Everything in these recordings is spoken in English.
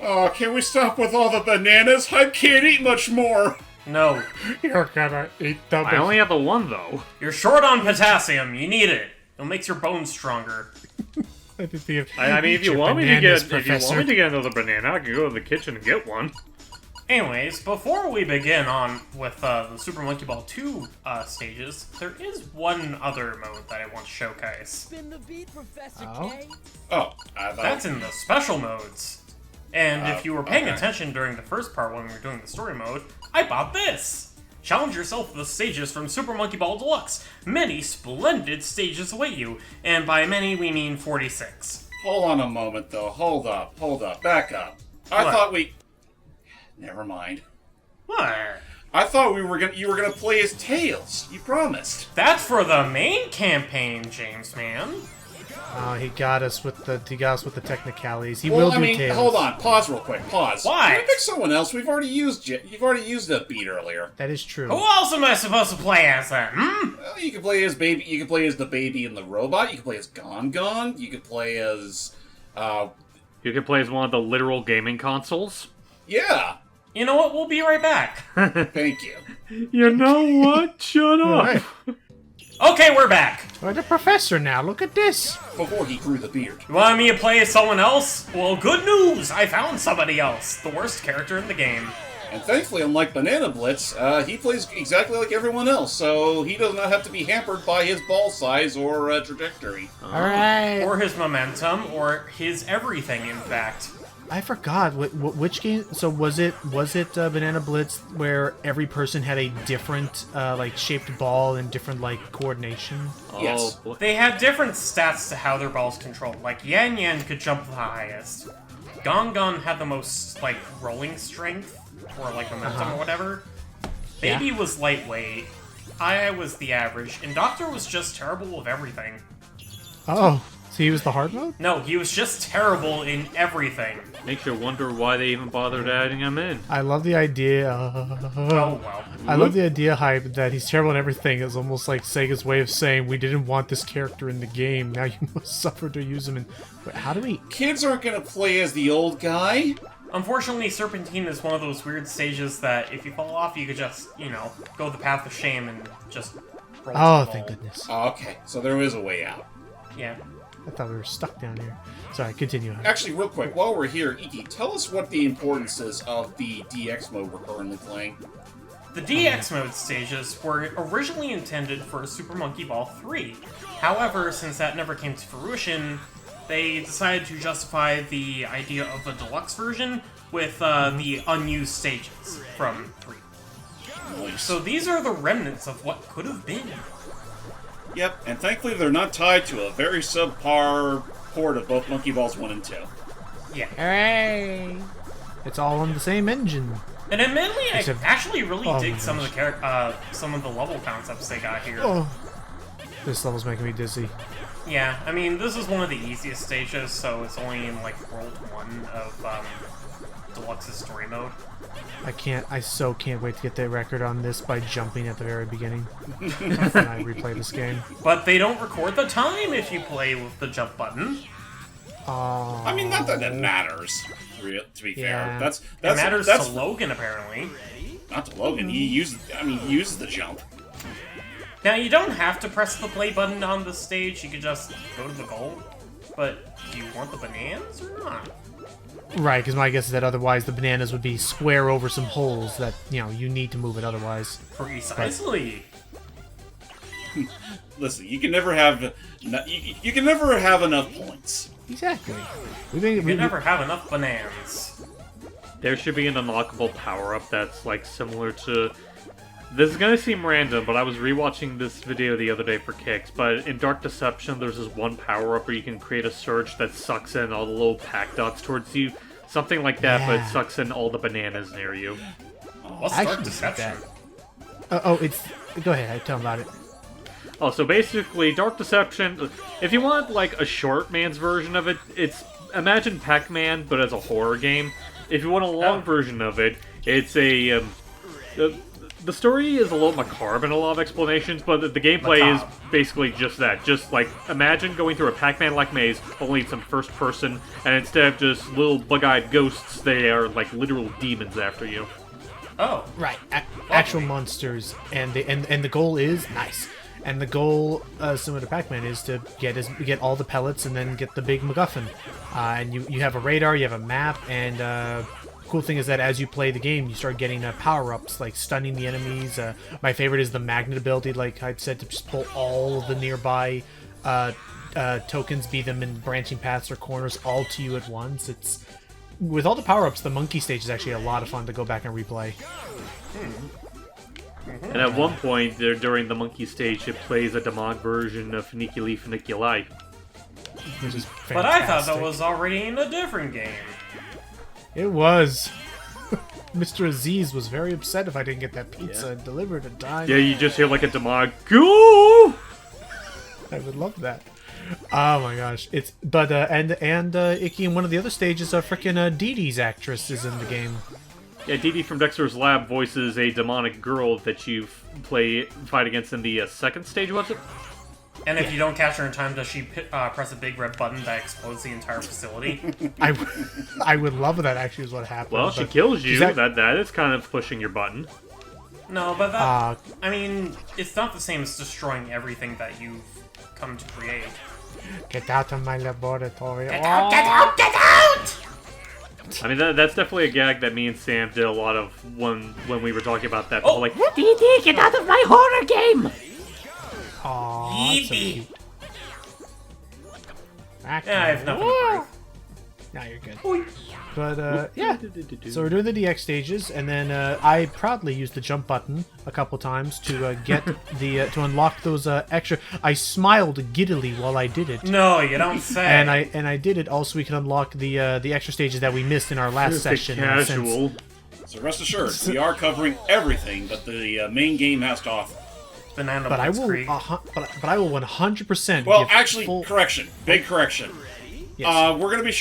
Oh, can we stop with all the bananas? I can't eat much more. No. You're gonna eat the I only have the one, though. You're short on potassium. You need it. It makes your bones stronger. I mean, if you want me to get another banana, I can go to the kitchen and get one. Anyways, before we begin on with the Super Monkey Ball 2 stages, there is one other mode that I want to showcase. Spin the beat, Professor K. Oh, That's in the special modes. And if you were paying okay. attention during the first part when we were doing the story mode, I bought this! Challenge yourself with the stages from Super Monkey Ball Deluxe. Many splendid stages await you, and by many we mean 46. Hold on a moment, though. Hold up. Back up. I What? thought we... Never mind. What? I thought you were gonna play as Tails. You promised. That's for the main campaign, James, man. Oh, he got us with the technicalities. He Well, will I do mean, Tails. hold on. Pause real quick. Pause. Why? Can we pick someone else? You've already used a beat earlier. That is true. Who else am I supposed to play as then? Well, you can play as baby. You can play as the baby and the robot. You can play as Gon. You can play as. You can play as one of the literal gaming consoles. Yeah. You know what? We'll be right back. Thank you. You know what? Shut up. Alright. Okay, we're back. We're the professor now. Look at this. Before he grew the beard. You want me to play as someone else? Well, good news! I found somebody else. The worst character in the game. And thankfully, unlike Banana Blitz, he plays exactly like everyone else, so he does not have to be hampered by his ball size or trajectory. Alright. Or his momentum, or his everything, in fact. I forgot which game. So was it Banana Blitz where every person had a different like shaped ball and different like coordination? Yes. Oh, They had different stats to how their balls controlled. Like, Yan Yan could jump the highest. Gon had the most, like, rolling strength, or, like, momentum or whatever. Baby was lightweight. I was the average. And Doctor was just terrible with everything. Oh, so he was the hard mode? No, he was just terrible in everything. makes you wonder why they even bothered adding him in. I love the idea. Oh, well. I love the idea hype that he's terrible in everything. It's almost like Sega's way of saying we didn't want this character in the game. Now you must suffer to use him. And wait, how do we? Kids aren't gonna play as the old guy. Unfortunately, Serpentine is one of those weird stages that if you fall off, you could just, you know, go the path of shame and just roll Oh, to the thank wall. goodness. Oh, okay, so there is a way out. Yeah. I thought we were stuck down here. Sorry, continue. Actually, real quick, while we're here, Ikki, tell us what the importance is of the DX mode we're currently playing. The DX mode stages were originally intended for Super Monkey Ball 3. However, since that never came to fruition, they decided to justify the idea of a deluxe version with the unused stages from 3. Nice. So these are the remnants of what could have been. Yep, and thankfully they're not tied to a very subpar port of both Monkey Balls 1 and 2. Yeah. Hooray! It's all on the same engine. And admittedly, I Except- actually really oh dig my some of the some of the level concepts they got here. Oh, this level's making me dizzy. Yeah, I mean, this is one of the easiest stages, so it's only in, like, World 1 of Deluxe's story mode. I so can't wait to get the record on this by jumping at the very beginning when I replay this game. But they don't record the time if you play with the jump button. I mean, not that it matters, to be Yeah. fair. It matters that's to Logan, apparently. not to Logan. He uses the jump. Now, you don't have to press the play button on this stage, you could just go to the goal. But do you want the bananas or not? Right, because my guess is that otherwise the bananas would be square over some holes that, you know, you need to move it otherwise. Precisely. Listen, you can never have you can never have enough points. Exactly. You can never have enough bananas. There should be an unlockable power-up that's, like, similar to... This is gonna seem random, but I was rewatching this video the other day for kicks, but in Dark Deception, there's this one power-up where you can create a surge that sucks in all the little pack dots towards you. Something like that, but it sucks in all the bananas near you. What's I Dark should Deception? it's... Go ahead, tell them about it. Oh, so basically, Dark Deception, if you want, like, a short man's version of it, it's... Imagine Pac-Man, but as a horror game. If you want a long version of it, it's a... the story is a little macabre in a lot of explanations, but the gameplay is Macabre. basically just that. Just like, imagine going through a Pac-Man-like maze, only it's in first person, and instead of just little bug-eyed ghosts, they are like literal demons after you. Oh. Right, actual monsters, and the goal is nice. And the goal, similar to Pac-Man, is to get all the pellets and then get the big MacGuffin. And you have a radar, you have a map, and cool thing is that as you play the game, you start getting power-ups, like stunning the enemies. My favorite is the magnet ability, like I said, to just pull all of the nearby tokens, be them in branching paths or corners, all to you at once. It's with all the power-ups, the monkey stage is actually a lot of fun to go back and replay. And at one point, there during the monkey stage, it plays a demonic version of Funiculi Funiculi. Which is But I thought that fantastic. was already in a different game. It was. Mr. Aziz was very upset if I didn't get that pizza delivered in time. Yeah, you just hear like a demonic go. I would love that. Oh my gosh! It's and Ikki in one of the other stages, frickin' Dee Dee's actress is in the game. Yeah, Dee Dee from Dexter's Lab voices a demonic girl that you fight against in the second stage, was it? And if you don't catch her in time, does she press a big red button that explodes the entire facility? I would love that. Actually, is what happened. Well, she but kills you. she's act- That is kind of pushing your button. No, but that... Uh, I mean, it's not the same as destroying everything that you've come to create. Get out of my laboratory! Get out! Get out! Get out! I mean, that's definitely a gag that me and Sam did a lot of when we were talking about that. Oh. Like, Dee Dee, get out of my horror game! Aw, that's so Yeepy. cute. Back Yeah, I have nothing to Whoa! prove. Now you're good. But yeah, so we're doing the DX stages, and then I proudly used the jump button a couple times to get the to unlock those extra. I smiled giddily while I did it, No, you don't say. and I did it also. We can unlock the extra stages that we missed in our last Just a session. casual. So rest assured, we are covering everything that the main game has to offer. Banana But I will, Blitzkrieg. but I will 100%. Well, give actually, full... correction, big correction. Yes. We're gonna be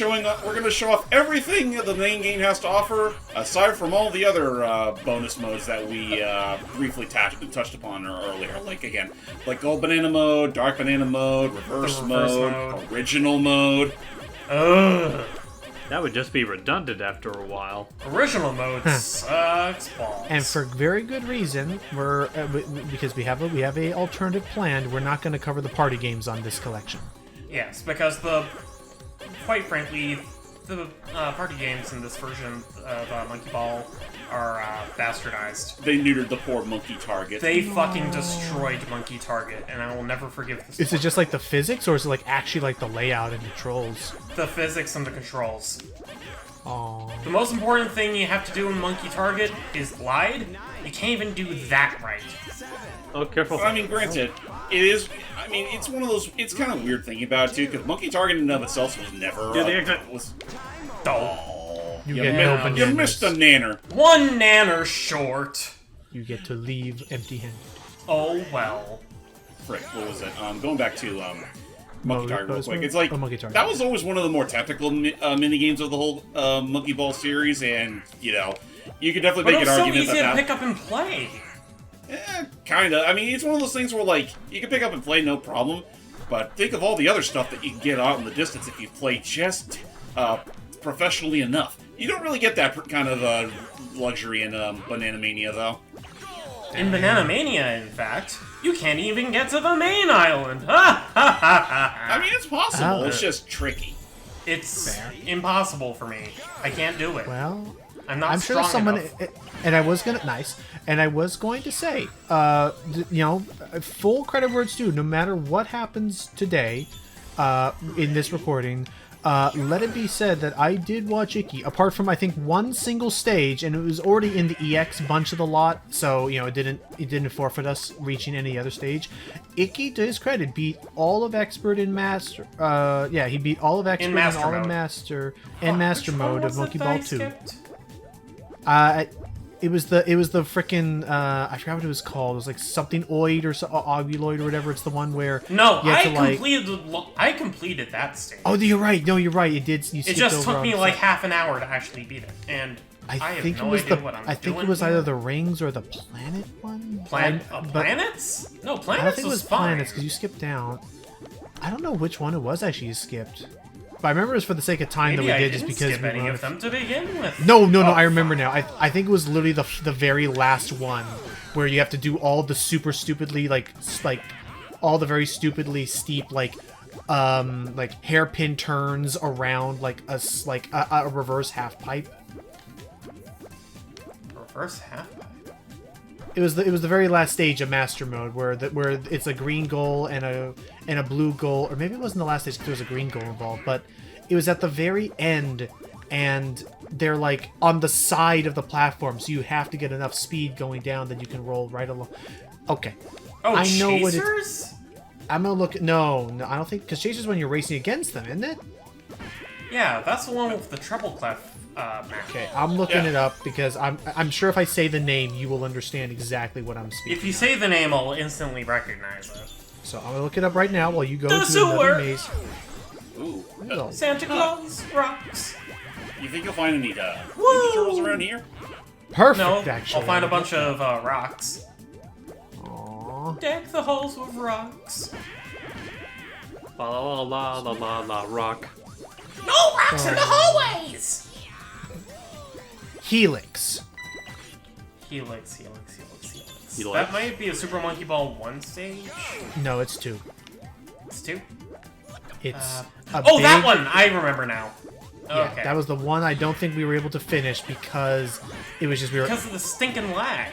we're gonna show off everything that the main game has to offer, aside from all the other bonus modes that we briefly touched upon earlier. Like Gold Banana mode, Dark Banana mode, Reverse mode, Original mode. Ugh. That would just be redundant after a while. Original mode sucks balls. And for very good reason, we're because we have a alternative planned. We're not going to cover the party games on this collection. Yes, because quite frankly, the party games in this version of Monkey Ball are bastardized. They neutered the poor monkey target. They fucking destroyed Monkey Target, and I will never forgive this. Is it just like the physics, or is it like actually like the layout and controls? The physics and the controls. Oh, The most important thing you have to do in Monkey Target is glide. You can't even do that right. Oh, careful. I mean, granted, it is. I mean, it's one of those. It's kind of weird thinking about it too, because monkey target in and of itself was never. Yeah, the exit. Oh. you You, get mi- no you bananas. missed a nanner. One nanner short. You get to leave empty-handed. Oh well. Frick, what was it? Going back to Monkey Target real bonus quick. mode? It's like Oh, Monkey Target. that was always one of the more technical mini games of the whole Monkey Ball series, and you could definitely But make it an was so argument easy to that pick up and play. kinda. I mean, it's one of those things where like you can pick up and play no problem, but think of all the other stuff that you can get out in the distance if you play just professionally enough. You don't really get that kind of luxury in Banana Mania, though. In Banana Mania, in fact, you can't even get to the main island. Ha ha ha ha! I mean, it's possible. Oh. It's just tricky. It's Fair. impossible for me. I can't do it. Well, I'm not I'm sure strong someone, enough. and I was going to say, full credit where it's due. No matter what happens today, in this recording, let it be said that I did watch Ikki, apart from I think one single stage, and it was already in the EX bunch of the lot, so it didn't forfeit us reaching any other stage. Ikki, to his credit, beat all of Expert in Master. He beat all of Expert and Master all mode. in Master and Master Which one mode of was it Monkey that Ball I 2. skipped? It was the frickin' I forgot what it was called. It was like something oid or ovuloid or whatever. It's the one where No, you had I completed that stage. Oh, you're right. No, you're right. It did. You It skipped just over took on me the like side. half an hour to actually beat it, and I have think no it was idea the. what I'm I think it doing was here. either the rings or the planet one. But Planets? No, I don't planets think it was fine. planets because you skipped down. I don't know which one it was actually you skipped. But I remember it was for the sake of time Maybe that we I did, didn't just because skip we any were on of them to begin with. No, Oh, I remember fuck. now. I think it was literally the very last one where you have to do all the super stupidly like all the very stupidly steep like hairpin turns around like a reverse half pipe. Reverse half pipe. It was the very last stage of master mode where it's a green goal and a blue goal, or maybe it wasn't the last stage because there was a green goal involved, but it was at the very end, and they're like on the side of the platform, so you have to get enough speed going down that you can roll right along. Okay. Oh, I know what chasers? I'm gonna look. No, I don't think because chasers when you're racing against them, isn't it? Yeah, that's the one with the treble clef map. Okay, I'm looking Yeah. it up because I'm sure if I say the name, you will understand exactly what I'm speaking. If you say the name, I'll instantly recognize it. So I'm gonna look it up right now while you go The to sewer! another maze. Ooh. Oh. Santa Claus rocks. You think you'll find any Woo! Ninja Turtles around here? Perfect. No, Actually, I'll find a bunch of rocks. Aw. Deck the halls with rocks. La la la la la la rock. No rocks in the hallways! Helix. Helix. Helix. That might be a Super Monkey Ball 1 stage. No, it's 2. It's 2. It's Oh, that one! I remember now. Yeah, Okay. that was the one I don't think we were able to finish because it was just we were. because of the stinking lag.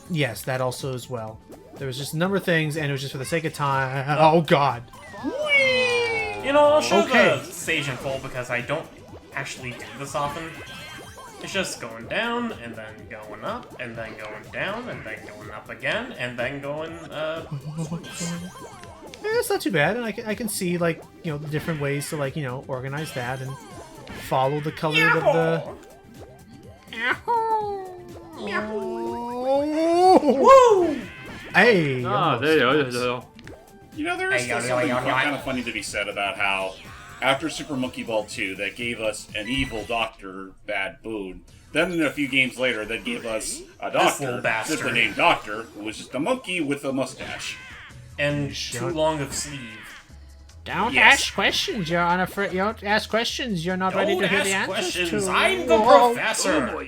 Yes, that also as well. There was just a number of things, and it was just for the sake of time. Oh God. You know, I'll show Okay. the stage in full because I don't actually do this often. It's just going down, and then going up, and then going down, and then going up again, and then going, It's not too bad, and I can see like the different ways to organize that and follow the color of the. Woo! Hey. Ah, almost. there you go. You know, there is Hey, still yo, yo, something yo, yo. kind of funny to be said about how, after Super Monkey Ball 2, that gave us an evil doctor, Bad Boon. Then a few games later, that gave us a little doctor, bastard. simply named Doctor, who was just a monkey with a mustache. And too long of sleeve. Don't Yes. ask questions. You're unafraid. You don't ask questions. You're not ready Don't to hear the ask answers questions. to. I'm the Whoa. professor.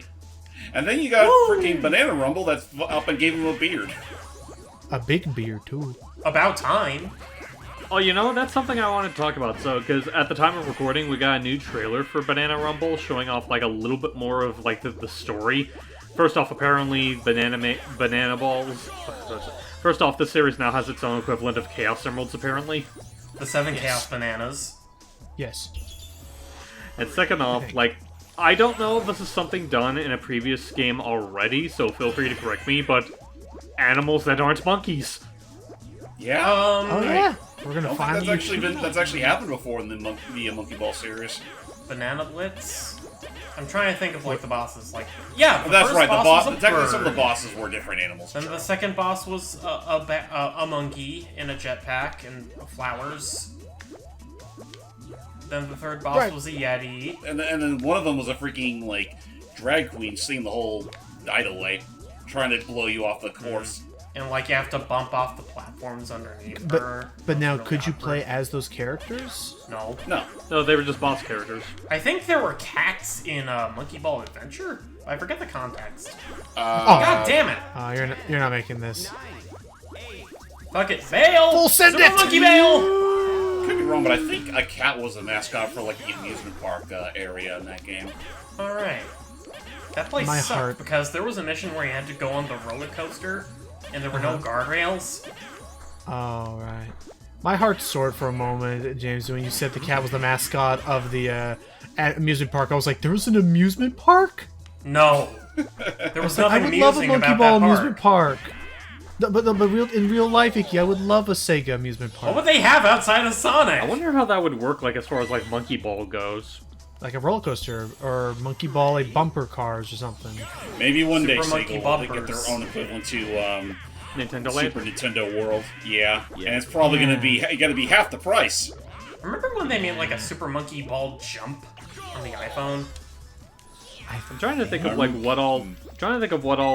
And then you got Woo! freaking Banana Rumble that's up and gave him a beard. A big beer too. About time. Oh, you know, that's something I wanted to talk about. So, because at the time of recording, we got a new trailer for Banana Rumble showing off, like, a little bit more of, like, the story. First off, apparently, Banana Balls... First off, this series now has its own equivalent of Chaos Emeralds, apparently. The 7 Chaos Bananas. Yes. And second off, like, I don't know if this is something done in a previous game already, so feel free to correct me, but animals that aren't monkeys. Yeah. Oh yeah. We're I gonna don't think finally. that's actually happened before in the Monkey Ball series. Banana Blitz. I'm trying to think of, like, the bosses. Like, yeah, the That's first right. boss was a Technically, some of the bird. bosses were different animals. Then the second boss was a monkey in a jetpack and flowers. Then the third boss Right. was a yeti. And then one of them was a freaking like drag queen singing the whole night away, trying to blow you off the course. And, like, you have to bump off the platforms underneath her. But now, Really could you awkward. play as those characters? No. No, No, they were just boss characters. I think there were cats in Monkey Ball Adventure. I forget the context. God damn it! You're not making this. Fuck it. Bail! Full send Super it! Monkey Bail! could be wrong, but I think a cat was the mascot for like the amusement park area in that game. Alright. That place My sucked heart. because there was a mission where you had to go on the roller coaster and there were no guardrails. Oh right. My heart soared for a moment, James, when you said the cat was the mascot of the amusement park. I was like, there was an amusement park? No. There was I nothing would love a amusing Monkey about Ball that amusement park. park. But in real life, Ikki, I would love a Sega amusement What park. would they have outside of Sonic? I wonder how that would work, like, as far as, like, Monkey Ball goes. Like a roller coaster or Monkey Ball, like bumper cars or something. Maybe one day Super Monkey Sega will get their Bumpers. own equivalent to Nintendo Land? Super Nintendo World. Yeah, and it's probably gonna be half the price. Remember when they made like a Super Monkey Ball jump on the iPhone? I'm trying to think of like what all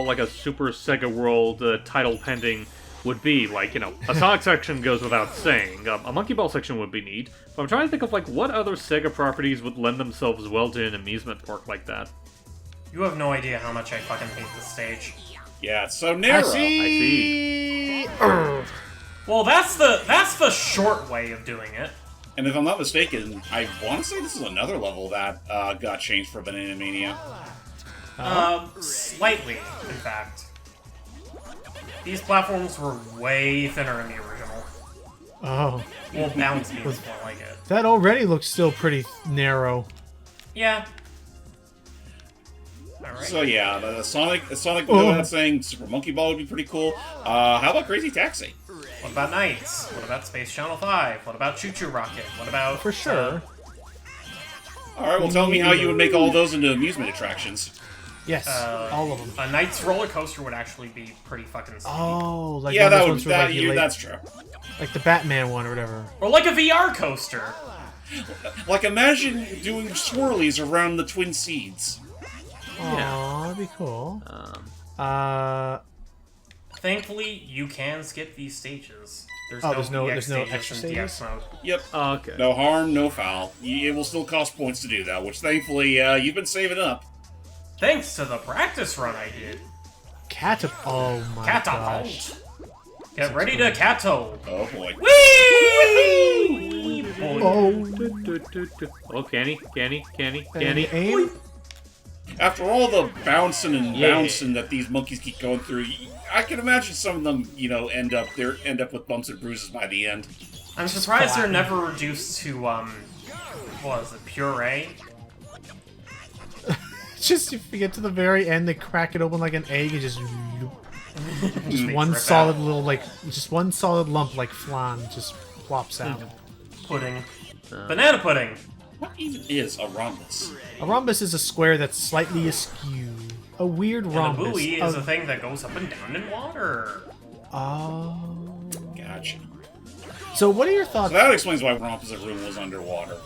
like a Super Sega World title pending would be. Like, you know, a Sonic section goes without saying. A Monkey Ball section would be neat. But I'm trying to think of like what other Sega properties would lend themselves well to an amusement park like that. You have no idea how much I fucking hate this stage. Yeah, it's so narrow. I see. Well, that's the short way of doing it. And if I'm not mistaken, I want to say this is another level that got changed for Banana Mania. Slightly, in fact. These platforms were way thinner in the original. Oh, Well, bounce means more like it. that already looks still pretty narrow. Yeah. Alright. So yeah, the Sonic would go without saying Super Monkey Ball would be pretty cool. How about Crazy Taxi? What about Knights? What about Space Channel 5? What about Choo Choo Rocket? What about... For sure. Alright, well tell me how you would make all those into amusement attractions. Yes, all of them. A Knights roller coaster would actually be pretty fucking sweet. Oh, like Yeah, one of that those would ones where, like, you lay- that's true. like the Batman one or whatever. Or like a VR coaster. Like imagine doing swirlies around the Twin Seeds. Aw, that'd be cool. Thankfully, you can skip these stages. There's there's no EX stages extra in stages? DX mode. Yep. Okay. No harm, no foul. It will still cost points to do that, which thankfully you've been saving up. Thanks to the practice run I did. Oh my gosh. Catapult. Get ready to catto. Oh boy. Whee! Oh, Kenny. and aim. After all the bouncing and bouncing that these monkeys keep going through, I can imagine some of them, end up with bumps and bruises by the end. I'm surprised they're never reduced to what is it, puree? Just if you get to the very end, they crack it open like an egg and just They one drip solid out. little just one solid lump like flan just plops out. Pudding. Banana pudding. What even is a rhombus? A rhombus is a square that's slightly askew. A weird And a rhombus. buoy is a thing that goes up and down in water. Oh. Gotcha. So what are your thoughts? So that explains why Rompus Room was underwater.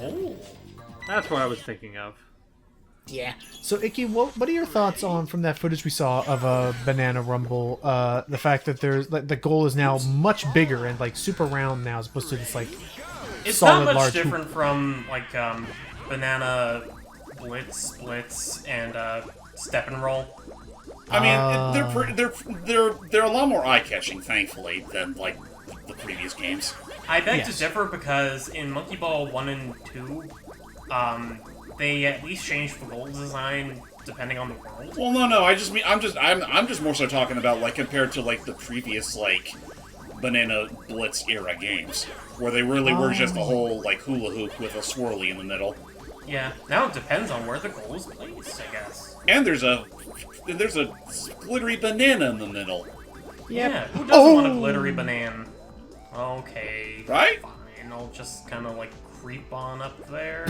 Oh. That's what I was thinking of. Yeah. So Ikki, what are your thoughts on from that footage we saw of a Banana Rumble? The fact that the goal is now much bigger and like super round now, as opposed to this like It's solid not much large different from like Banana Splits, and Step and Roll. I mean, they're a lot more eye-catching, thankfully, than like the previous games. I beg Yes. to differ because in Monkey Ball 1 and 2, they at least changed the goal design depending on the world. Well, no, I'm just more so talking about like compared to like the previous like Banana Blitz era games, where they really were just a whole like hula hoop with a swirly in the middle. Yeah, now it depends on where the goal is placed, I guess. And there's a glittery banana in the middle, Yeah, who doesn't want a glittery banana? Okay, right? fine, I'll just kind of like creep on up there.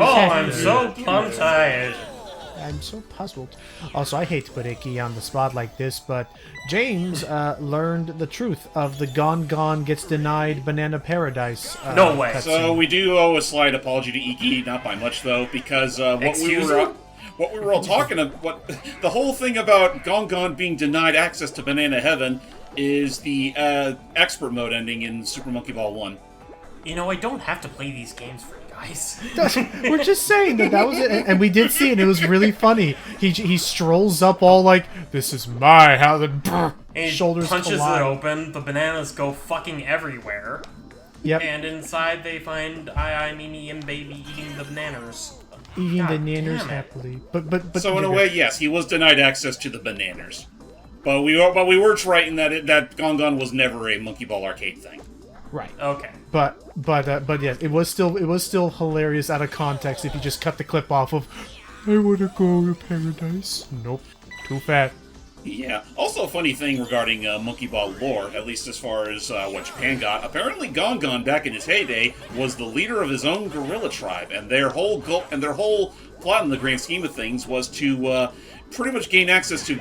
Oh, I'm so plumb tired. I'm so puzzled. Also, I hate to put Ikki on the spot like this, but James learned the truth of the Gone Gets Denied Banana Paradise. No way. cutscene. So we do owe a slight apology to Ikki, not by much though, because what Excuse we were all talking about, the whole thing about Gon being denied access to Banana Heaven is the expert mode ending in Super Monkey Ball 1. You know, I don't have to play these games for you guys. We're just saying that was it, and we did see it. It was really funny. He strolls up all like, "This is my house," and And he shoulders punches collide. it open, the bananas go fucking everywhere. Yep, And inside they find Mini and Baby eating the bananas. eating the God nanners damn it. happily. But So in a way, yes, he was denied access to the bananas, but we were right in that Gon was never a Monkey Ball arcade thing. right. Okay. But yes, it was still hilarious out of context if you just cut the clip off of, "I want to go to paradise." Nope, too fat. Yeah. Also, a funny thing regarding Monkey Ball lore, at least as far as what Japan got, apparently Gon back in his heyday was the leader of his own gorilla tribe, and their whole plot in the grand scheme of things was to pretty much gain access to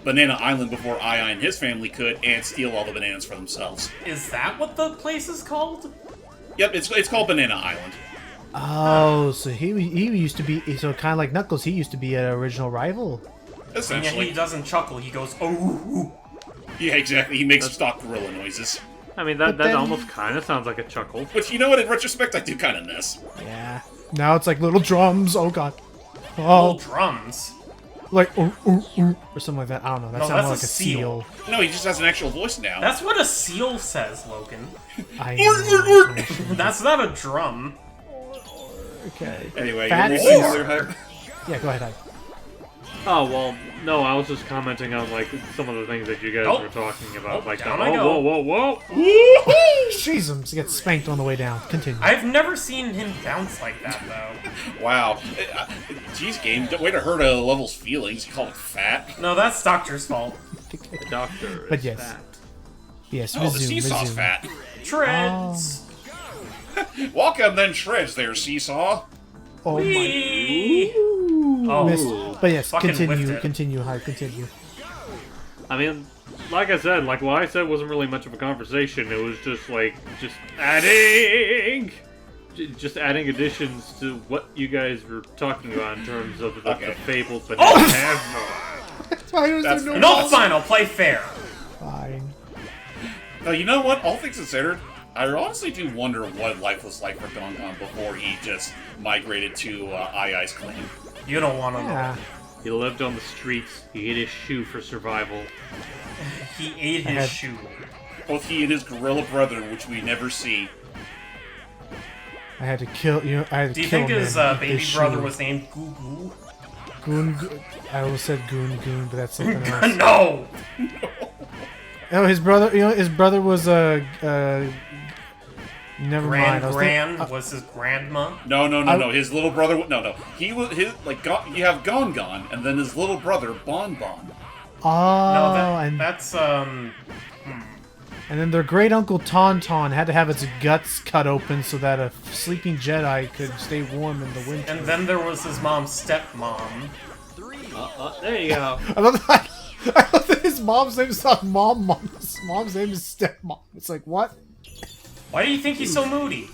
Banana Island before Ai and his family could, and steal all the bananas for themselves. Is that what the place is called? Yep, it's called Banana Island. Oh, so he used to be so kind of like Knuckles. He used to be an original rival. And yet Essentially. he doesn't chuckle, he goes, oh. Yeah, exactly. He makes stock gorilla noises. I mean, But that then- almost kind of sounds like a chuckle. But you know what? In retrospect, I do kind of miss. Yeah. Now it's like little drums. Oh god. Little Oh, drums. like or something like that. I don't know. That No, sounds that's more like a a seal. No, he just has an actual voice now. That's what a seal says, Logan. I know. That's not a drum. Okay. Anyway, Fat you seal. want to see other Yeah, go ahead. Hyde. Oh, well, no, I was just commenting on, like, some of the things that you guys Oh. were talking about. Oh, like, down the, I whoa, go. whoa, whoa, whoa! Jesus, he gets spanked on the way down. Continue. I've never seen him bounce like that, though. Wow. Jeez, game. Way to hurt a level's feelings. You call it fat. No, that's Doctor's fault. The doctor But is yes. fat. Yes, Oh, the resume, seesaw's resume. fat. Treads. Welcome then, Shreds there, Seesaw. Oh my. Whee! Oh, Missed. But yes, Fucking whiffed continue, it. continue, Hyde, continue. I mean, like I said, like, what I said wasn't really much of a conversation. It was just, like, just adding... Just adding additions to what you guys were talking about in terms of the Okay. fables, but Oh! have Spiders That's are fair. no, fine, I'll play fair. fine. Now, you know what? All things considered, I honestly do wonder what life was like for Gongon before he just migrated to Ai's clan. You don't want to know. Yeah. He lived on the streets. He ate his shoe for survival. He ate I his had- shoe. Both he and his gorilla brother, which we never see. I had to kill you. I had to Do you kill think him his with baby this brother shoe. was named Goo Goo? Goon? I almost said Goon, but that's something else. No! Oh, his brother. You know, his brother was never mind. I was thinking- Gran was his grandma. No. His little brother. No. He was his like. You have Gongon, and then his little brother Bon Bon. Oh, No, and that's then their great uncle Tauntaun had to have its guts cut open so that a sleeping Jedi could stay warm in the winter. and then there was his mom's stepmom. There you go. I love that. I love that his mom's name is not mom. His mom's name is stepmom. It's like what? Why do you think he's so moody?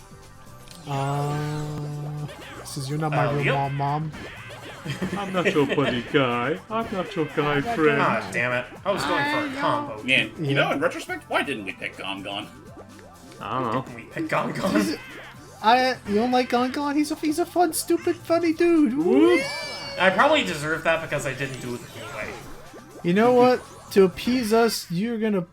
Says you're not my real yep. mom. I'm not your buddy guy. I'm not your guy friend. Ah, damn it. I was going for a combo. Man, Yeah. you know, in retrospect, why didn't we pick Gongon? I don't know. We pick Gongon. You don't like Gongon? He's a fun, stupid, funny dude. Woo. I probably deserve that because I didn't do it anyway. You know what? To appease us, you're gonna.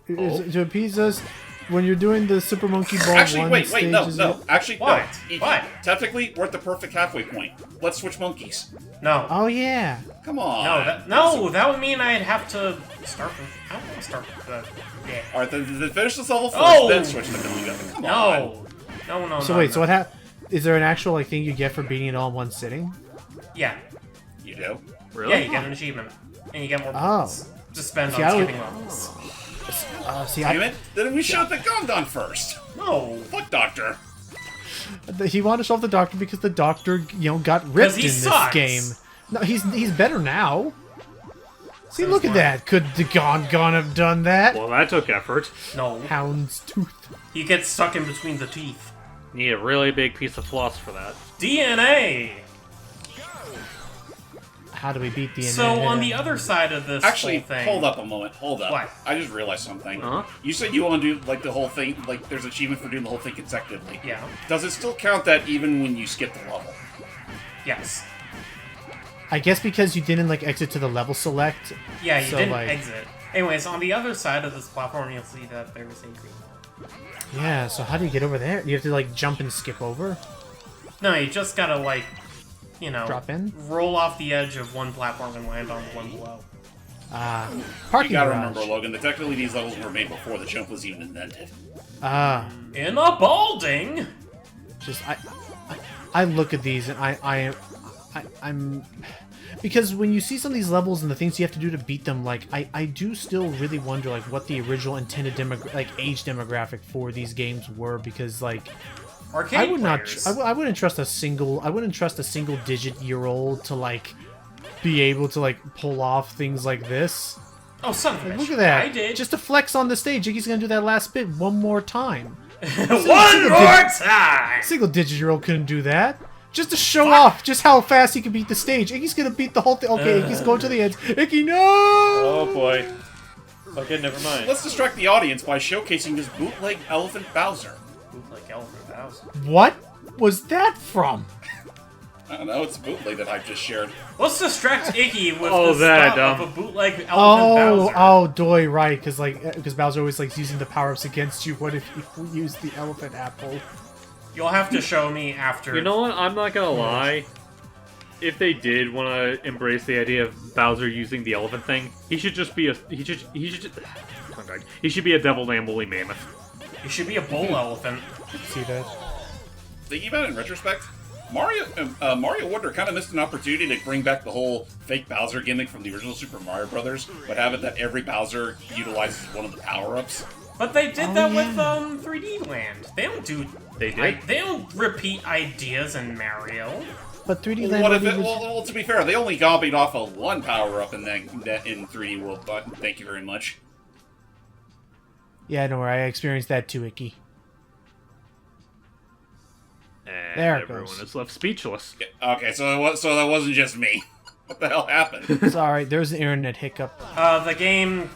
To appease us, when you're doing the Super Monkey Ball Actually, 1 wait, no. stages, Actually, What? no. Ikki, What? Technically, we're at the perfect halfway point. Let's switch monkeys. No. Oh yeah. Come on. That would mean I'd have to start with. I don't want to start with the. Yeah. All right, then finish this level first, Oh! then switch to Millie. Come on. No. So no, wait, no. so what happened? Is there an actual like thing you get for beating it all in one sitting? Yeah. You do. Really? Yeah, you get an achievement. And you get more Oh. points. To spend See, on I would- skipping levels. See, Damn it. Then we should have picked Gongon first. No. Fuck Doctor. he wanted to solve the Doctor because the Doctor, got ripped he in this sucks. game. No, he's better now. See, Seems look at like- that. Could the Gongon have done that? Well, that took effort. No. Hound's tooth. He gets stuck in between the teeth. Need a really big piece of floss for that. DNA! How do we beat the? So, on the other side of this Actually, whole thing... hold up a moment. Hold up. What? I just realized something. Huh? You said you want to do like the whole thing. Like, there's an achievement for doing the whole thing consecutively. Yeah. Does it still count that even when you skip the level? Yes. I guess because you didn't like exit to the level select. Yeah, you so, didn't like, exit. Anyways, on the other side of this platform, you'll see that there's a green. Yeah. So how do you get over there? You have to like jump and skip over. No, you just gotta, like, Drop in? roll off the edge of one platform and land on the one below. You Parking gotta garage. remember, Logan, that technically these levels were made before the jump was even invented. In a balding! Just I look at these and I'm because when you see some of these levels and the things you have to do to beat them, like I do still really wonder like what the original intended age demographic for these games were, because like Arcade I would players. not I wouldn't trust a single digit year old to like be able to like pull off things like this. Oh, son of a bitch. Look at that! I did. Just to flex on the stage, Iggy's gonna do that last bit one more time. One more time! Single-digit-year-old couldn't do that. Just to show off just how fast he can beat the stage. Icky's gonna beat the whole thing. Okay, Icky's going to the end. Icky, no! Oh boy. Okay, never mind. Let's distract the audience by showcasing this bootleg Elephant Bowser. Like Elephant Bowser. What was that from? I don't know, it's a bootleg that I've just shared. Let's distract Icky with Oh, the that, stuff of a bootleg Elephant Oh, Bowser. doy, right, because Bowser always likes using the power-ups against you. What if you use the elephant apple? You'll have to show me after. You know what? I'm not gonna lie. If they did want to embrace the idea of Bowser using the elephant thing, he should just be a he should be a devil damn woolly mammoth. You should be a bull elephant. See that? Thinking about it in retrospect, Mario Wonder kind of missed an opportunity to bring back the whole fake Bowser gimmick from the original Super Mario Brothers, but have it that every Bowser utilizes one of the power-ups. But they did that with 3D Land. They don't do. They did? They don't repeat ideas in Mario. But 3D Well, Land what if already it, was- well, to be fair, they only copied off of one power-up in 3D World, but thank you very much. Yeah, don't worry, I experienced that too, Icky. And There it everyone goes. is left speechless. Okay, so that wasn't just me. What the hell happened? It's alright, there's an internet hiccup. The game,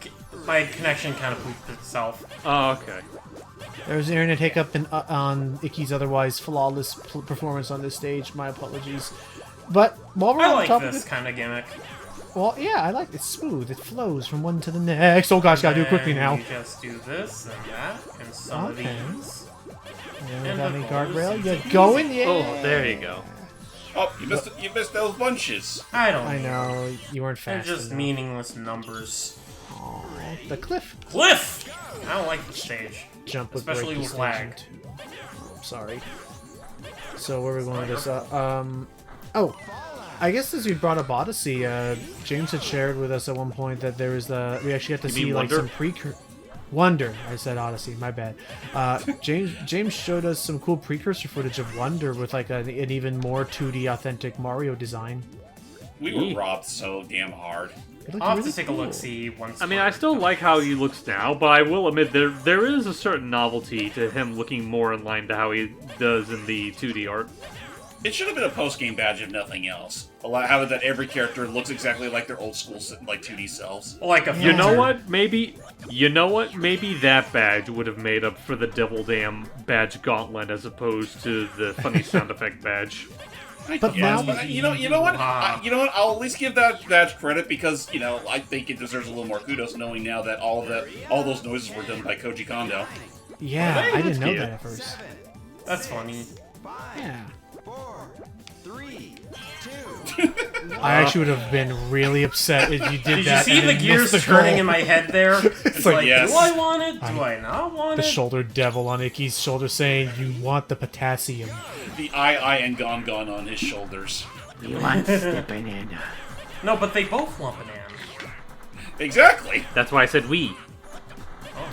my connection kind of pooped itself. Oh, okay. There's an internet hiccup on Icky's otherwise flawless performance on this stage. My apologies. But while we're I on like top of this it, kind of gimmick. well, yeah, I like it. It's smooth. It flows from one to the next. Oh gosh, gotta do it quickly now. You just do this and that and some Okay. of these. Yeah, And without the any goal is guardrail, easy. you're going. Yeah. Oh, there you go. Oh, you missed those bunches. I don't I know. know you weren't They're fast. just enough. meaningless numbers. Aw, the cliff Cliff! I don't like the stage. jump would Especially break the with stage lag. in two. Oh, I'm sorry. So where are we going with this? Oh, I guess as we brought up Odyssey, James had shared with us at one point that there was we actually got to You see mean like Wonder? some Wonder. I said Odyssey. My bad. James showed us some cool precursor footage of Wonder with like an even more 2D authentic Mario design. We were robbed so damn hard. It looked I'll have really to take a cool. look-see once. I mean, I still like how he looks now, but I will admit there is a certain novelty to him looking more in line to how he does in the 2D art. It should have been a post-game badge if nothing else. How that every character looks exactly like their old school, like 2D selves. Like a You know filter. what? Maybe that badge would have made up for the Devil Damn badge gauntlet as opposed to the funny sound effect badge. But now- But you know what? I'll at least give that credit because I think it deserves a little more kudos, knowing now that all those noises were done by Koji Kondo. Yeah, Hey, I didn't that's know cute. that at first. That's funny. Yeah. 4, 3, 2. I actually would have been really upset if you did Did you that. see and the then gears missed the turning goal. in my head there? It's like, like, yes. do I want it? Do I not want The it? shoulder devil on Icky's shoulder saying, "You want the potassium." The I and Gon Gon on his shoulders. You want the banana. No, but they both want banana. Exactly. That's why I said we.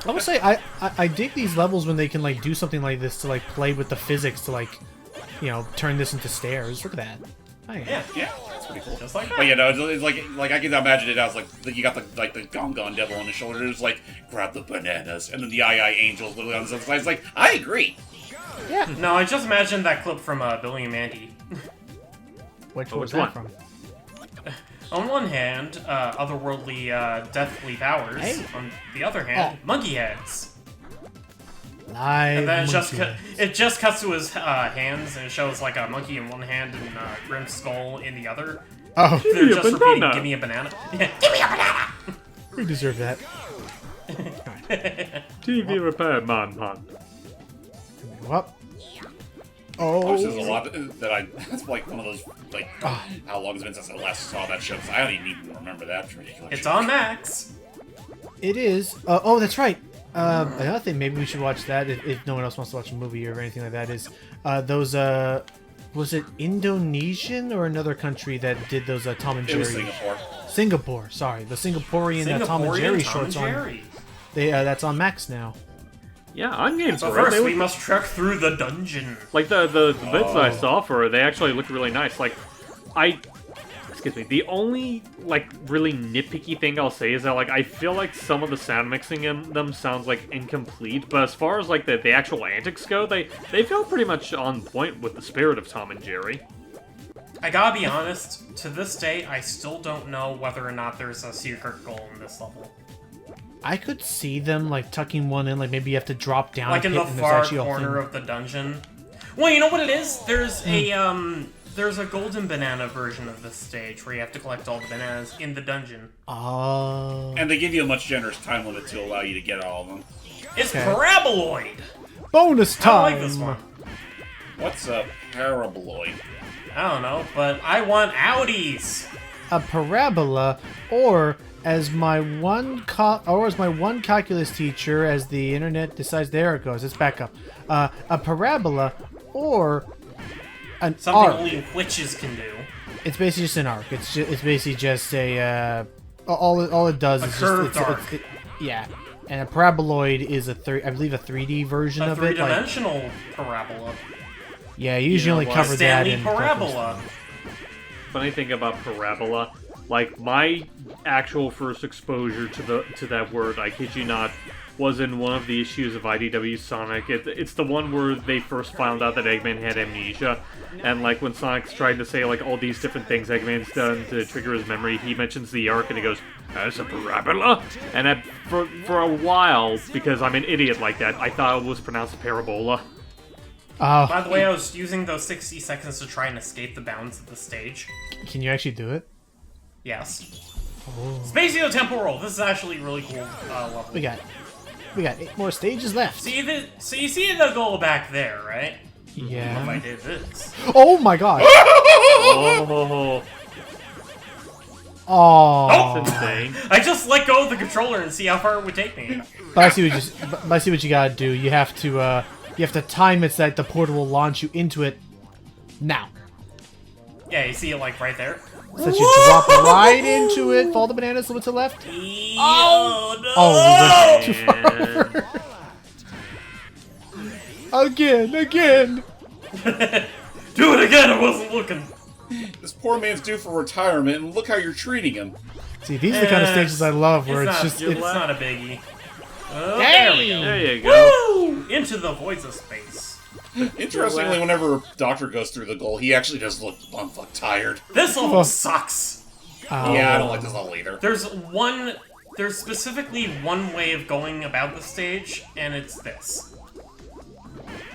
I will say I dig these levels when they can like do something like this to like play with the physics to like, turn this into stairs. Look at that. Oh, Yeah, Yeah, that's pretty cool. just like But that. it's like I can imagine it as like you got the Gon Gon devil on his shoulder. It's like grab the bananas, and then the I angels literally on the other side. It's like I agree. Yeah. No, I just imagined that clip from Billy and Mandy. Which Oh, was which that one? from? On one hand, otherworldly, deathly powers. Hey. On the other hand, monkey heads. Live. And then monkey. it just cuts to his hands, and it shows like a monkey in one hand and Grim's skull in the other. Oh, They're me a just repeating, banana. "Give me a banana." Yeah, give me a banana. we deserve that. TV repair man. Well. There's a Oh. lot that that's like one of those like how long has it been since I last saw that show? 'Cause I don't even remember that ridiculous. It's show. on Max. It is. Oh, that's right. Another thing, maybe we should watch that if no one else wants to watch a movie or anything like that. Is those was it Indonesian or another country that did those Tom and It Jerry? was Singapore. Singapore. Sorry, the Singaporean Tom and Singaporean Jerry Tom shorts and on. Jerry. That's on Max now. Yeah, I'm game So for it. first, They we look- must trek through the dungeon. Like the bits that I saw for it, they actually look really nice. Like, this excuse me. The only like really nitpicky thing I'll say is that like I feel like some of the sound mixing in them sounds like incomplete, but as far as like the actual antics go, they feel pretty much on point with the spirit of Tom and Jerry. I gotta be honest, to this day, I still don't know whether or not there's a secret goal in this level. I could see them like tucking one in, like maybe you have to drop down. Like in the far corner of the dungeon. Well, you know what it is? There's a golden banana version of this stage where you have to collect all the bananas in the dungeon. Oh. And they give you a much generous time limit to allow you to get all of them. It's paraboloid! Bonus time! I like this one. What's a paraboloid? I don't know, but I want Audis! A parabola, or as my one calculus teacher, as the internet decides, there it goes, it's back up. A parabola, or an Something arc. only witches can do. It's basically just an arc. It's basically just a all it does is curved just arc. yeah. And a paraboloid is I believe a 3D version A of it. Like, three-dimensional parabola. yeah, you usually only cover that Stanley in Parabola. Funny thing about parabola, like my actual first exposure to that word, I kid you not, was in one of the issues of IDW Sonic. It's the one where they first found out that Eggman had amnesia, and like when Sonic's trying to say like all these different things Eggman's done to trigger his memory, he mentions the arc and he goes, "That's a parabola?" And for a while, because I'm an idiot like that, I thought it was pronounced parabola. Oh, By the way, I was using those 60 seconds to try and escape the bounds of the stage. can you actually do it? Yes. Oh. Spatio-temporal. This is actually really cool level. We got 8 more stages left. So you see the goal back there, right? If I Yeah. did this. Oh my god. Oh, Oh. that's insane. I just let go of the controller and see how far it would take me. But I see what you gotta do. You have to time it so that the portal will launch you into it now. Yeah, you see it like right there? So that you drop right into it. Follow the bananas a little to the left. Oh no! Oh, we went too And far. Again. Do it again, I wasn't looking. This poor man's due for retirement, and look how you're treating him. See, these are the kind of stages I love, where it's just It's not a biggie. Oh, Hey! there we go. there you go. Woo! Into the voids of space. Interestingly, whenever Doctor goes through the goal, he actually does look bumfuck tired. This level sucks. Yeah, I don't like this level either. There's specifically one way of going about the stage, and it's this.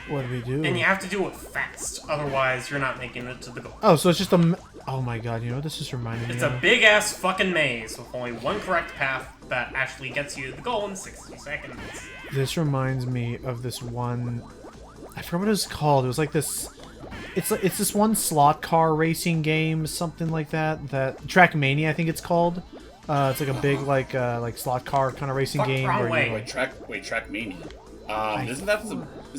What do we do? And you have to do it fast, otherwise you're not making it to the goal. Oh, so it's just a. Oh my god, you know what this is reminding me It's of? a big-ass fucking maze with only one correct path that actually gets you to the goal in 60 seconds. This reminds me of this one. I forgot what it was called. It was like this. It's this one slot car racing game, something like that. That Trackmania, I think it's called. It's like a big like slot car kind of racing Fuck, game wrong where way. you like. Trackmania. Isn't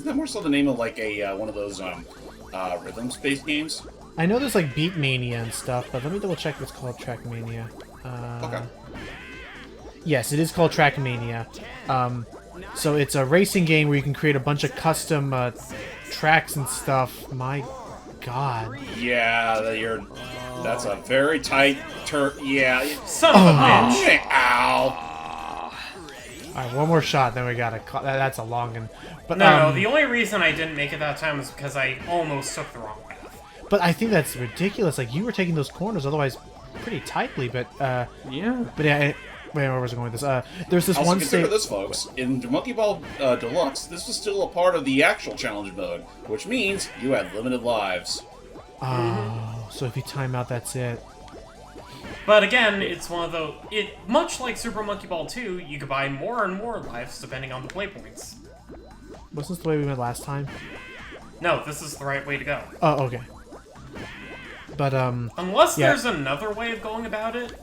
that more so the name of like a one of those rhythm space games? I know there's like Beat Mania and stuff, but let me double check if it's called Trackmania. Okay. Yes, it is called Trackmania. So it's a racing game where you can create a bunch of custom tracks and stuff. My god. Yeah, that's a very tight yeah. Son of a bitch! Ow. Alright, one more shot, then we gotta. That's a long one. But No, the only reason I didn't make it that time was because I almost took the wrong path. But I think that's ridiculous. Like you were taking those corners otherwise pretty tightly. But Yeah. But yeah. Wait, where was I going with this? There's this Also, one consider state. this, folks. In Monkey Ball Deluxe, this was still a part of the actual challenge mode, which means you had limited lives. Oh, so if you time out, that's it. But again, it's one of those... much like Super Monkey Ball 2, you could buy more and more lives depending on the play points. Wasn't this the way we went last time? No, this is the right way to go. Oh, okay. But Unless yeah. there's another way of going about it.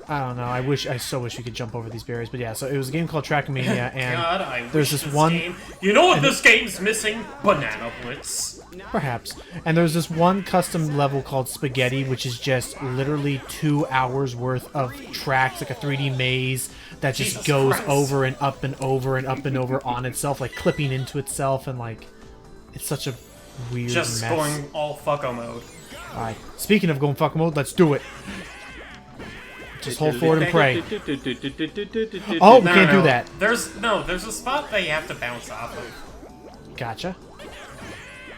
I don't know. I so wish we could jump over these barriers. But yeah, so it was a game called Trackmania, and God, I there's wish this one. game... You know what this game's missing? Banana Blitz. Perhaps. And there's this one custom level called Spaghetti, which is just literally 2 hours worth of tracks, like a 3D maze that just Jesus goes Christ. over and up and over and up and over on itself, like clipping into itself, and like it's such a weird Just mess. going all fucko mode. Alright, speaking of going fuck mode, let's do it. Just hold forward and pray. Oh, we can't do that. There's a spot that you have to bounce off of. Gotcha.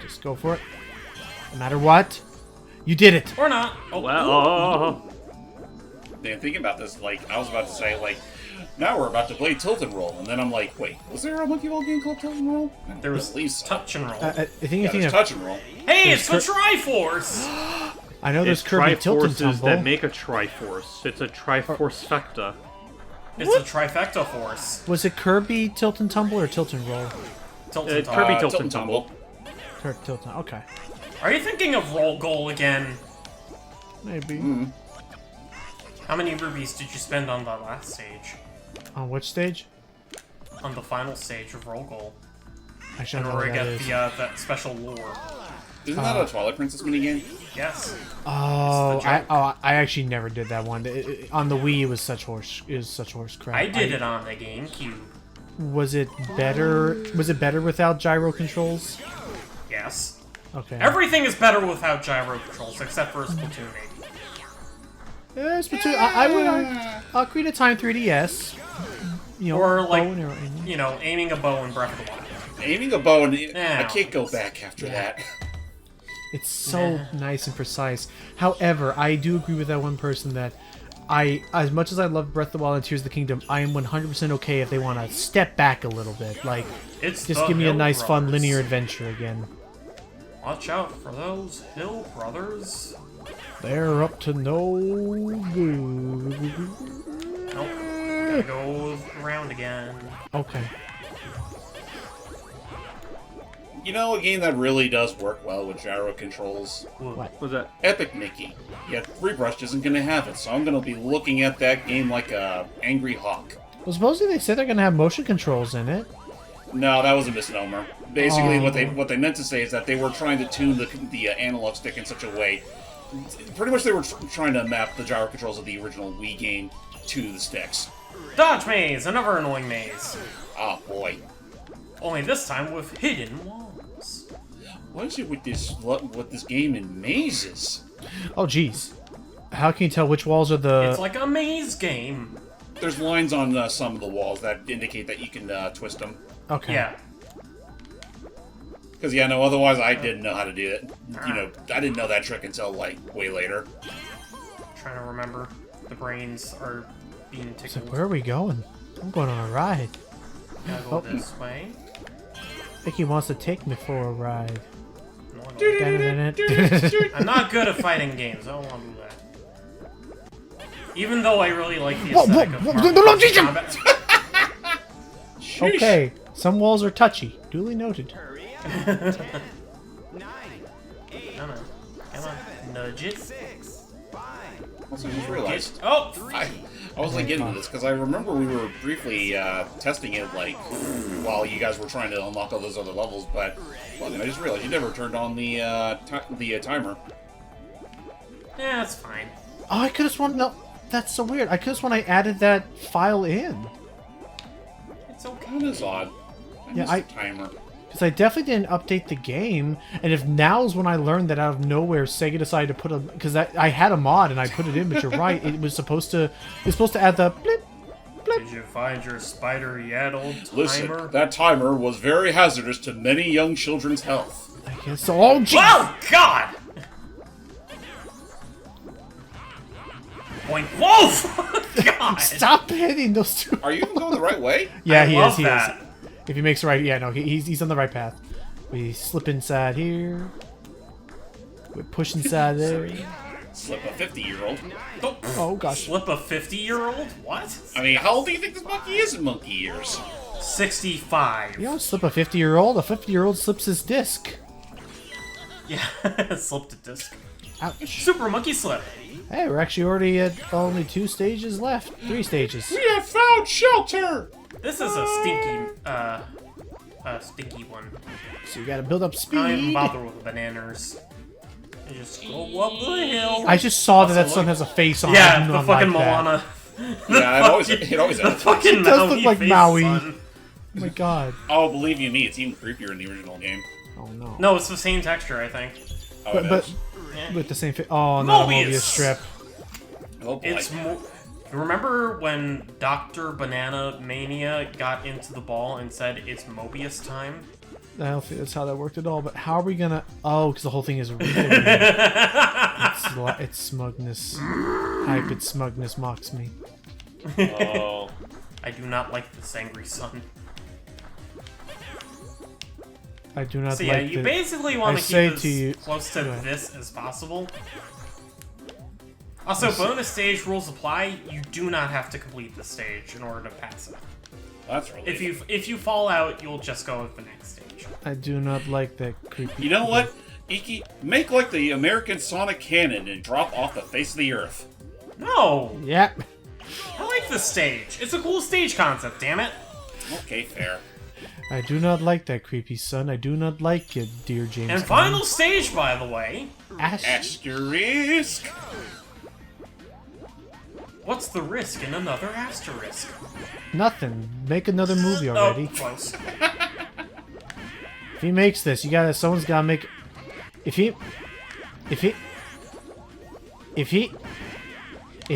Just go for it. No matter what. You did it. Or not. Oh, Well, Man, thinking about this, like, I was about to say, like, now we're about to play Tilt and Roll, and then I'm like, wait, was there a Monkey Ball game called Tilt and Roll? there was At least touch and roll. I think yeah, you think there's of, Touch and Roll. Hey, it's the Triforce! I know there's it's Kirby Tilt and Triforces Tumble. that make a Triforce. It's a Triforce Fecta. It's a Trifecta Force. Was it Kirby Tilt and Tumble or Tilt and Roll? Tilt and Kirby Tumble. Tilt and Tumble. Kirby Tilt and okay. Are you thinking of Roll Goal again? Maybe. How many rubies did you spend on the last stage? On which stage? On the final stage of Roll Goal. Actually, In I don't know order what to that get is. that special lure. Isn't that a Twilight Princess minigame? Yes. Oh, It's the joke. I actually never did that one. On the Wii, it was such horse crap. I did it on the GameCube. Was it better? Was it better without gyro controls? Yes. Okay. Everything is better without gyro controls, except for Splatoon 8. Yeah, Splatoon. I would. Ocarina of Time 3DS. You know, Or, bow like, and arrow. you know, aiming a bow in Breath of the Wild. Aiming a bow, and Yeah. I can't go back after that. It's so nice and precise. However, I do agree with that one person that as much as I love Breath of the Wild and Tears of the Kingdom, I am 100% okay if they want to step back a little bit. Like, It's just the give me a Hill nice, fun, Brothers. linear adventure again. Watch out for those Hill Brothers. They're up to no good. Nope. Gotta go around again. Okay. You know, a game that really does work well with gyro controls? What? Was that? Epic Mickey. Yet FreeBrush isn't going to have it, so I'm going to be looking at that game like a angry hawk. Well, supposedly they said they're going to have motion controls in it. No, that was a misnomer. Basically, Oh. what they meant to say is that they were trying to tune the analog stick in such a way. Pretty much, they were trying to map the gyro controls of the original Wii game to the sticks. Dodge maze, another annoying maze. Oh boy, Only this time with hidden walls. what is it with this game in mazes? Oh, jeez. How can you tell which walls are the... It's like a maze game. There's lines on some of the walls that indicate that you can twist them. Okay. Yeah. Because yeah, no, otherwise I didn't know how to do it. You know, I didn't know that trick until like way later. Trying to remember. The brains are being So tickled. where are we going? I'm going on a ride. Gotta go Oh. this way. Ikki wants to take me for a ride. No, I don't. Da-da-da-da. I'm not good at fighting games. I don't want to do that. Even though I really like the Whoa, aesthetic whoa, of whoa, Marvel don't vs. teach him! Combat. Okay, some walls are touchy. Duly noted. Come on. Come on. Nudge it. Also, just realized Oh! I was like getting to this because I remember we were briefly testing it like while you guys were trying to unlock all those other levels, but well, then I just realized you never turned on the timer. Yeah, that's fine. Oh, I could have sworn... No, that's so weird. I could have sworn I added that file in. It's okay. That is odd. Yeah, missed I- the timer. Because I definitely didn't update the game, and if now's when I learned that out of nowhere Sega decided to put a... Because I had a mod and I put it in, but you're right, it was supposed to... It's supposed to add the blip. Did you find your spider yet, old timer? Listen, that timer was very hazardous to many young children's health. I guess so. Oh, jeez! Oh, God! Point. Whoa! God! Stop hitting those two. Are you even going the right way? Yeah, I he love is. He that. is. If he makes the right, yeah, no, he's on the right path. We slip inside here. We push inside there. Slip a 50-year-old. Oh, Oh gosh. slip a 50-year-old? What? I mean, how old do you think this monkey is in monkey years? 65. You don't slip a 50-year-old. A 50-year-old slips his disc. Yeah, slipped a disc. Ouch. Super monkey slip. Hey, we're actually already at only 2 stages left. 3 stages. We have found shelter. This is a stinky one. So you gotta build up I don't even speed. bother with bananas. I just go up the hill. I just saw that son has a face on it. I Yeah, do the not fucking like that. Moana. Yeah, it always The has. fucking It does Maui look like face, Maui. son. Oh my god. Oh, believe you me, it's even creepier in the original game. Oh no. No, it's the same texture, I think. Oh, it But is. with the same. Oh, no, Mobius. Mobius strip. Oh boy. It's more. Remember when Dr. Banana Mania got into the ball and said it's Mobius time? I don't think that's how that worked at all. But how are we gonna? Oh, because the whole thing is real. It's smugness. Hype. It's smugness mocks me. Oh. I do not like this angry sun. I do not So like yeah, you the- basically want I to say keep to you- as close to Go ahead. this as possible. Also, bonus stage rules apply. You do not have to complete the stage in order to pass it. That's really. If you fall out, you'll just go with the next stage. I do not like that creepy. You know what, Ikki? Make like the American Sonic cannon and drop off the face of the earth. No, Yep. I like this stage. It's a cool stage concept. Damn it. Okay, fair. I do not like that creepy son. I do not like it, dear James. And final stage, by the way. Asterisk. What's the risk in another asterisk? Nothing. Make another movie Oh, already. close. If he makes this, someone's gotta make. If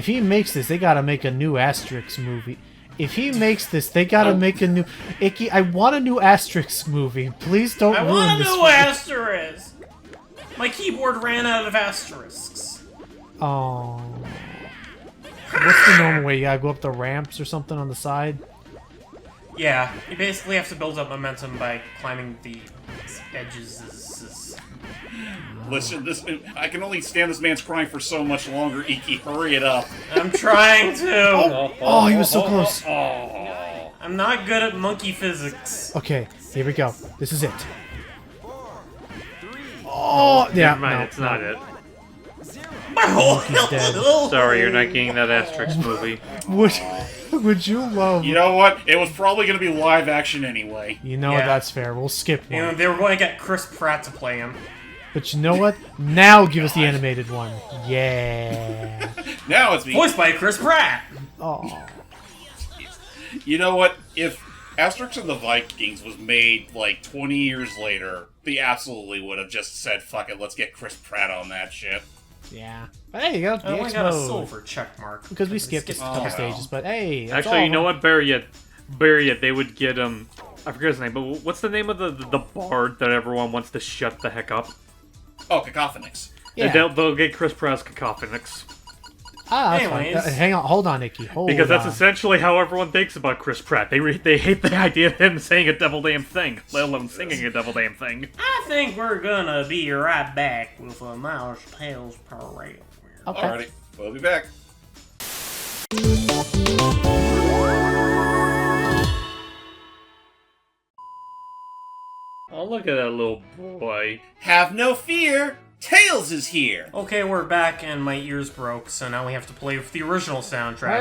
he makes this, they gotta make a new Asterix movie. If he makes this, they gotta make a new. Ikki, I want a new Asterix movie. Please don't I ruin want a this. new asterisk. My keyboard ran out of asterisks. Oh. What's the normal way? You gotta go up the ramps or something on the side? Yeah, you basically have to build up momentum by climbing the edges. Listen, I can only stand this man's crying for so much longer. Ikki, hurry it up. I'm trying to. Oh, he was so close. I'm not good at monkey physics. Okay, here we go. This is it. Oh, yeah. Never mind, no, it's not it. My whole dead. Sorry, you're not getting that Asterix movie. Would you love? You know what? It was probably going to be live action anyway. You know Yeah. that's fair. We'll skip You know, one. they were going to get Chris Pratt to play him. But you know what? Now give us the animated one. Yeah. Now it's me. Voiced by Chris Pratt. Oh. You know what? If Asterix and the Vikings was made like 20 years later, they absolutely would have just said, fuck it, let's get Chris Pratt on that shit. Yeah. But hey, you got I the only X got a mode. silver check mark. Because we skipped a couple well. stages, but hey. that's Actually, all. you know what? Better yet, they would get I forget his name, but what's the name of the bard that everyone wants to shut the heck up? Oh, Cacophonix. Yeah. They'll get Chris Pratt's Cacophonix. Ah, that's fine. Anyways. Hang on, hold on, Ikki. Hold Because that's on. essentially how everyone thinks about Chris Pratt. They hate the idea of him saying a devil damn thing, let alone singing a devil damn thing. I think we're gonna be right back with a Miles Tales Parade. Okay. Alrighty, we'll be back. Oh, look at that little boy. Have no fear, Tails is here. Okay, we're back, and my ears broke, so now we have to play with the original soundtrack.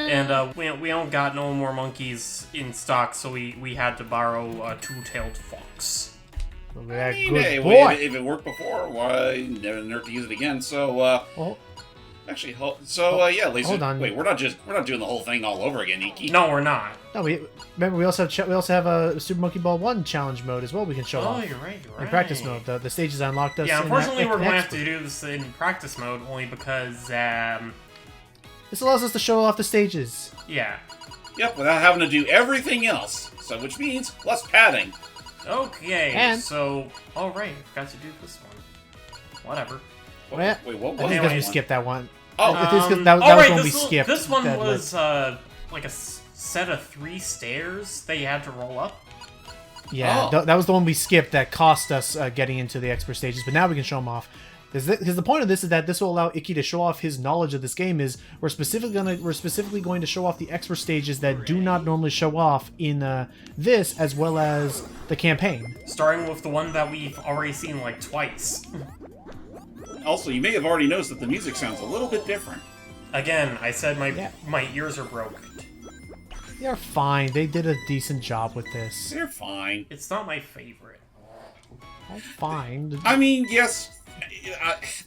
And we don't got no more monkeys in stock, so we had to borrow a two-tailed fox. Look at that Hey, good well, boy. if it worked before, why never hurt to use it again? So, Oh, actually, yeah, Lisa. Hold on. Wait, we're not doing the whole thing all over again, Ikki. No, we're not. no, remember we also have a Super Monkey Ball 1 challenge mode as well. We can show Oh, off you're right. in practice mode. The stages unlocked us. Yeah, in, unfortunately, we're going to have expert. to do this in practice mode only because, This allows us to show off the stages. yeah. Yep, without having to do everything else. So, which means less padding. Okay, And- so, alright, got to do this one. Whatever. Well, Wait, what I was think that because we one? skipped that one. Oh, I think it's 'cause that was alright, one we this skipped. This one that, was, like a set of 3 stairs that you had to roll up. Yeah, Oh. that was the one we skipped that cost us getting into the expert stages, but now we can show them off. Because the point of this is that this will allow Ikki to show off his knowledge of this game. Is we're specifically going to show off the expert stages that do not normally show off in this, as well as the campaign. Starting with the one that we've already seen like twice. Also, you may have already noticed that the music sounds a little bit different. Again, I said Yeah. my ears are broken. They're fine. They did a decent job with this. They're fine. It's not my favorite. They're fine. I mean, yes,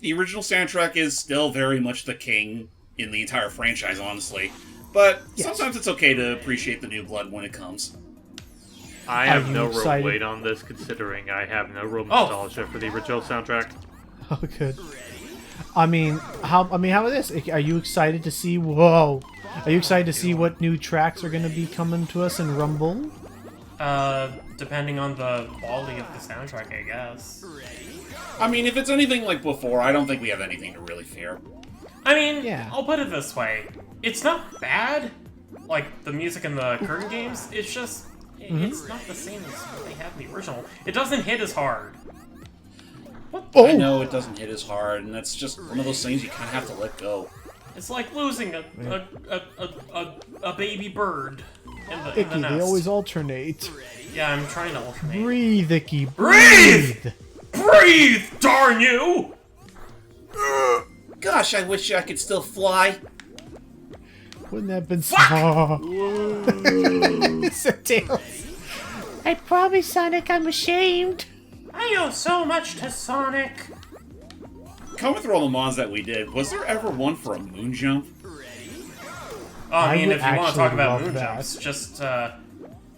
the original soundtrack is still very much the king in the entire franchise, honestly. But Yes. sometimes it's okay to appreciate the new blood when it comes. I Are have you no real excited? weight on this, considering I have no real Oh. nostalgia for the original soundtrack. Oh, good. I mean, how about this? Are you excited to see? Whoa! Are you excited to see what new tracks are going to be coming to us in Rumble? Depending on the quality of the soundtrack, I guess. I mean, if it's anything like before, I don't think we have anything to really fear. I mean, Yeah. I'll put it this way. It's not bad, like the music in the current games. It's just, it's not the same as what they have in the original. It doesn't hit as hard. I know it doesn't hit as hard, and that's just one of those things you kind of have to let go. It's like losing a baby bird in the Ikki, nest. they always alternate. Yeah, I'm trying to alternate. Breathe, Ikki. Breathe! Breathe! Breathe, darn you! Gosh, I wish I could still fly. Wouldn't that have been so... So Tails. I promise, Sonic, I'm ashamed. I owe so much to Sonic. Coming through all the mods that we did, was there ever one for a moon jump? Oh, I mean, would if you want to actually talk about love moon that. jumps, just,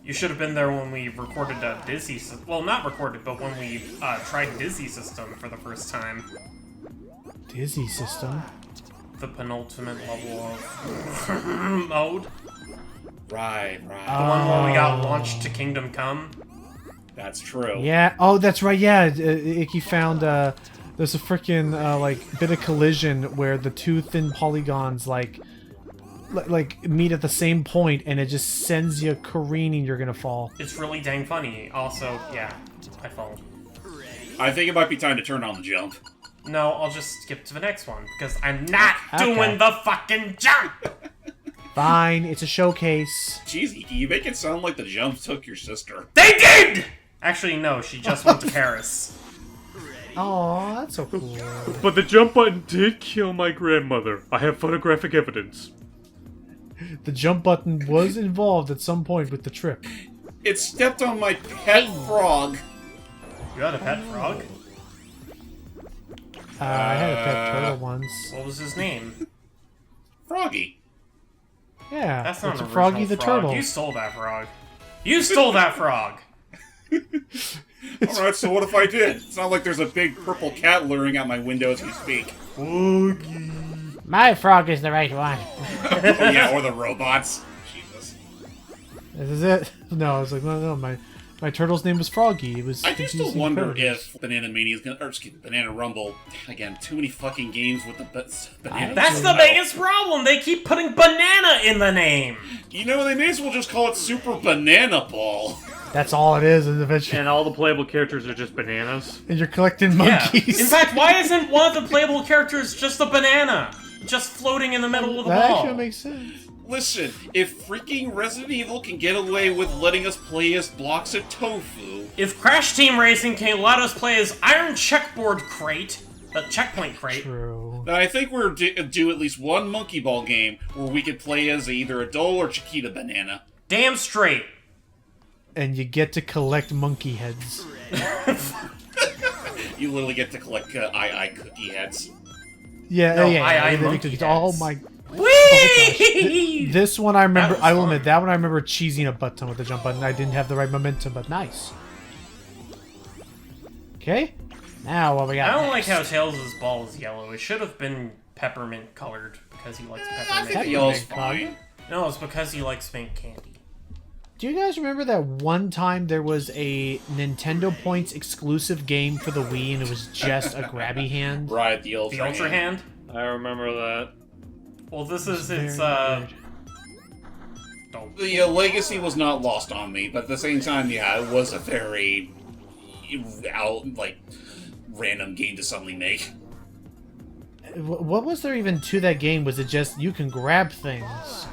you should have been there when we recorded Dizzy System. Well, not recorded, but when we tried Dizzy System for the first time. Dizzy system. The penultimate level of mode. Right. The one where we got launched to Kingdom Come. That's true. Yeah. Oh, that's right. Yeah. Ikki found there's a freaking like bit of collision where the two thin polygons like meet at the same point, and it just sends you careening. You're gonna fall. It's really dang funny. Also, yeah, I fall. I think it might be time to turn on the jump. No, I'll just skip to the next one, because I'm not Okay. doing the fucking jump! Fine. It's a showcase. Jeez, Ikki, you make it sound like the jump took your sister. They did! Actually, no, she just went to Paris. Oh, that's so cool. But the jump button did kill my grandmother. I have photographic evidence. The jump button was involved at some point with the trip. It stepped on my pet frog. You had a pet frog? I had a pet turtle once. What was his name? Froggy. Yeah, That's not it's an a Froggy original the frog. turtle. You stole that frog. You stole that frog! Alright, so what if I did? It's not like there's a big purple cat luring out my window as we speak. My frog is the right one. Oh yeah, or the robots. Jesus. This is it. No, I was like, no, my turtle's name was Froggy. It was. I do still confusing wonder characters. if Banana Mania is gonna, or excuse me, Banana Rumble, again, too many fucking games with the banana. That's the biggest problem! They keep putting banana in the name! You know, they may as well just call it Super Banana Ball. That's all it is, and eventually, And all the playable characters are just bananas. and you're collecting Yeah. monkeys. In fact, why isn't one of the playable characters just a banana? Just floating in the middle of the that ball. actually makes sense. Listen, if freaking Resident Evil can get away with letting us play as blocks of tofu, If Crash Team Racing can let us play as Iron Checkboard Crate, the checkpoint crate, True. then I think we're due at least one Monkey Ball game where we could play as either a Dole or Chiquita Banana. damn straight. And you get to collect monkey heads. You literally get to collect I cookie heads. Yeah, No, yeah. I and then you monkey could- oh heads. my. Whee! This one I remember. was I will fun. admit that one I remember cheesing a butt ton with the jump button. I didn't have the right momentum, but nice. Okay. Now what we got? I don't next? like how Tails' ball is yellow. It should have been peppermint colored because he likes I peppermint. think the yellow's fine. No, it's because he likes pink candy. Do you guys remember that one time there was a Nintendo Points exclusive game for the Wii and it was just a grabby hand? Right, the Ultra The Ultra Hand? I remember that. Well, this is Very its, weird. don't. The legacy was not lost on me, but at the same time, yeah, it was a very random game to suddenly make. What was there even to that game? Was it just you can grab things?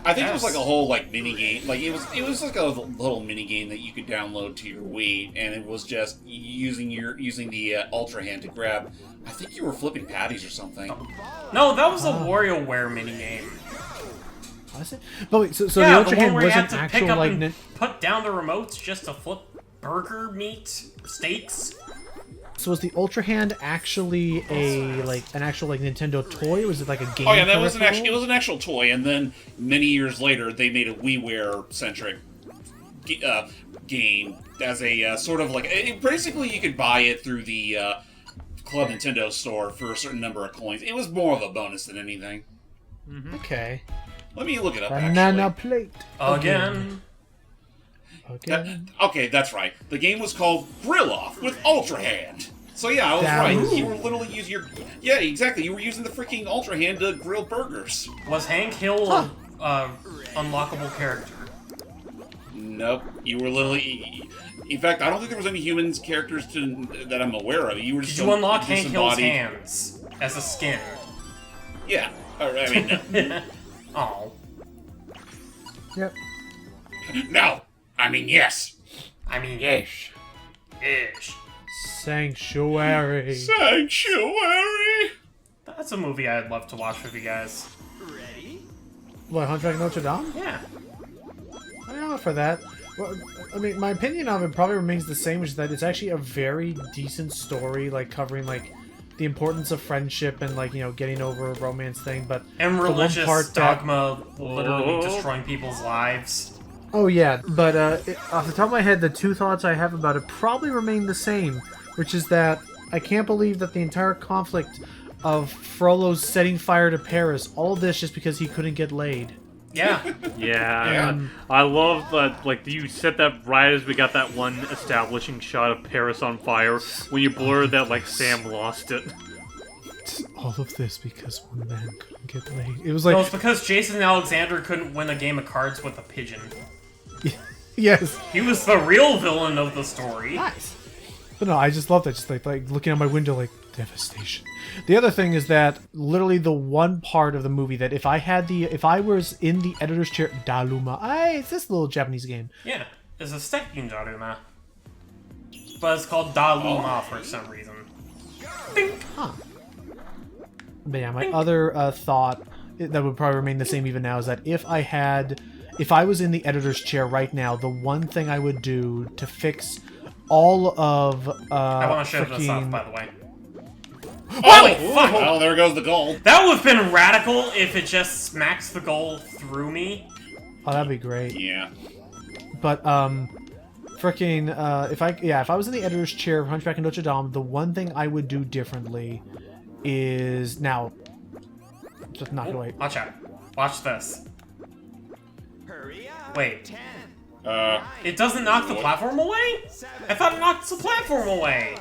I think it was Yes. like a whole mini game. Like it was like a little mini game that you could download to your Wii, and it was just using the Ultra Hand to grab. I think you were flipping patties or something. No, that was a WarioWare minigame. Was it? But wait, so Yeah, the the Ultra one Hand where you was had an to pick actual up like. and put down the remotes just to flip burger meat steaks. So was the Ultra Hand actually an actual Nintendo toy? Or was it like a game? Oh yeah, that was peripheral? it was an actual toy, and then many years later they made a WiiWare centric game as a sort of basically you could buy it through the Club Nintendo store for a certain number of coins. It was more of a bonus than anything. Okay. Let me look it up, Banana actually. plate. Again. Okay, that's right. The game was called Grill Off with Ultra Hand. So yeah, I was That right. was- You were literally using your... Yeah, exactly. You were using the freaking Ultra Hand to grill burgers. Was Hank Hill a unlockable character? Nope. You were literally... In fact, I don't think there was any humans characters that I'm aware of. You were just Did you unlock Hank Hill's disembodied. hands as a skin? Yeah. I mean, no. Oh. Yep. No! I mean, yes! I mean, ish. Sanctuary. Sanctuary! That's a movie I'd love to watch with you guys. What, Hunchback of Notre Dame? Yeah. I'm not for that. Well, I mean, my opinion of it probably remains the same, which is that it's actually a very decent story, like, covering, like, the importance of friendship and, like, you know, getting over a romance thing, but... And the one religious part that- dogma literally destroying people's lives. Oh, yeah, but off the top of my head, the two thoughts I have about it probably remain the same, which is that I can't believe that the entire conflict of Frollo's setting fire to Paris, all of this just because he couldn't get laid. Yeah. Yeah, I love that. Like, you said that right as we got that one establishing shot of Paris on fire. When you blurred that, like, Sam lost it. All of this because one man couldn't get laid. It was like... No, it's because Jason Alexander couldn't win a game of cards with a pigeon. Yes. He was the real villain of the story. Nice. But no, I just love that. Just like looking out my window, like, devastation. The other thing is that literally the one part of the movie that if I was in the editor's chair, Daluma, it's this little Japanese game. Yeah, it's a stacking Daruma. But it's called Daluma for some reason. Ding. But yeah, my other thought that would probably remain the same even now is that if I was in the editor's chair right now, the one thing I would do to fix all of I want to show this off, by the way. Oh, fuck! Oh, there goes the goal. That would have been radical if it just smacks the goal through me. Oh, that'd be great. Yeah. But freaking if I was in the editor's chair of Hunchback of Notre Dame, the one thing I would do differently is now. Just knock it away. Watch out. Watch this. Hurry up. Wait. 10, It doesn't knock the platform away? I thought it knocked the platform away.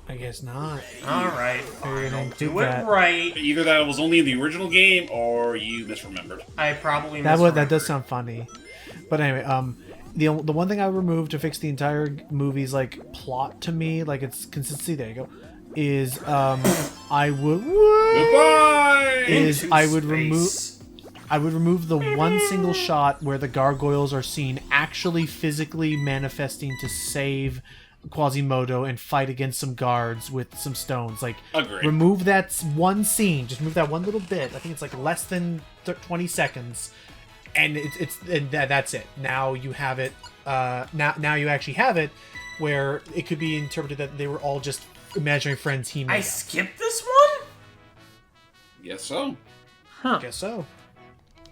I guess not. Alright, Maybe fine. I'll don't do do it that. right. Either that was only in the original game, or you misremembered. I probably That misremembered. does sound funny. But anyway, the one thing I would remove to fix the entire movie's like plot to me, like its consistency, there you go, is I would Goodbye! is Into I would space. remove the one single shot where the gargoyles are seen actually physically manifesting to save Quasimodo and fight against some guards with some stones. Like, Agreed. remove that one scene. Just remove that one little bit. I think it's like less than 20 seconds, and that's it. Now you have it. Now you actually have it, where it could be interpreted that they were all just imaginary friends he made. I skipped this one? Yes, so. I guess so.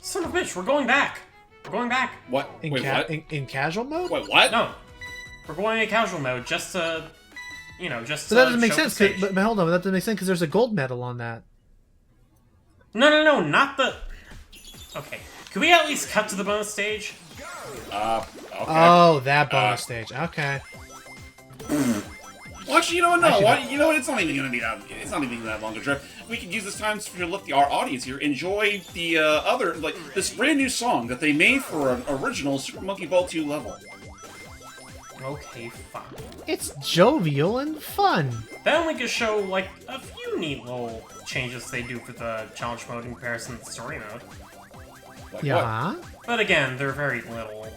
Son of a bitch, we're going back. We're going back. What? In, Wait, what? in casual mode. Wait, what? No. We're going in casual mode just to, just But that to doesn't make show the sense. 'Cause- stage. But hold on, that doesn't make sense because there's a gold medal on that. No, not the... Okay. Can we at least cut to the bonus stage? Okay. Oh, that bonus stage. Okay. Well, actually, you know what? No, Actually, what? You know what? It's not even gonna be that. It's not even that long a trip. We could use this time to let our audience here enjoy the this brand new song that they made for an original Super Monkey Ball 2 level. Okay, fine. It's jovial and fun. Then we could show, like, a few neat little changes they do for the challenge mode in comparison to the story mode. Like Yeah. But again, they're very little.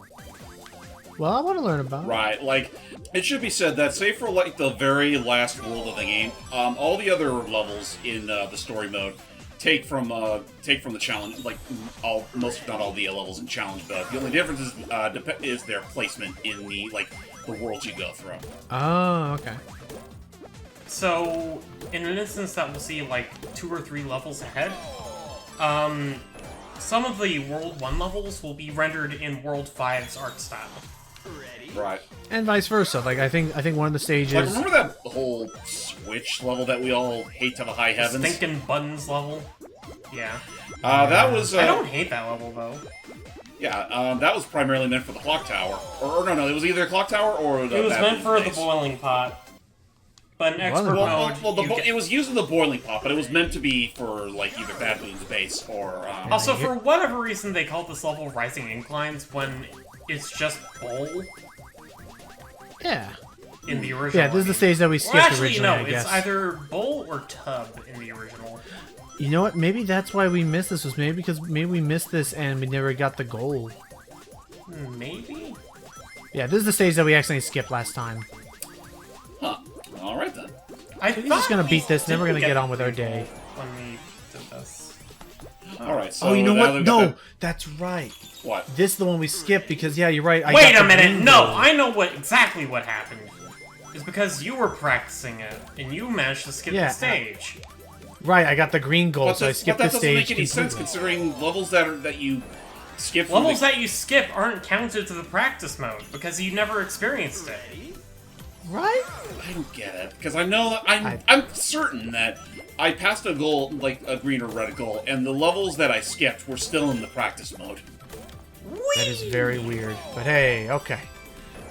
Well, I want to learn about what? it. Right. Like, it should be said that, save for like the very last world of the game, all the other levels in the story mode take from the challenge, like most if not all the levels in challenge mode. The only difference is their placement in the worlds you go through. Oh, okay. So, in an instance that we'll see, like, 2 or 3 levels ahead, some of the World 1 levels will be rendered in World 5's art style. Right. And vice versa. Like I think one of the stages. Like, remember that whole Which level that we all hate to the high heavens? Stinking buttons level. Yeah. That was. I don't hate that level though. Yeah, that was primarily meant for the clock tower. Or no, it was either clock tower or the. It was meant for the base. boiling pot. But in expert mode, it was used in the boiling pot, but it was meant to be for like either Bad Moon's base or. Also, for whatever reason, they called this level Rising Inclines when it's just bowl Yeah. in the original. Yeah, this is the stage that we skipped originally, no, I guess. it's either bowl or tub in the original. You know what? Maybe that's why we missed this. Was maybe because we missed this and we never got the goal. Maybe? Yeah, this is the stage that we accidentally skipped last time. Huh. All right then. I So we're just gonna beat this, then we're gonna get on with our day. When we did this. All right. So Oh, you know now what? they've got No, the- that's right. What? This is the one we skipped because, yeah, you're right. I Wait got a the minute! green No, goal. I know exactly what happened. It's because you were practicing it, and you managed to skip Yeah, the stage. Right, I got the green goal, But so I skipped that this doesn't stage make any sense completely. considering levels that you skip. from Levels the- that you skip aren't counted to the practice mode, because you never experienced it. Right? I don't get it because I know that I'm certain that I passed a goal like a green or red goal, and the levels that I skipped were still in the practice mode. That is very weird. But hey, okay.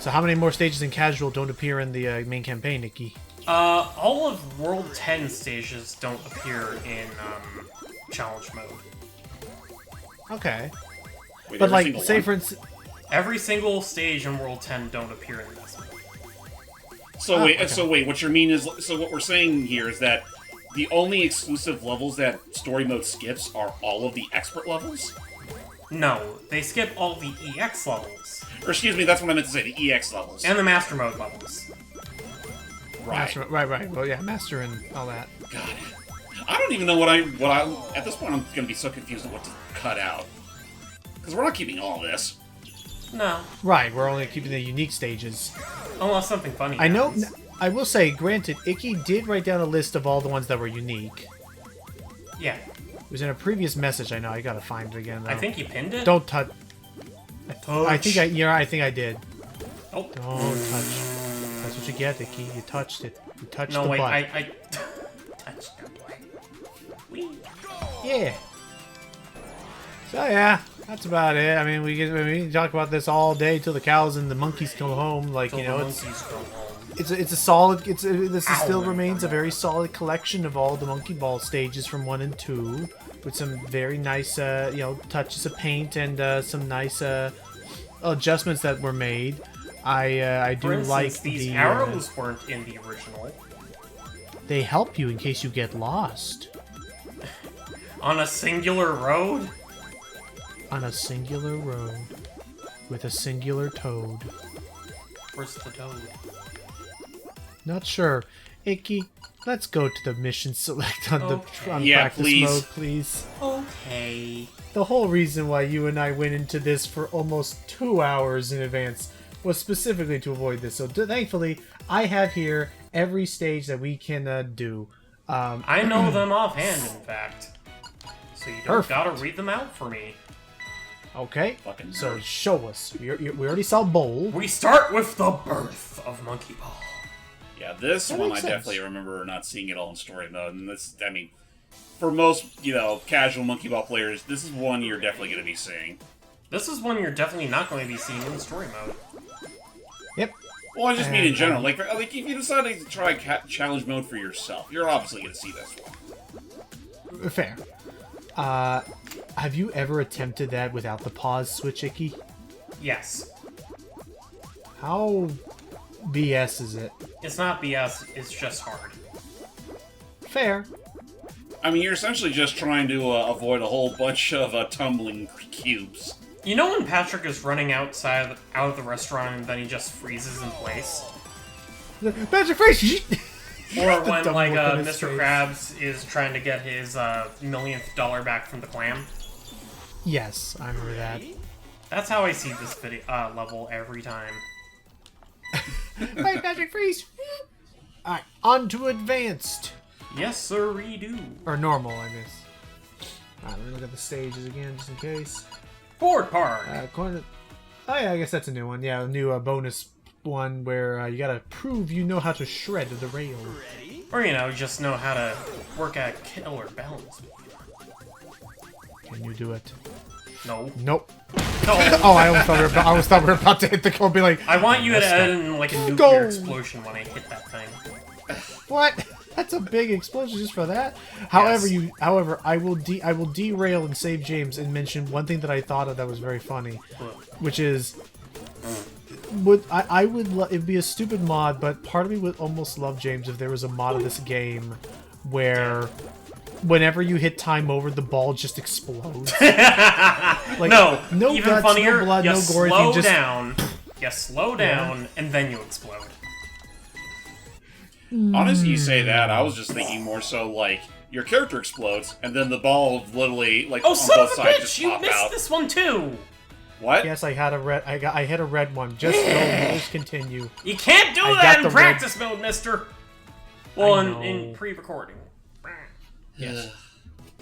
So how many more stages in casual don't appear in the main campaign, Ikki? All of World 10 stages don't appear in, challenge mode. Okay. Wait, But every like, single say one? for instance... Every single stage in World 10 don't appear in this mode. So wait, okay. so wait. What you mean is, so what we're saying here is that the only exclusive levels that story mode skips are all of the expert levels. No, they skip all the EX levels. Or excuse me, that's what I meant to say. The EX levels. And the Master Mode levels. Right. Master, right. Well, yeah, Master and all that. God. I don't even know what I at this point I'm gonna be so confused on what to cut out. Because we're not keeping all this. No. Right, we're only keeping the unique stages. Unless something funny I know... happens. I will say, granted, Ikki did write down a list of all the ones that were unique. Yeah. It was in a previous message, I know. I gotta find it again, though. I think you pinned it? Don't touch... I think I... Touch. Yeah, I think I did. Oh. Don't touch. That's what you get, Ikki. You touched it. You touched No, the wait, butt. I touched the butt. Whee. Yeah. So yeah, that's about it. I mean, we can talk about this all day till the cows and the monkeys come home. Like, Till you know, the it's monkeys go home. it's a solid. This is still Ow. remains a very solid collection of all the Monkey Ball stages from 1 and 2, with some very nice, you know, touches of paint and some nice adjustments that were made. I do For instance, like these the arrows weren't in the original. they help you in case you get lost On a singular road? on a singular road with a singular toad. Where's the toad? Not sure. Ikki, let's go to the mission select on Okay. on Yeah, practice please. mode, please. Okay. The whole reason why you and I went into this for almost 2 hours in advance was specifically to avoid this. So thankfully, I have here every stage that we can do. I know them offhand, in fact. So you don't Perfect. gotta read them out for me. Okay, Fucking so nerd. show us. We already saw Bowl. We start with the birth of Monkey Ball. Yeah, this That one I makes sense. definitely remember not seeing it all in story mode. And this, I mean, for most, you know, casual Monkey Ball players, this is one you're definitely going to be seeing. This is one you're definitely not going to be seeing in story mode. Yep. Well, I just mean in And, general. Like if you decided to try challenge mode for yourself, you're obviously going to see this one. Fair. Have you ever attempted that without the pause switch, Ikki? Yes. How BS is it? It's not BS, it's just hard. Fair. I mean, you're essentially just trying to avoid a whole bunch of tumbling cubes. You know when Patrick is running out of the restaurant and then he just freezes in place? Magic Freeze! Or The when, dumb like, look on his Mr. face. Krabs is trying to get his millionth dollar back from the clam? Yes, I remember that. That's how I see this video level every time. Right, Magic Freeze! Alright, on to advanced. Yes, sir, we do. Or normal, I guess. Alright, let me look at the stages again, just in case. Board park. Oh yeah, I guess that's a new one. Yeah, a new bonus one where you gotta prove you know how to shred the rail. Or, you know, just know how to work a killer balance. Can you do it? No. Nope. No. Oh, I almost thought we were about to hit the goal. Be like, I want you to end in, like, a nuclear explosion when I hit that thing. what? That's a big explosion just for that. However, I will derail and save James and mention one thing that I thought of that was very funny, which is, it'd be a stupid mod, but part of me would almost love, James, if there was a mod of this game where whenever you hit time over, the ball just explodes. Like, no even guts, funnier, no blood, you no gore. slow just... down, you slow down, and then you explode. Honestly, you say that, I was just thinking more so like your character explodes, and then the ball literally like Oh, on son both of a sides bitch! just You pop missed out. this one too. What? Yes, I had a red. I hit a red one. Just go. Just continue. You can't do I that got in the practice mode, Mister. Well, I know. in pre-recording. Yes.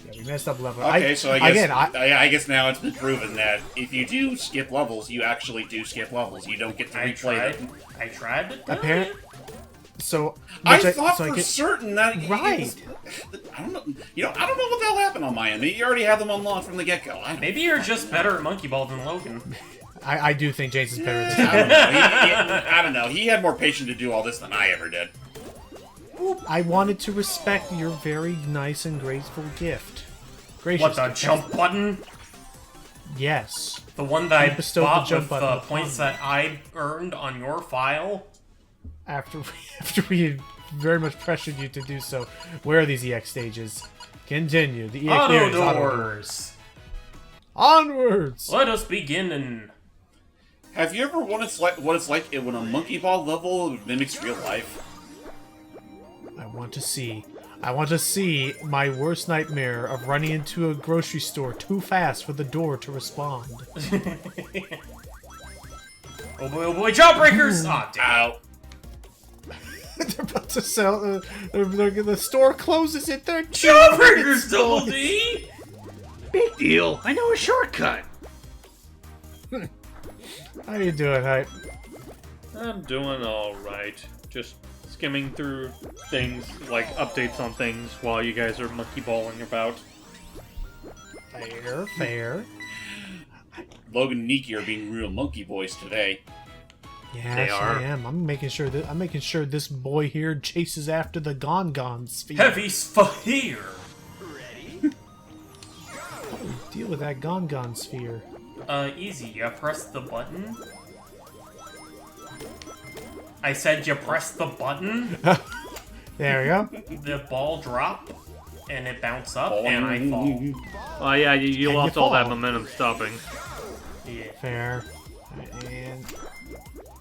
Yeah, we messed up level. Okay, so I guess again, I guess now it's been proven that if you do skip levels, you actually do skip levels. You don't get to replay them. I tried to tell Apparent- you. So I which thought so for get- certain that Right. I don't know. You know, I don't know what the hell happened on my end. You already had them unlocked from the get-go. Maybe you're just better at Monkey Ball than Logan. I do think James is better at this. I don't know. I don't know. He had more patience to do all this than I ever did. I wanted to respect your very nice and graceful gift. Gracious. What, the jump button? Yes. The one that I bestowed the bought jump with button the upon points me. that I earned on your file? After we had very much pressured you to do so, where are these EX stages? Continue. The EX Auto there is auto doors! Onwards. Let us begin in... Have you ever what it's like when a monkey ball level mimics real life? I want to see my worst nightmare of running into a grocery store too fast for the door to respond. Oh boy, Jawbreakers! Aw, damn. Ow. They're about to sell. The store closes at 13. Jawbreakers, Double D! Big deal. I know a shortcut. How you doing, Hype? I'm doing all right. Just skimming through things, like updates on things, while you guys are monkey balling about. Fair, fair. Logan and Ikki are being real monkey boys today. Yes, are. I am. I'm making sure this boy here chases after the Gon sphere. Heavy Sphere! Deal with that Gon sphere. Easy. You press the button. I said you press the button, There we go. the ball drop, and it bounce up, and I fall. Oh yeah, you And lost you all that fall. momentum stopping. Yeah. Fair. And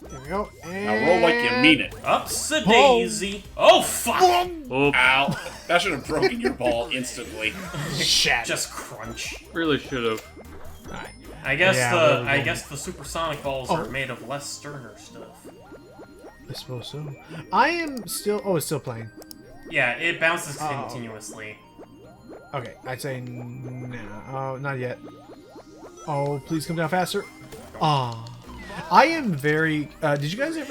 there we go. Now And roll like you mean it. Ups a daisy. Oh, fuck! Oop, Ow. That should have broken your ball instantly. Shat. Just crunch. really should have. I guess Yeah, really the supersonic balls are made of less sterner stuff. I suppose so. I am still. Oh, it's still playing. Yeah, it bounces Oh. continuously. Okay, I'd say no. Oh, not yet. Oh, please come down faster. Ah, I am very. Did you guys get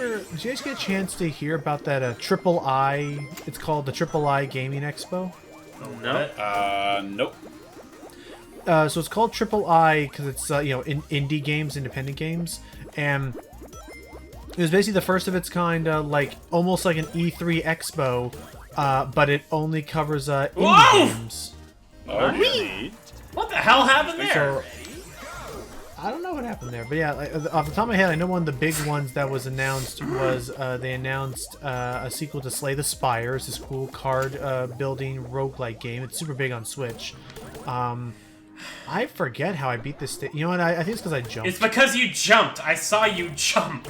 a chance to hear about that Triple I? It's called the Triple I Gaming Expo. No. Nope. So it's called Triple I because it's indie games, independent games, and it was basically the first of its kind, like almost like an E3 Expo, but it only covers indie Whoa! games. Okay. What the hell happened there? So I don't know what happened there, but yeah, like, off the top of my head, I know one of the big ones that was announced was they announced a sequel to Slay the Spire. It's this cool card building roguelike game. It's super big on Switch. I forget how I beat this. You know what? I think it's because I jumped. It's because you jumped. I saw you jump.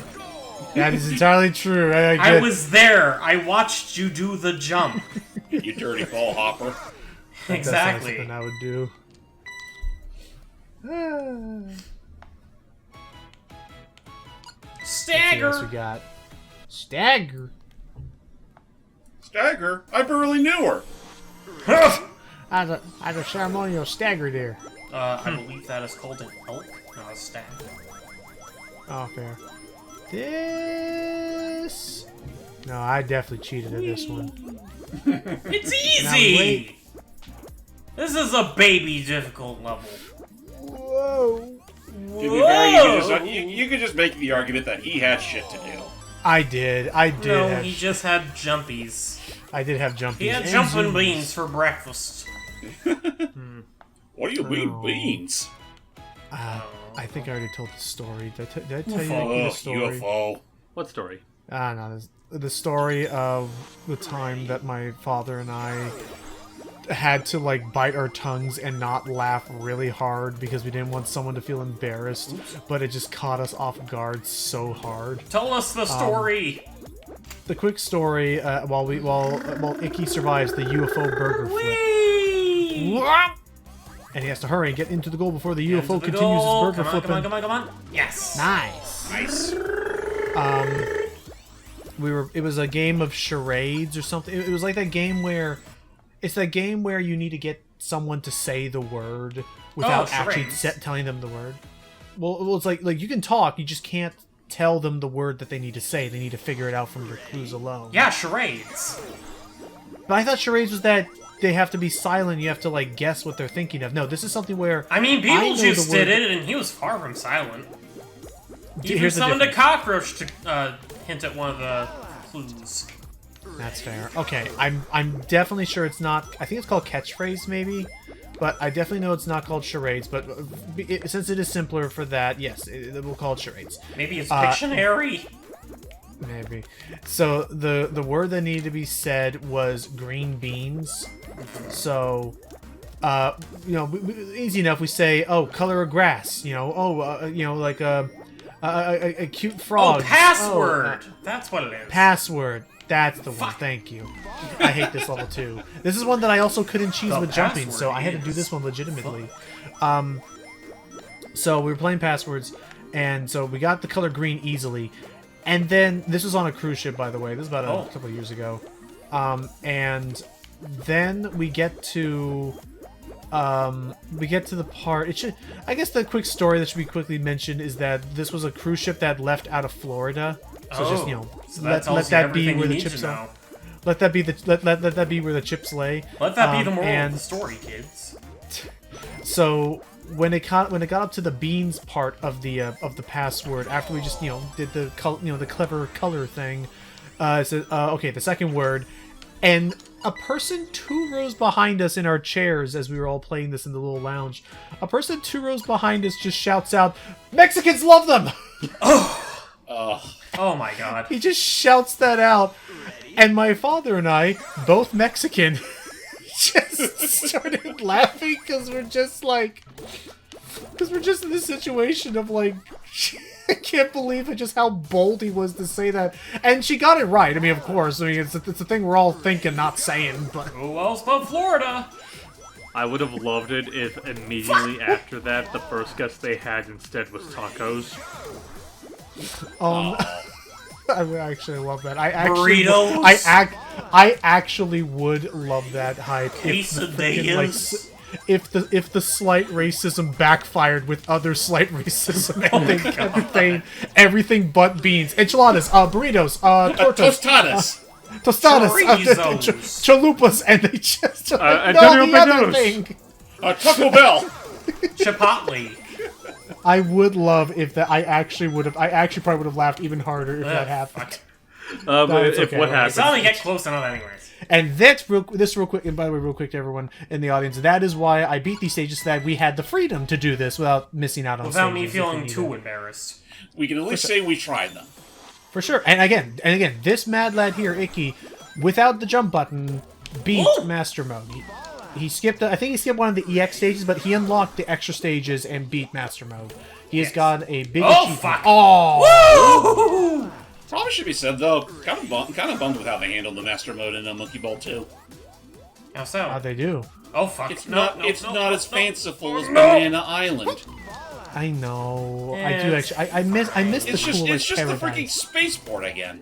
That is entirely true. I was there. I watched you do the jump. You dirty ball hopper. That sounds Exactly. something I would do. Let's see what else we Stagger. got. Stagger. Stagger? I barely knew her. I had a ceremonial stagger there. I believe that is called an elk, not a stag. Oh, fair. This... No, I definitely cheated at this one. It's Now easy! wait. This is a baby difficult level. Whoa. To be fair, you could just make the argument that he had shit to do. I did. No, have, he just had jumpies. I did have jumpies. He had and jumping zoomies. beans for breakfast. What do you mean, Oh. beans? I think I already told the story. Did I tell you Oh, the story? UFO. What story? No, the story of the time that my father and I had to like bite our tongues and not laugh really hard because we didn't want someone to feel embarrassed, but it just caught us off guard so hard. Tell us the story! The quick story, while Ikki survives the UFO burger flip, Whee! and he has to hurry and get into the goal before the Into UFO the continues goal. his burger flipping. Come on. Yes! Nice. Nice. It was a game of charades or something. It was like that game where you need to get someone to say the word without actually charades. telling them the word. Well, it's like you can talk, you just can't tell them the word that they need to say. They need to figure it out from your clues alone. Yeah, charades. But I thought charades was that they have to be silent. You have to like guess what they're thinking of. No, this is something where I mean, know Beetlejuice the word- did it, and he was far from silent. Even Here's the summoned a difference. cockroach to hint at one of the clues. That's fair. Okay, I'm definitely sure it's not. I think it's called catchphrase, maybe, but I definitely know it's not called charades. But since it is simpler for that, yes, we'll call it charades. Maybe it's Pictionary. Maybe. So the word that needed to be said was green beans. So, easy enough. We say, oh, color of grass. Like a cute frog. Oh, password! That's what it is. Password. That's the one. Thank you. I hate this level too. This is one that I also couldn't cheese The with jumping, password so I had to do this one legitimately. So we were playing passwords, and so we got the color green easily. And then this was on a cruise ship, by the way. This was about a couple of years ago. And then we get to the part. I guess the quick story that should be quickly mentioned is that this was a cruise ship that left out of Florida. So just so that tells let you that be everything where you the need chips to are. know. Let that be let that be where the chips lay. Let that be the moral and of the story, kids. So when it got up to the beans part of the password, after we just did the the clever color thing, it said okay, the second word, and a person 2 rows behind us in our chairs as we were all playing this in the little lounge, a person 2 rows behind us just shouts out, "Mexicans love them!" Oh my god. He just shouts that out, and my father and I, both Mexican, just started laughing because we're just in this situation of like, I can't believe just how bold he was to say that, and she got it right. I mean, of course, it's a thing we're all thinking, not saying, but Who else but Florida? I would have loved it if immediately after that, the first guess they had instead was tacos. I would actually love that. I actually, Burritos? I actually would love that hype. If the freaking, like, Quesadillas? if the slight racism backfired with other slight racism and everything but beans, enchiladas, burritos, tortas, Tostadas. tostadas, Chorizos. chalupas, and they just Antonio the other Banderas. thing. Taco Bell. Chipotle. I would love if that. I actually probably would have laughed even harder if that happened. Fuck. But it's if okay. what It's I happens, saw me get close enough anyways. And that's real quick, and by the way, real quick to everyone in the audience, that is why I beat these stages, so that we had the freedom to do this without missing out on Without me stages if we feeling needed. too embarrassed. We can at least say we tried them. For sure. And again, this mad lad here, Ikki, without the jump button, beat Master Mode. He skipped, I think he skipped one of the EX stages, but he unlocked the extra stages and beat Master Mode. He has got a big achievement. Fuck. Oh! Woo! Probably should be said though. Kind of bummed with how they handled the Master Mode in Monkey Ball 2. How so? How they do. Oh fuck. It's No, not. no, it's no, not no, as no. fanciful as Banana Island. I know. Yeah, I do it's actually. I miss the It's just. cooler It's just the freaking paradise. spaceport again.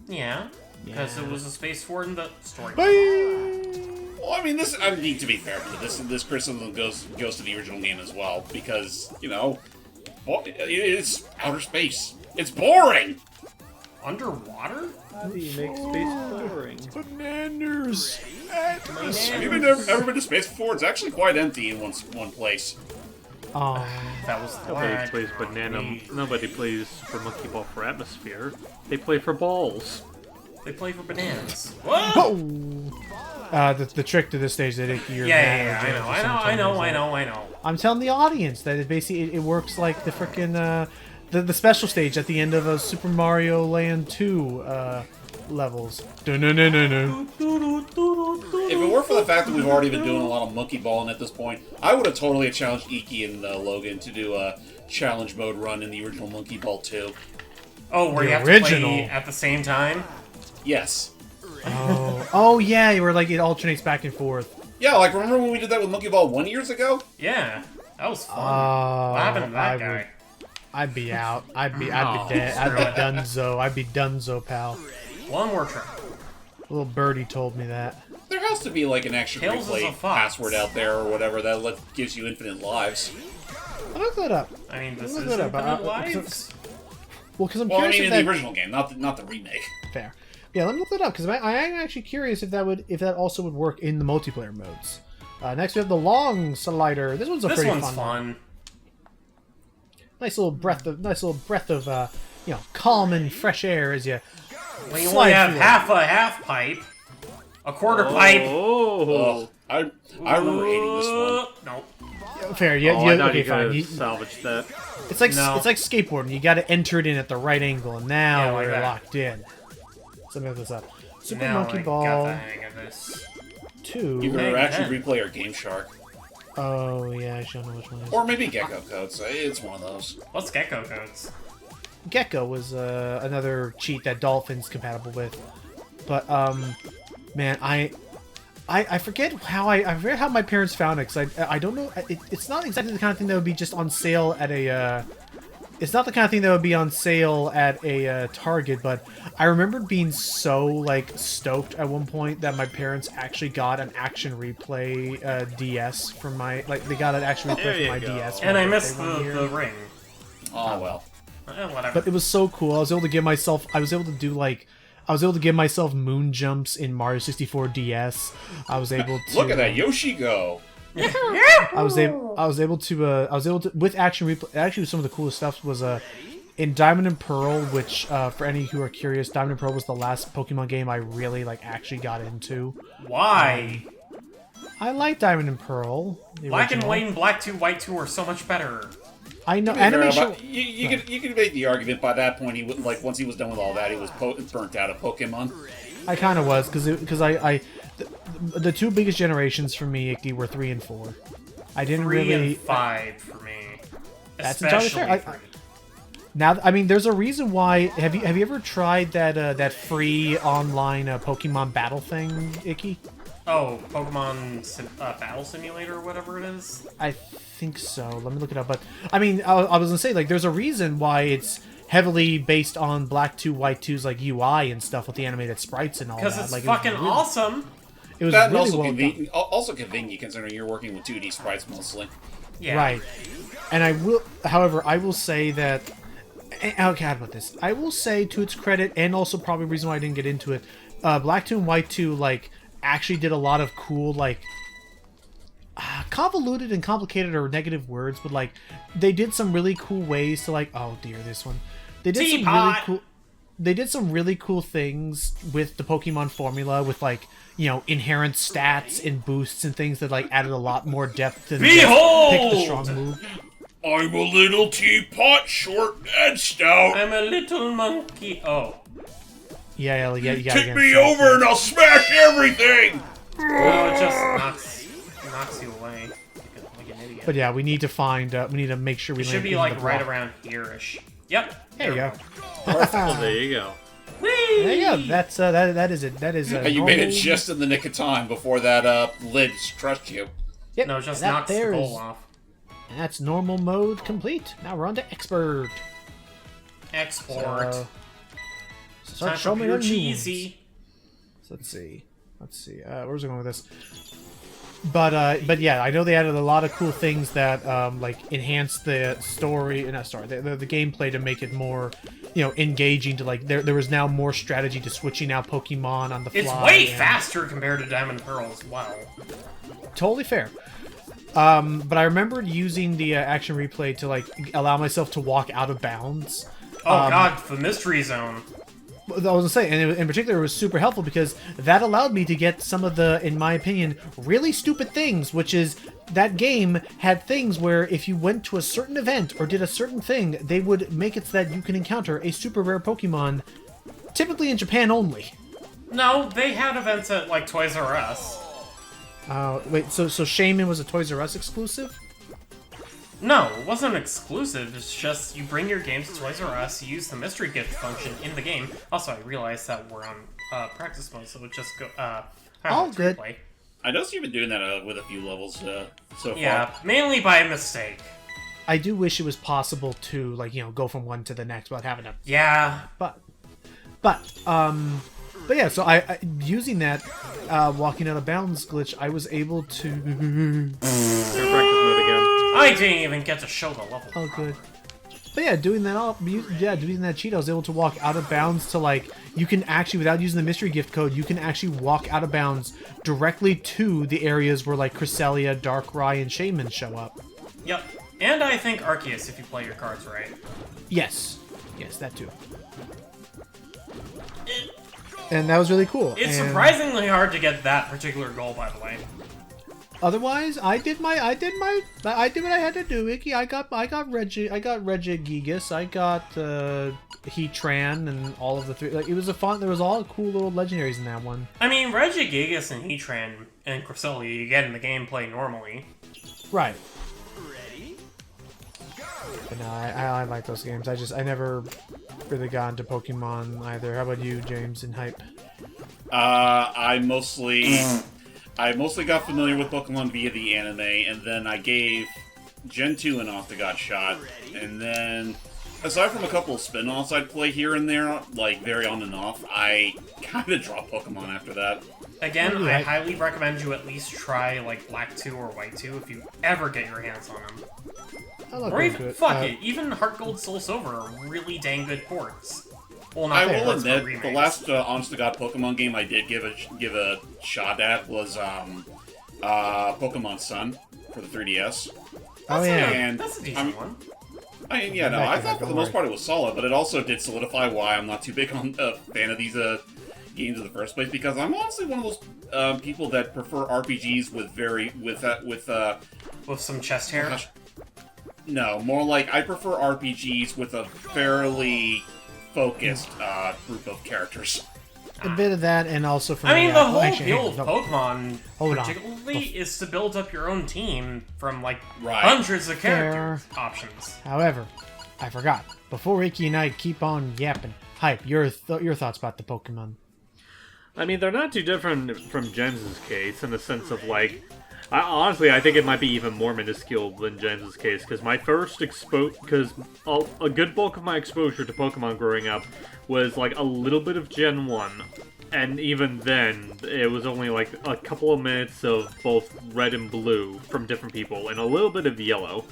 Yeah. Because it was a space forward in the story. Well, I mean, this. I mean, to be fair, this criticism goes to the original game as well because well, it's outer space. It's boring. Underwater? How do you make space boring? Bananas. Have you ever been to space before? It's actually quite empty in one place. Oh, That was the Nobody lag. plays banana. Nobody plays for monkey ball for atmosphere. They play for balls. They play for bananas. oh. The trick to this stage that Ikki, you're Yeah, mad, I know. I'm telling the audience that it basically it works like the frickin' the special stage at the end of a Super Mario Land 2 levels. Dun-dun-dun-dun-dun. If it weren't for the fact that we've already been doing a lot of monkey balling at this point, I would have totally challenged Ikki and Logan to do a challenge mode run in the original Monkey Ball 2. Oh, where The you have to original. play at the same time? Yes. Oh yeah, where like it alternates back and forth. Yeah, like remember when we did that with Monkey Ball 1 years ago? Yeah, that was fun. Oh, What happened to that I guy? would- I'd be out. I'd be Oh, dead. I'd be dunzo. I'd be dunzo, pal. One more try. Little birdie told me that. There has to be like an action Tails is a replay fox. password out there or whatever that gives you infinite lives. I'll look that up. I mean, this Look is it up, Infinite because- Lives. Well, because I'm Well, I curious mean, if in that... the original game, not the remake. Fair. Yeah, let me look that up because I am actually curious if that also would work in the multiplayer modes. Next we have the long slider. This one's a This pretty one's fun one. fun. Nice little breath of calm and fresh air as you When you slide only have through half a half pipe, a quarter pipe. Oh. I remember hating this one. Nope. fair. Yeah, Oh, I thought okay, you fine. could salvage that. It's like No. it's like skateboarding. You got to enter it in at the right angle, and now Yeah, like we're that. locked in. So let me look this up. Super Now Monkey I got Ball the hang of this. 2. You can Hey, actually man. replay or Game Shark. Oh yeah, I don't know which one it is. Or maybe Gecko Codes. It's one of those. What's Gecko Codes? Gecko was another cheat that Dolphin's compatible with. But man, I forget how I forget how my parents found it because I don't know. It's not exactly the kind of thing that would be just on sale at a. It's not the kind of thing that would be on sale at a Target, but I remember being so like stoked at one point that my parents actually got an action replay DS for my they got an action replay There for you my go. DS. for And my I missed birthday one year. the ring. Oh well. Whatever. But it was so cool. I was able to give myself. I was able to do like. I was able to give myself moon jumps in Mario 64 DS. I was able to Look at that Yoshi go. I was able to with action replay. Actually, some of the coolest stuff was in Diamond and Pearl, which for any who are curious, Diamond and Pearl was the last Pokemon game I really actually got into. Why? I like Diamond and Pearl. The Black and original. White and Black 2, White 2 are so much better. I know To be fair, animation. but you could make the argument by that point he would once he was done with all that he was burnt out of Pokemon. I kind of was because the two biggest generations for me, Ikki, were 3 and 4. I didn't 3 really. and 5 for me. That's entirely Especially fair. 3. Now, I mean, there's a reason why. Have you ever tried that free online Pokemon battle thing, Ikki? Oh, Pokemon Battle Simulator or whatever it is? I think so. Let me look it up. But I mean, I was gonna say there's a reason why it's heavily based on Black 2, White 2's UI and stuff with the animated sprites and all that. Because it's it was fucking really- awesome. It was That and really also well done. convenient. Also convenient considering you're working with 2D sprites mostly. Yeah. Right. And however, I will say that. Oh God, about this. I will say to its credit, and also probably the reason why I didn't get into it, Black 2 and White 2 actually did a lot of cool convoluted and complicated or negative words, but they did some really cool ways to oh dear, this one. They did some really Teapot! cool. They did some really cool things with the Pokemon formula, with inherent stats and boosts and things that added a lot more depth than just pick the Behold! strong move. I'm a little teapot, short and stout. I'm a little monkey. Oh. Yeah, you gotta Kick get me inside. over and I'll smash everything. No, it just knocks you away. Like an idiot. But yeah, we need to find. We need to make sure we. It should land be in right the block. around here-ish. Yep. There you go. Well, there you go. Whee! There you go. That's that is it. That is. You made it just in the nick of time before that lid crushed you. Yep, No, it just that knocks the there goal is- off. That's normal mode complete. Now we're on to expert. Export. So Time start for showing me pure the moves. cheesy. So let's see. Where's it going with this? But yeah, I know they added a lot of cool things that like enhanced the story, not story, the gameplay to make it more, engaging. To like there was now more strategy to switching out Pokemon on the fly. It's way and- faster compared to Diamond and Pearl as well. Totally fair. But I remembered using the action replay to like allow myself to walk out of bounds. Oh god, the mystery zone. I was gonna say, and in particular, it was super helpful because that allowed me to get some of the, in my opinion, really stupid things. Which is that game had things where if you went to a certain event or did a certain thing, they would make it so that you can encounter a super rare Pokemon, typically in Japan only. No, they had events at like Toys R Us. Wait, so Shaman was a Toys R Us exclusive? No, it wasn't exclusive. It's just you bring your games to Toys R Us, you use the mystery gift function in the game. Also, I realized that we're on practice mode, so it just go. All good. Replay. I noticed you've been doing that with a few levels so Yeah, far. mainly by mistake. I do wish it was possible to like go from one to the next without having to. Yeah. But yeah. So I using that walking out of bounds glitch, I was able to. Your practice mode again. I didn't even get to show the level. Oh, good. But yeah, doing that cheat, I was able to walk out of bounds to like, you can actually, without using the mystery gift code, you can actually walk out of bounds directly to the areas where like Cresselia, Darkrai, and Shaman show up. Yep. And I think Arceus if you play your cards right. Yes, that too. And that was really cool. It's And surprisingly hard to get that particular goal, by the way. otherwise, I did what I had to do, Ikki. I got Regigigas, I got Heatran, and all of the three. Like, it was there was all cool little legendaries in that one. I mean, Regigigas and Heatran and Cresselia you get in the gameplay normally. Right. But no, I like those games. I never really got into Pokemon either. How about you, James, in hype? I mostly got familiar with Pokemon via the anime, and then I gave Gen 2 an off-the-god shot, and then, aside from a couple of spin-offs I'd play here and there, like very on and off, I kind of dropped Pokemon after that. Again, Ooh, I highly recommend you at least try like Black 2 or White 2 if you ever get your hands on them. Or even, fuck it, even Heart Gold, Soul Silver are really dang good ports. Well, not I good will ports, but admit, remakes. the last honest-to-god Pokemon game I did give a shot at was Pokemon Sun for the 3DS. Oh yeah. And That's a decent one. I mean, yeah, no, I thought for the most part it was solid, but it also did solidify why I'm not too big on a fan of these games in the first place, because I'm honestly one of those people that prefer RPGs With some chest hair. No, more like I prefer RPGs with a fairly focused group of characters. A bit of that, and also from I mean, the whole actually, appeal hang of on, no. Pokemon, Hold on. particularly, is to build up your own team from, like, Right. hundreds of Fair. character options. However, I forgot. Before Ikki and I keep on yapping, hype, your thoughts about the Pokemon. I mean, they're not too different from Jens' case in the sense of, like, honestly, I think it might be even more minuscule than Jens' case, because my first because a good bulk of my exposure to Pokemon growing up was, like, a little bit of Gen 1, and even then, it was only, like, a couple of minutes of both Red and Blue from different people, and a little bit of Yellow.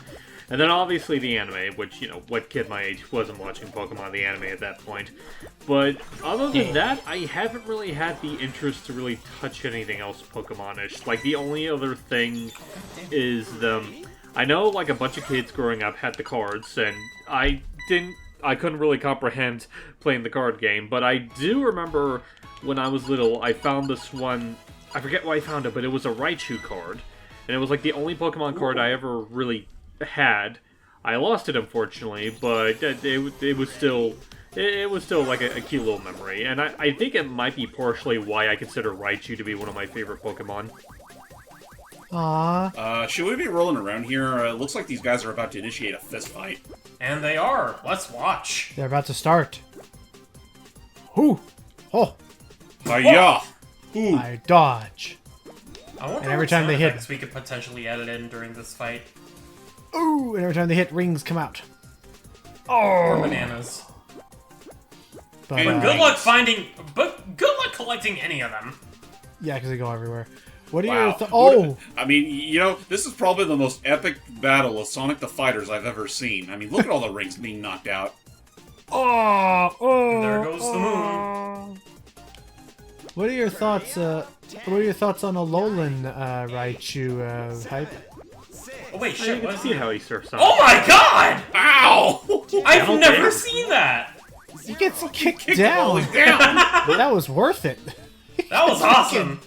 And then obviously the anime, which, what kid my age wasn't watching Pokemon the anime at that point. But other than that, I haven't really had the interest to really touch anything else Pokemon-ish. Like, the only other thing is I know, like, a bunch of kids growing up had the cards, and I couldn't really comprehend playing the card game, but I do remember when I was little, I found this one, I forget where I found it, but it was a Raichu card. And it was, like, the only Pokemon card I ever really had. I lost it, unfortunately, but it was still like a cute little memory, and I think it might be partially why I consider Raichu to be one of my favorite Pokemon. Aww. Should we be rolling around here? It looks like these guys are about to initiate a fist fight. And they are. Let's watch. They're about to start. Whoo! Oh! Hiya! Ooh. I dodge. I wonder And every what time sound they hit- effects we could potentially edit in during this fight. Ooh! And every time they hit, rings come out. Or bananas. But, And Good luck collecting any of them. Yeah, because they go everywhere. What are Wow. your thoughts? Oh! I mean, you know, this is probably the most epic battle of Sonic the Fighters I've ever seen. I mean, look at all the rings being knocked out. Oh! There goes the moon. What are your thoughts, what are your thoughts on Alolan, Raichu, hype? Oh wait, You shit, can what is see it? how he surfs on. Oh my god! Ow! I've Down never there. seen that! He gets kicked Kick down! Wally down! That was worth it! That was awesome!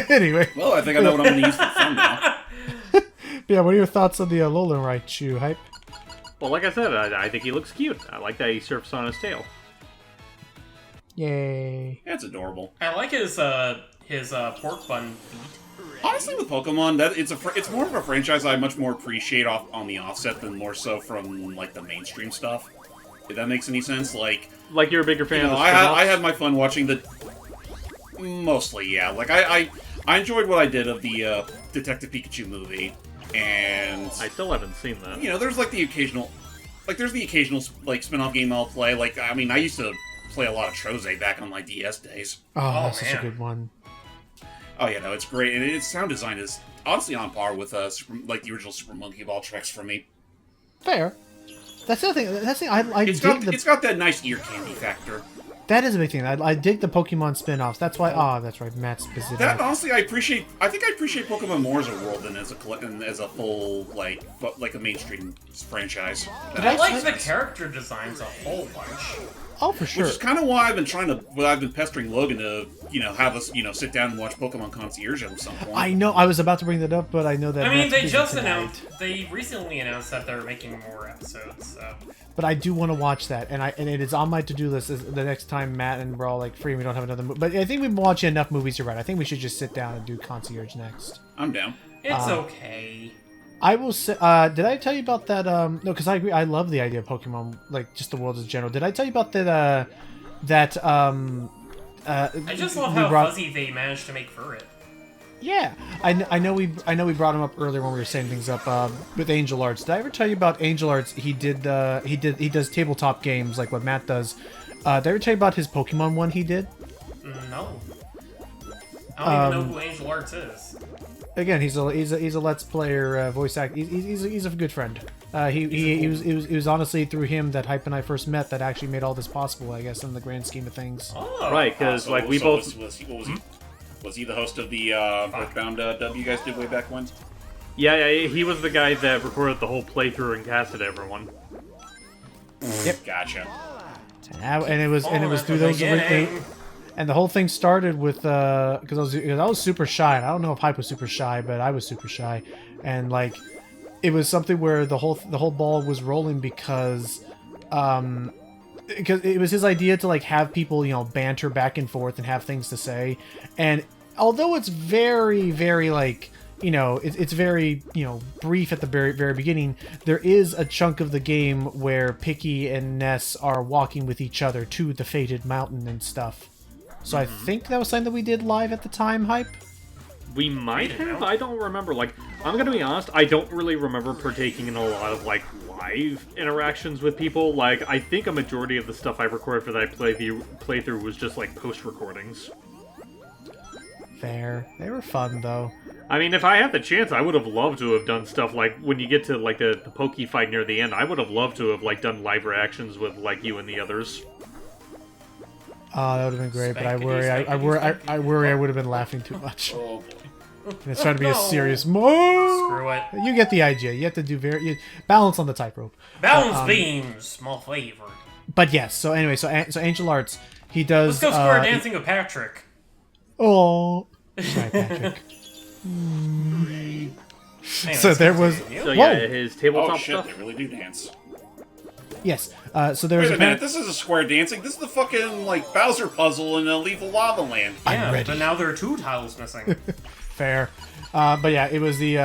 Anyway, Well, I think I know what I'm going to use for fun now. yeah, what are your thoughts on the Alolan Raichu hype? Well, like I said, I think he looks cute. I like that he surfs on his tail. Yay. That's adorable. I like his pork bun feet. Honestly, with Pokemon, that it's more of a franchise I much more appreciate on the offset than more so from like the mainstream stuff. If that makes any sense, like Like you're a bigger fan you know, of the I spin-offs? had my fun watching the. Mostly, yeah. Like I enjoyed what I did of the Detective Pikachu movie, and I still haven't seen that. you know, there's like the occasional, like spin-off game I'll play. Like I mean, I used to play a lot of Troze back on my DS days. Oh, that's such a man. good one. Oh yeah, no, it's great, and its sound design is honestly on par with like the original Super Monkey Ball tracks for me. Fair. That's the other thing. That's the thing. I It's dig got it's got that nice ear candy factor. That is a big thing. I dig the Pokemon spin-offs. That's why. Oh, that's right. Matt's specific. That honestly, I think I appreciate Pokemon more as a world than as a full like a mainstream franchise. I like the character designs a whole bunch. Oh, for sure. Which is kind of why I've been pestering Logan to have us sit down and watch Pokemon Concierge at some point. I know. I was about to bring that up, but I know that. I mean, Matt's they busy just tonight. announced, they recently announced that they're making more episodes, so. But I do want to watch that, and it is on my to-do list. The next time Matt and we're all like free, and we don't have another movie. But I think we've been watching enough movies. You're right. I think we should just sit down and do Concierge next. I'm down. It's okay. I will say. Did I tell you about that? No, because I agree. I love the idea of Pokemon, like just the world in general. Did I tell you about that? I just love how fuzzy they managed to make for it. Yeah, I know we brought him up earlier when we were setting things up with Angel Arts. Did I ever tell you about Angel Arts? He does tabletop games like what Matt does. Did I ever tell you about his Pokemon one he did? No. I don't even know who Angel Arts is. Again, he's a Let's Player voice act. He's a good friend. It was honestly through him that Hype and I first met that actually made all this possible. I guess in the grand scheme of things. Oh. Right, because like we both. Was he the host of the Earthbound dub you guys did way back when? Yeah, he was the guy that recorded the whole playthrough and casted everyone. Yep. Gotcha. And it was through those. beginning. And the whole thing started with because I was super shy. And I don't know if Hype was super shy, but I was super shy, and like it was something where the whole ball was rolling because it was his idea to like have people banter back and forth and have things to say, and although it's very very like it's very brief at the very beginning, there is a chunk of the game where Picky and Ness are walking with each other to the fated mountain and stuff. So I think that was something that we did live at the time, Hype? We might have. I don't remember. Like, I'm gonna be honest. I don't really remember partaking in a lot of like live interactions with people. Like, I think a majority of the stuff I recorded for that playthrough was just like post recordings. Fair. They were fun though. I mean, if I had the chance, I would have loved to have done stuff like when you get to like the Poke fight near the end. I would have loved to have like done live reactions with like you and the others. Oh, that would have been great, but I worry I would have been laughing too much. Oh boy. And it's trying to be a No. serious mo. Screw it. You get the idea. You have to do balance on the tightrope. Balance beams, small flavor. But yes. So anyway, so Angel Arts, he does. Let's go square dancing with Patrick. Oh, sorry, Patrick. Anyway, So there was. continue. So yeah, Whoa. his Oh tabletop shit! stuff. They really do dance. Yes. So there was Wait a minute. This is a square dancing. This is the fucking like Bowser puzzle in Lethal Lava Land. Yeah, ready. but now there are 2 tiles missing. Fair. But yeah, it was the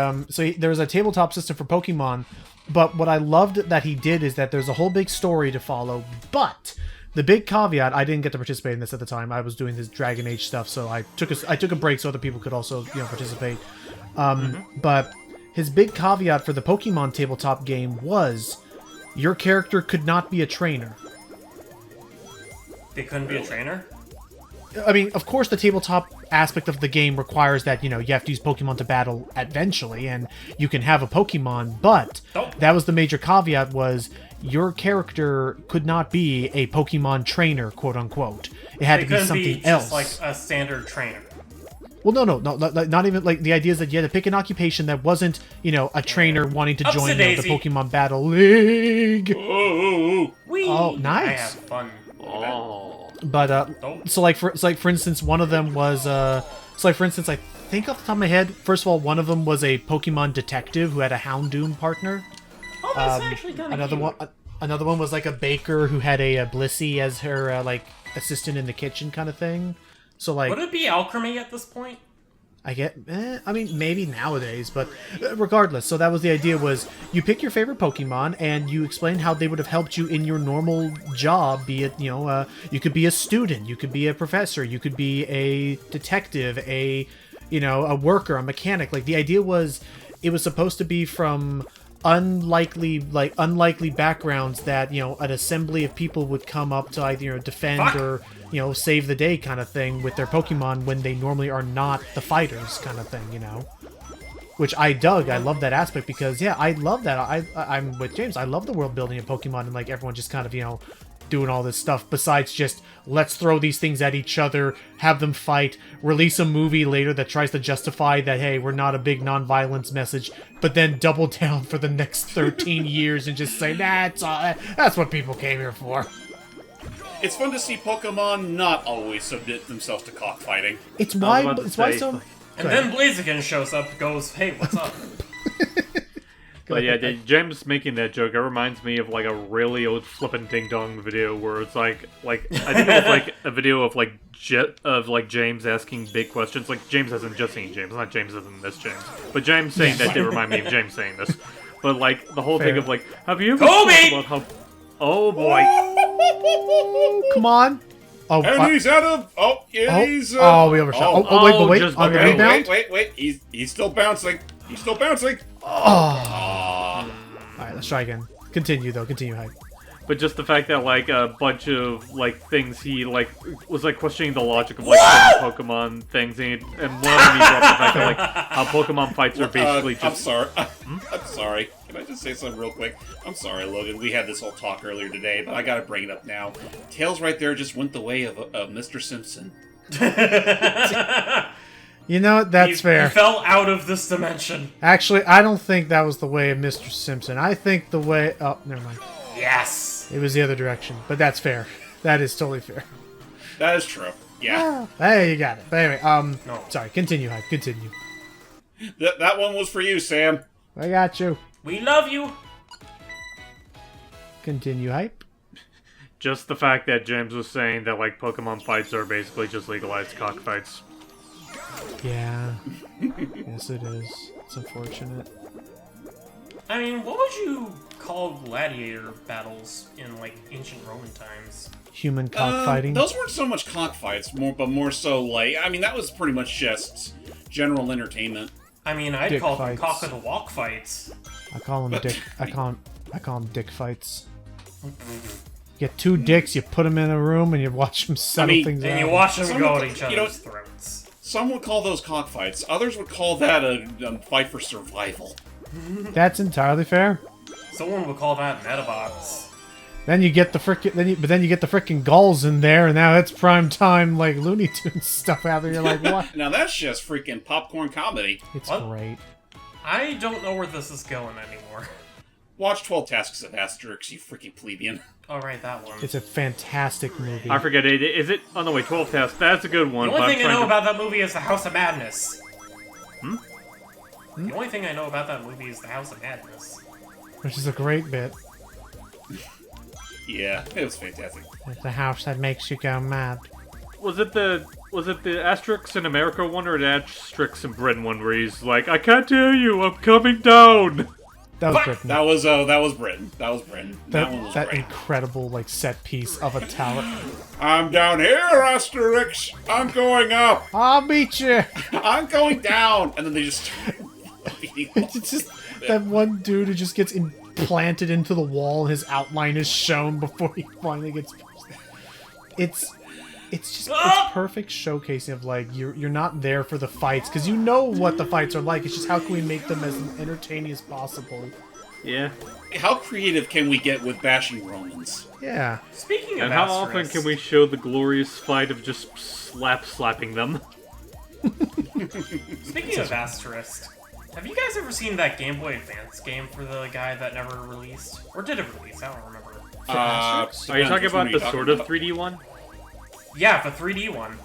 there was a tabletop system for Pokemon, but what I loved that he did is that there's a whole big story to follow, but the big caveat, I didn't get to participate in this at the time. I was doing this Dragon Age stuff, so I took a break so other people could also participate. But his big caveat for the Pokemon tabletop game was your character could not be a trainer. They couldn't be a trainer? I mean, of course, the tabletop aspect of the game requires that, you know, you have to use Pokemon to battle eventually, and you can have a Pokemon, but that was the major caveat was your character could not be a Pokemon trainer, quote unquote. It had to be something else. Just like a standard trainer. Well, no, not even, like, the idea is that you had to pick an occupation that wasn't, you know, a trainer wanting to join the Pokemon Battle League. Oh, nice. I have fun. Oh. But, so, like, for instance, one of them was, for instance, I think off the top of my head, first of all, one of them was a Pokemon detective who had a Houndoom partner. Oh, that's actually kind of Another one was, like, a baker who had a Blissey as her, like, assistant in the kitchen kind of thing. So, like, would it be alchemy at this point? I mean, maybe nowadays, but regardless. So that was the idea: was you pick your favorite Pokemon and you explain how they would have helped you in your normal job. Be it, you know, you could be a student, you could be a professor, you could be a detective, a worker, a mechanic. Like, the idea was, it was supposed to be from unlikely backgrounds that, you know, an assembly of people would come up to either, you know, defend or, you know, save the day kind of thing with their Pokemon when they normally are not the fighters kind of thing, you know. Which I dug. I love that aspect because, yeah, I love that. I'm with James. I love the world building of Pokemon and, like, everyone just kind of, you know, doing all this stuff besides just let's throw these things at each other, have them fight, release a movie later that tries to justify that, hey, we're not a big non-violence message, but then double down for the next 13 years and just say, that's what people came here for. It's fun to see Pokemon not always submit themselves to cockfighting. It's why so... And then Blaziken shows up, goes, hey, what's up? But yeah, James making that joke, it reminds me of, like, a really old flippin' Ding Dong video where it's like I think it was like a video of like James asking big questions. Like, James hasn't just seen James, not James as in this James. But James saying that did remind me of James saying this. But, like, the whole thing of, like, have you ever thought about how... Oh, boy. Come on. Oh, and he's out of... Oh, yeah, he's... we overshot. Wait. Just On the barely. rebound? Wait. He's still bouncing. He's still bouncing. Alright, let's try again. Continue, Hype. But just the fact that, like, a bunch of, like, things he, like, was, like, questioning the logic of, like, certain Pokemon things, and one of them he brought up the fact that, like, how Pokemon fights are basically just... I'm sorry. I'm sorry. Can I just say something real quick? I'm sorry, Logan. We had this whole talk earlier today, but I gotta bring it up now. Tails right there just went the way of Mr. Simpson. You know, that's fair. He fell out of this dimension. Actually, I don't think that was the way of Mr. Simpson. I think the way... Oh, never mind. Yes! It was the other direction, but that's fair. That is totally fair. That is true. Yeah. Hey, you got it. But anyway, No. Sorry, continue, Hype, continue. That one was for you, Sam. I got you. We love you! Continue, Hype. Just the fact that James was saying that, like, Pokemon fights are basically just legalized cockfights. Yeah. Yes, it is. It's unfortunate. I mean, what would you call gladiator battles in, like, ancient Roman times? Human cockfighting? Those weren't so much cockfights, but more so, like... I mean, that was pretty much just general entertainment. I mean, I'd Dick call them fights. cock of the walk fights. I call them dick... I call them dick fights. You get two dicks, you put them in a room, and you watch them settle things out. And you watch them Some go of at each you know, other's throats. Some would call those cockfights. Others would call that a fight for survival. That's entirely fair. Someone would call that Metabots. Then you get the frickin' then you get the frickin' gulls in there, and now it's prime time, like, Looney Tunes stuff out there. You're like, what? Now that's just freaking popcorn comedy. It's What? great. I don't know where this is going anymore. Watch 12 Tasks of Asterix, you freaking plebeian. Oh, right, that one. It's a fantastic movie. I forget it. Is it? Oh no, wait. 12 Tasks. That's a good one. The only thing I know about that movie is the House of Madness. The only thing I know about that movie is the House of Madness. Which is a great bit. Yeah, it was fantastic. It's the house that makes you go mad. Was it the Asterix in America one or the Asterix in Britain one where he's like, I can't hear you, I'm coming down. That was What? Britain. That was Britain. That was Britain. That one was That great. incredible, like, set piece of a tower. I'm down here, Asterix. I'm going up. I'll meet you. I'm going down. And then they just start beating It's just that one dude who just gets implanted into the wall. His outline is shown before he finally gets. it's just it's perfect showcasing of like you're not there for the fights because you know what the fights are like. It's just how can we make them as entertaining as possible. Yeah. How creative can we get with bashing Romans? Yeah. Speaking of And how often can we show the glorious fight of just slapping them? Speaking of Asterisk, have you guys ever seen that Game Boy Advance game for the guy that never released? Or did it release? I don't remember. Are you talking about the sort of 3D one? Yeah, the 3D one.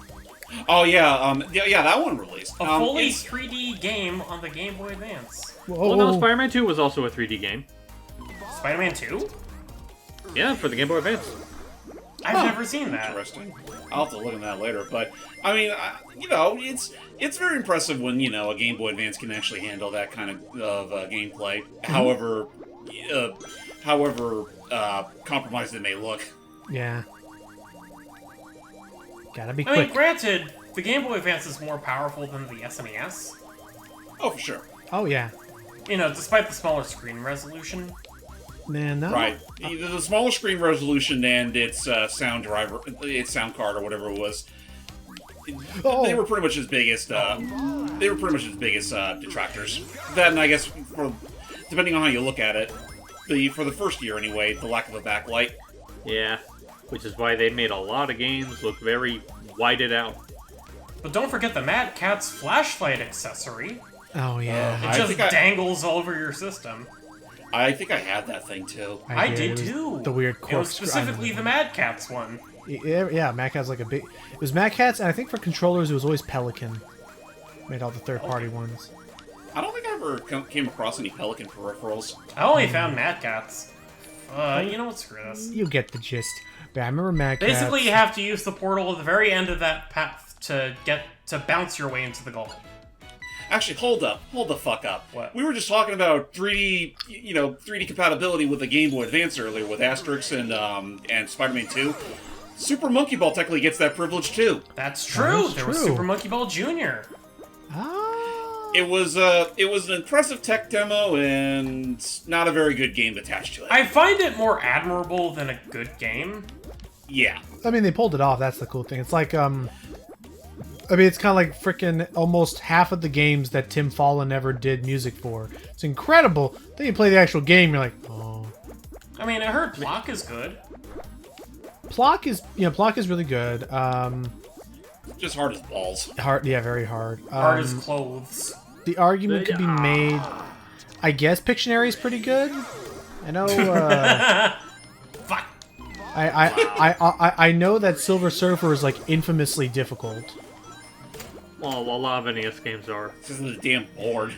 Oh yeah, yeah, that one released. A fully it's- 3D game on the Game Boy Advance. Whoa, Well, no, Spider-Man 2 was also a 3D game. Spider-Man 2? Yeah, for the Game Boy Advance. I've never seen that. Interesting. I'll have to look at that later. But I mean, you know, it's very impressive when a Game Boy Advance can actually handle that kind of gameplay. However compromised it may look. Yeah. Gotta be I mean, quick. granted, the Game Boy Advance is more powerful than the SNES. Oh, for sure. Oh yeah. You know, despite the smaller screen resolution. Man, no. Right. Either the smaller screen resolution and its sound driver, its sound card or whatever it was. Oh. They were pretty much its biggest. Detractors. Then I guess, depending on how you look at it, for the first year anyway, the lack of a backlight. Yeah, which is why they made a lot of games look very whited out. But don't forget the Mad Catz flashlight accessory. Oh yeah. It I just think I- dangles all over your system. I think I had that thing too. I it did was too. The weird It was corkscrew. specifically the Mad Catz one. Yeah, Mad Catz like a big. It was Mad Catz, and I think for controllers it was always Pelican. Made all the third-party ones. I don't think I ever came across any Pelican peripherals. I only found Mad Catz. You know what? Screw this. You get the gist. But I remember Mad Catz. Basically, you have to use the portal at the very end of that path to bounce your way into the goal. Actually, hold the fuck up. What? We were just talking about 3D, 3D compatibility with the Game Boy Advance earlier with Asterix and Spider-Man 2. Super Monkey Ball technically gets that privilege too. That's true. That There is was true. Super Monkey Ball Jr. Ah. It was an impressive tech demo and not a very good game attached to it. I find it more admirable than a good game. Yeah. I mean, they pulled it off. That's the cool thing. It's like, I mean, it's kind of like freaking almost half of the games that Tim Fallon ever did music for. It's incredible. Then you play the actual game, you're like, oh. I mean, I heard Block is good. Plock is really good. Just hard as balls. Hard, yeah, very hard. Hard as clothes. The argument could be made. I guess Pictionary is pretty good. I know. Fuck. I know that Silver Surfer is like infamously difficult. Well, a lot of NES games are. This isn't a damn board.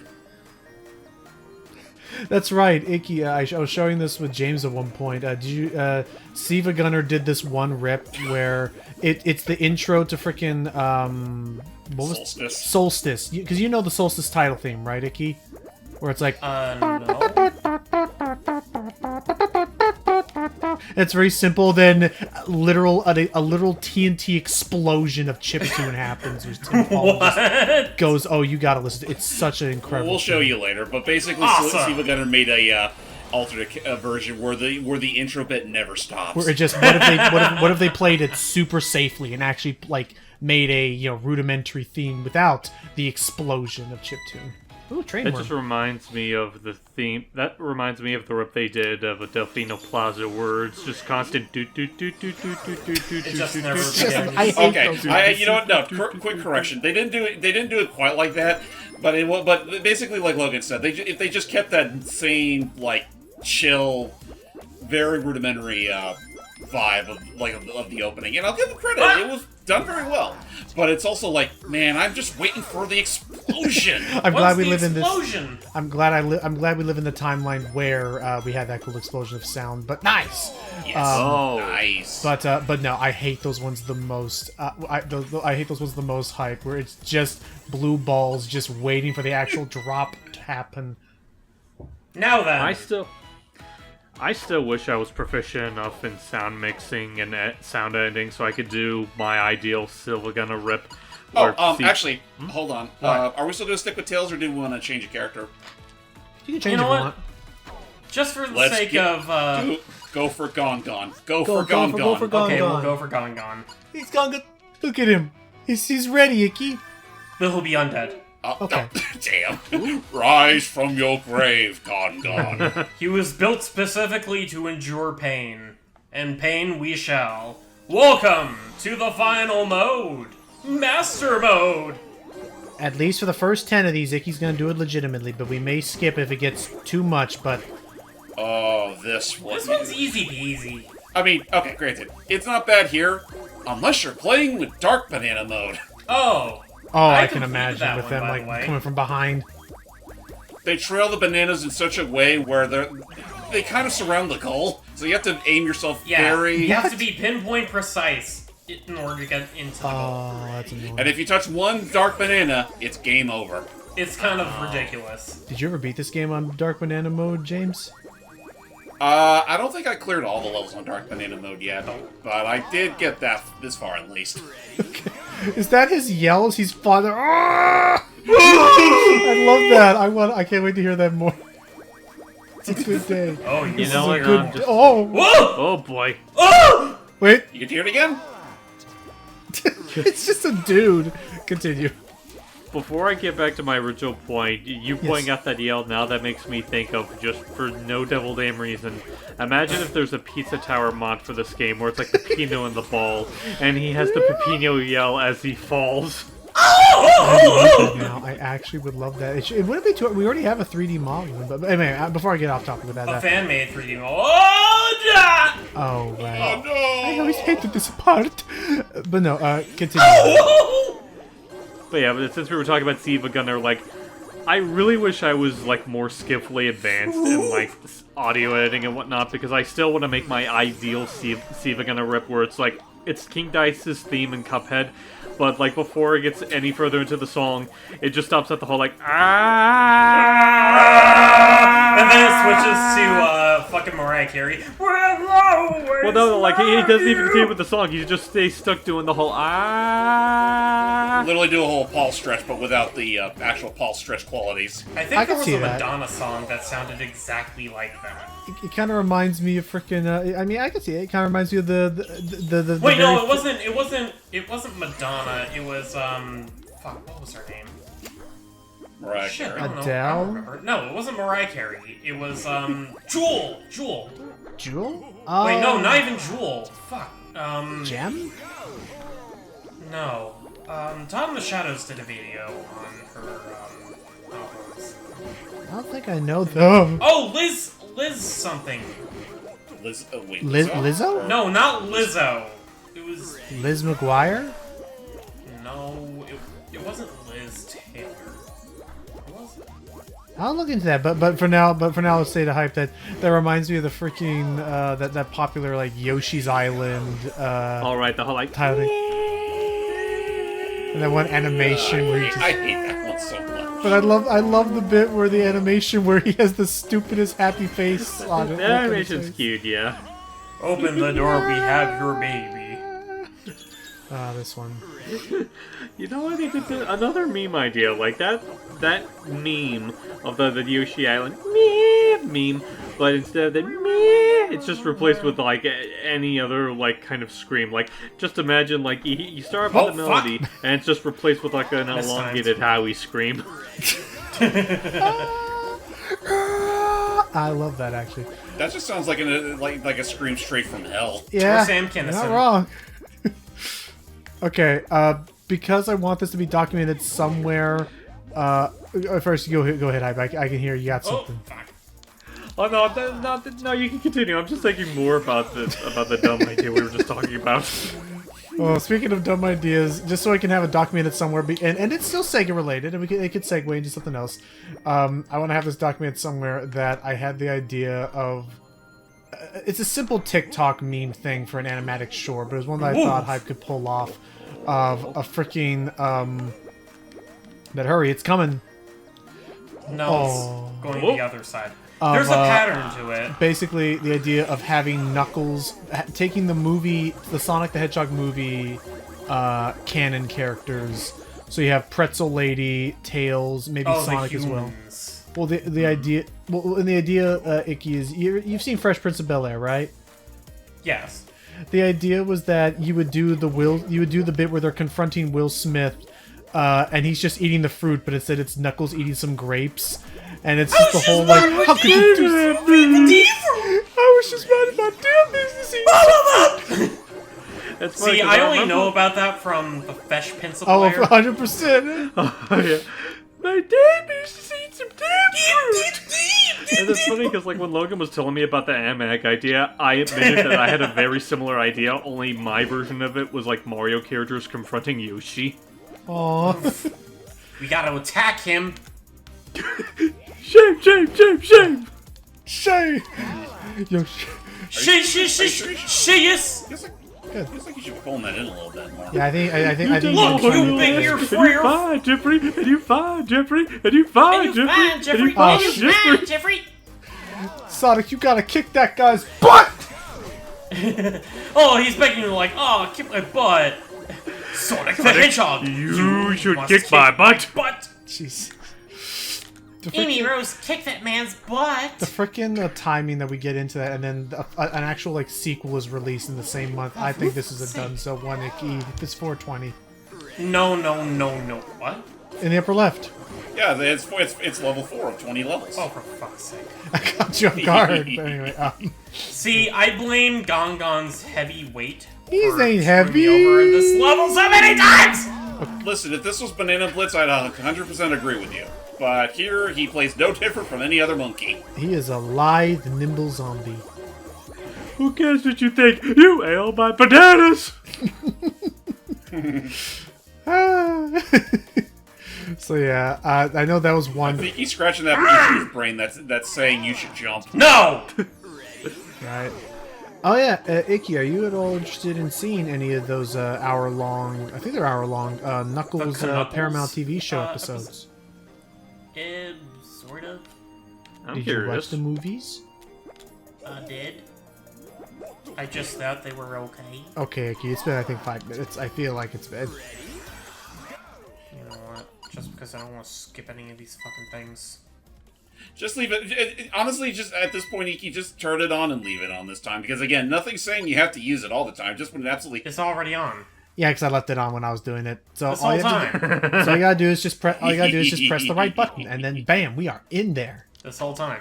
That's right, Ikki. I was showing this with James at one point. Did you? Siva Gunner did this one rip where it's the intro to freaking what was Solstice. Solstice? Because you know the Solstice title theme, right, Ikki? Where it's like No. it's very simple. Then a literal TNT explosion of chiptune happens. Which Tim Fallon just goes, "Oh, you gotta listen. It's such an incredible." We'll show thing." you later, but basically, Awesome. Siva Gunner made a alternate version where the intro bit never stops. Where it just what if they played it super safely and actually like made a rudimentary theme without the explosion of chiptune. Ooh, train That worm. just reminds me of the theme. That reminds me of the rip they did of a Delfino Plaza, where it's just constant do do do do do do do do It just never Just begins. like, I hate Okay, those you know what? No, quick correction. They didn't do it quite like that, but basically, like Logan said, if they just kept that same like chill, very rudimentary vibe of the opening, and I'll give them credit. It was done very well, but it's also like, man, I'm just waiting for the explosion. I'm What's glad we the live in this. explosion? I'm glad we live in the timeline where we had that cool explosion of sound. But nice. Yes. Oh. Nice. But no, I hate those ones the most. I hate those ones the most hype, where it's just blue balls just waiting for the actual drop to happen. Now then. I still wish I was proficient enough in sound mixing and sound editing so I could do my ideal Silva Gunner rip. Actually, hold on. Are we still gonna stick with Tails, or do we want to change a character? You can change You know if what? you want. Just for the Let's sake get- of Go for Gon Gon. Go Go for Gon for Gon. Gon okay, Gon. we'll go for Gon Gon. He's gone good. Look at him. He's ready, Ikki. But he'll be undead. Okay. Damn. Rise from your grave, Gon. He was built specifically to endure pain, and pain we shall. Welcome to the final mode, Master Mode. At least for the first 10 of these, Ikki's gonna do it legitimately, but we may skip if it gets too much, but... Oh, this one. This one's easy peasy. I mean, okay, granted, it's not bad here, unless you're playing with Dark Banana mode. Oh. Oh, I can completed imagine that with one, them, by like, the way. coming from behind. They trail the bananas in such a way where they kind of surround the goal, so you have to aim yourself very... You have to be pinpoint precise in order to get into the goal. Oh, that's annoying. And if you touch one Dark Banana, it's game over. It's kind of ridiculous. Did you ever beat this game on Dark Banana mode, James? I don't think I cleared all the levels on Dark Banana mode yet, but I did get this far at least. Okay. Is that his yells? He's father. Ah! I love that. I can't wait to hear that more. It's a good day. Oh, You This know, is a like, good. I'm just... Oh, Whoa! Oh boy. Oh! wait. You can hear it again? It's just a dude. Continue. Before I get back to my original point, you pointing out that yell now, that makes me think of, just for no devil damn reason, imagine if there's a Pizza Tower mod for this game where it's like the Pino and the ball, and he has the Pepino yell as he falls. Now, I actually would love that. It wouldn't be too. We already have a 3D model, but anyway, before I get off topic with that. A fan made 3D. Oh, yeah! Oh, right. Oh no! I always hated this part. But no, continue. But yeah, but since we were talking about Siva Gunner, like, I really wish I was, like, more skillfully advanced in, like, audio editing and whatnot, because I still want to make my ideal Siva Gunner rip where it's, like, it's King Dice's theme in Cuphead, but, like, before it gets any further into the song, it just stops at the whole, like, ah! And then it switches to fucking Mariah Carey. Well, no, like, he doesn't even continue with the song, he just stays stuck doing the whole ah! Literally do a whole Paul stretch, but without the actual Paul stretch qualities. I think I there can was see a that. Madonna song that sounded exactly like that. It kind of reminds me of freaking. I mean, I can see it. It kind of reminds me of the Wait, no, very it wasn't Madonna. It was fuck, what was her name? Mariah Shit, Carey. I don't know. I Adele? don't remember. No, it wasn't Mariah Carey. It was Jewel. Jewel. Wait, no, not even Jewel. Fuck. Gem. No. Todd in the Shadows did a video on her albums. I don't think I know them. Oh, Liz something. Wait, Lizzo? No, not Lizzo. It was Liz McGuire? no. It wasn't Liz Taylor. It wasn't. I'll look into that, but for now, let's say the hype that reminds me of the freaking that popular like Yoshi's Island Alright, the whole, like, title thing. And that one animation where he just, I hate that one so much. but I love the bit where the animation where he has the stupidest happy face on it. the animation's cute, yeah. Open the door. We have your baby. Ah, this one. You know what? They did another meme idea, like that meme of the Yoshi Island meme, but instead of the meme, it's just replaced with like any other like kind of scream. Like just imagine like you start off with the melody and it's just replaced with like an elongated Howie scream. I love that actually. That just sounds like like a scream straight from hell. Yeah, Sam you're Kinison. not wrong. Okay, because I want this to be documented somewhere. First, go ahead, Hype. I can hear you got Oh, something. fuck. Oh no, you can continue. I'm just thinking more about the dumb idea we were just talking about. Well, speaking of dumb ideas, just so I can have it documented somewhere, and it's still Sega related, and it could segue into something else. I want to have this documented somewhere that I had the idea of. It's a simple TikTok meme thing for an animatic short, but it was one that I thought Hype could pull off. Of a freaking that hurry, it's coming. No, Oh. it's going the other side. Of, There's a pattern to it. Basically, the idea of having Knuckles taking the Sonic the Hedgehog movie canon characters. So you have Pretzel Lady, Tails, maybe Oh, Sonic the as well. humans. Well, the idea, and the idea, Ikki, is you've seen Fresh Prince of Bel-Air, right? Yes. The idea was that you would do the bit where they're confronting Will Smith, and he's just eating the fruit, but instead it's Knuckles eating some grapes, and it's just the whole like, how could you do that? I was just minding my damn business. That's funny, See, 'cause I only remember- know about that from the Fesh Pencil Oh, player. 100%. Oh, yeah. My dad used to eat some damn fruit. And it's funny because like when Logan was telling me about the Amac idea, I admitted that I had a very similar idea. Only my version of it was like Mario characters confronting Yoshi. Aw. We gotta attack him. Shame, shame, shame, shame. Shay. Yo, She is. Feels like you should be pulling that in a little bit more. yeah, I think Look, you're you trying big to- ear And you frere. fine, Jeffrey. And you fine, Jeffrey. And you fine, Jeffrey. And you fine, Jeffrey. Jeffrey. Sonic, you gotta kick that guy's butt. Oh, he's begging you like, oh, kick my butt. Sonic the Hedgehog. You should must kick my butt. Butt. Jeez. Amy Rose, kick that man's butt. The frickin' timing that we get into that, and then an actual like sequel is released in the same month. I think this is a Dunzo one, Ikki. It's 420 No. What? in the upper left. Yeah, it's level 4 of 20 levels. Oh, for fuck's sake. I got you off guard. But anyway, See, I blame Gongon's heavy weight. He's for ain't screwing heavy. me over in this level so many times. Listen, if this was Banana Blitz, I'd 100% agree with you. But here, he plays no different from any other monkey. he is a lithe, nimble zombie. Who cares what you think? You ale my bananas. So yeah, I know that was I one. think he's scratching that piece of his brain that's saying you should jump. No. Right. Oh yeah, Ikki, are you at all interested in seeing any of those hour-long? I think they're hour-long. Knuckles The Knuckles, Paramount TV show episodes. episodes. Sort of. I'm Did you watch curious. the movies? Did. I just thought they were okay. Okay, Ikki, it's been I think 5 minutes. I feel like it's been. You know what? Just because I don't want to skip any of these fucking things. Just leave it. Honestly, just at this point, Ikki, just turn it on and leave it on this time. Because again, nothing's saying you have to use it all the time. Just when it absolutely. It's already on. Yeah, because I left it on when I was doing it. So This all whole you have to time. do, so all you gotta do is just press. All you gotta do is just press the right button, and then bam, we are in there. This whole time.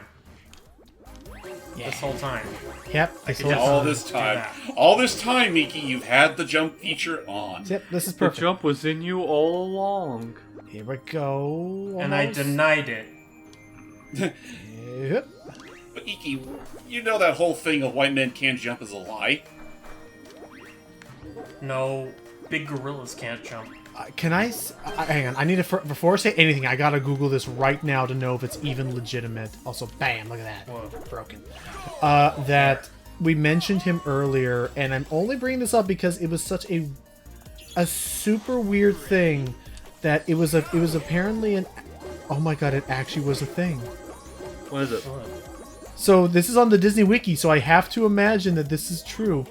Yeah. This whole time. Yep. This could whole just- All time. this time. that. All this time, Miki, you've had the jump feature on. Yep. This is The perfect. jump was in you all along. Here we go. And I almost. denied it. Yep. But Ikki, you know that whole thing of white men can't jump is a lie. No, big gorillas can't jump. Can I? Hang on. I need to before I say anything. I gotta Google this right now to know if it's even legitimate. Also, bam! Look at that. Whoa. Broken. That we mentioned him earlier, and I'm only bringing this up because it was such a super weird thing that it was apparently an. Oh my god! It actually was a thing. What is it? So this is on the Disney Wiki, so I have to imagine that this is true.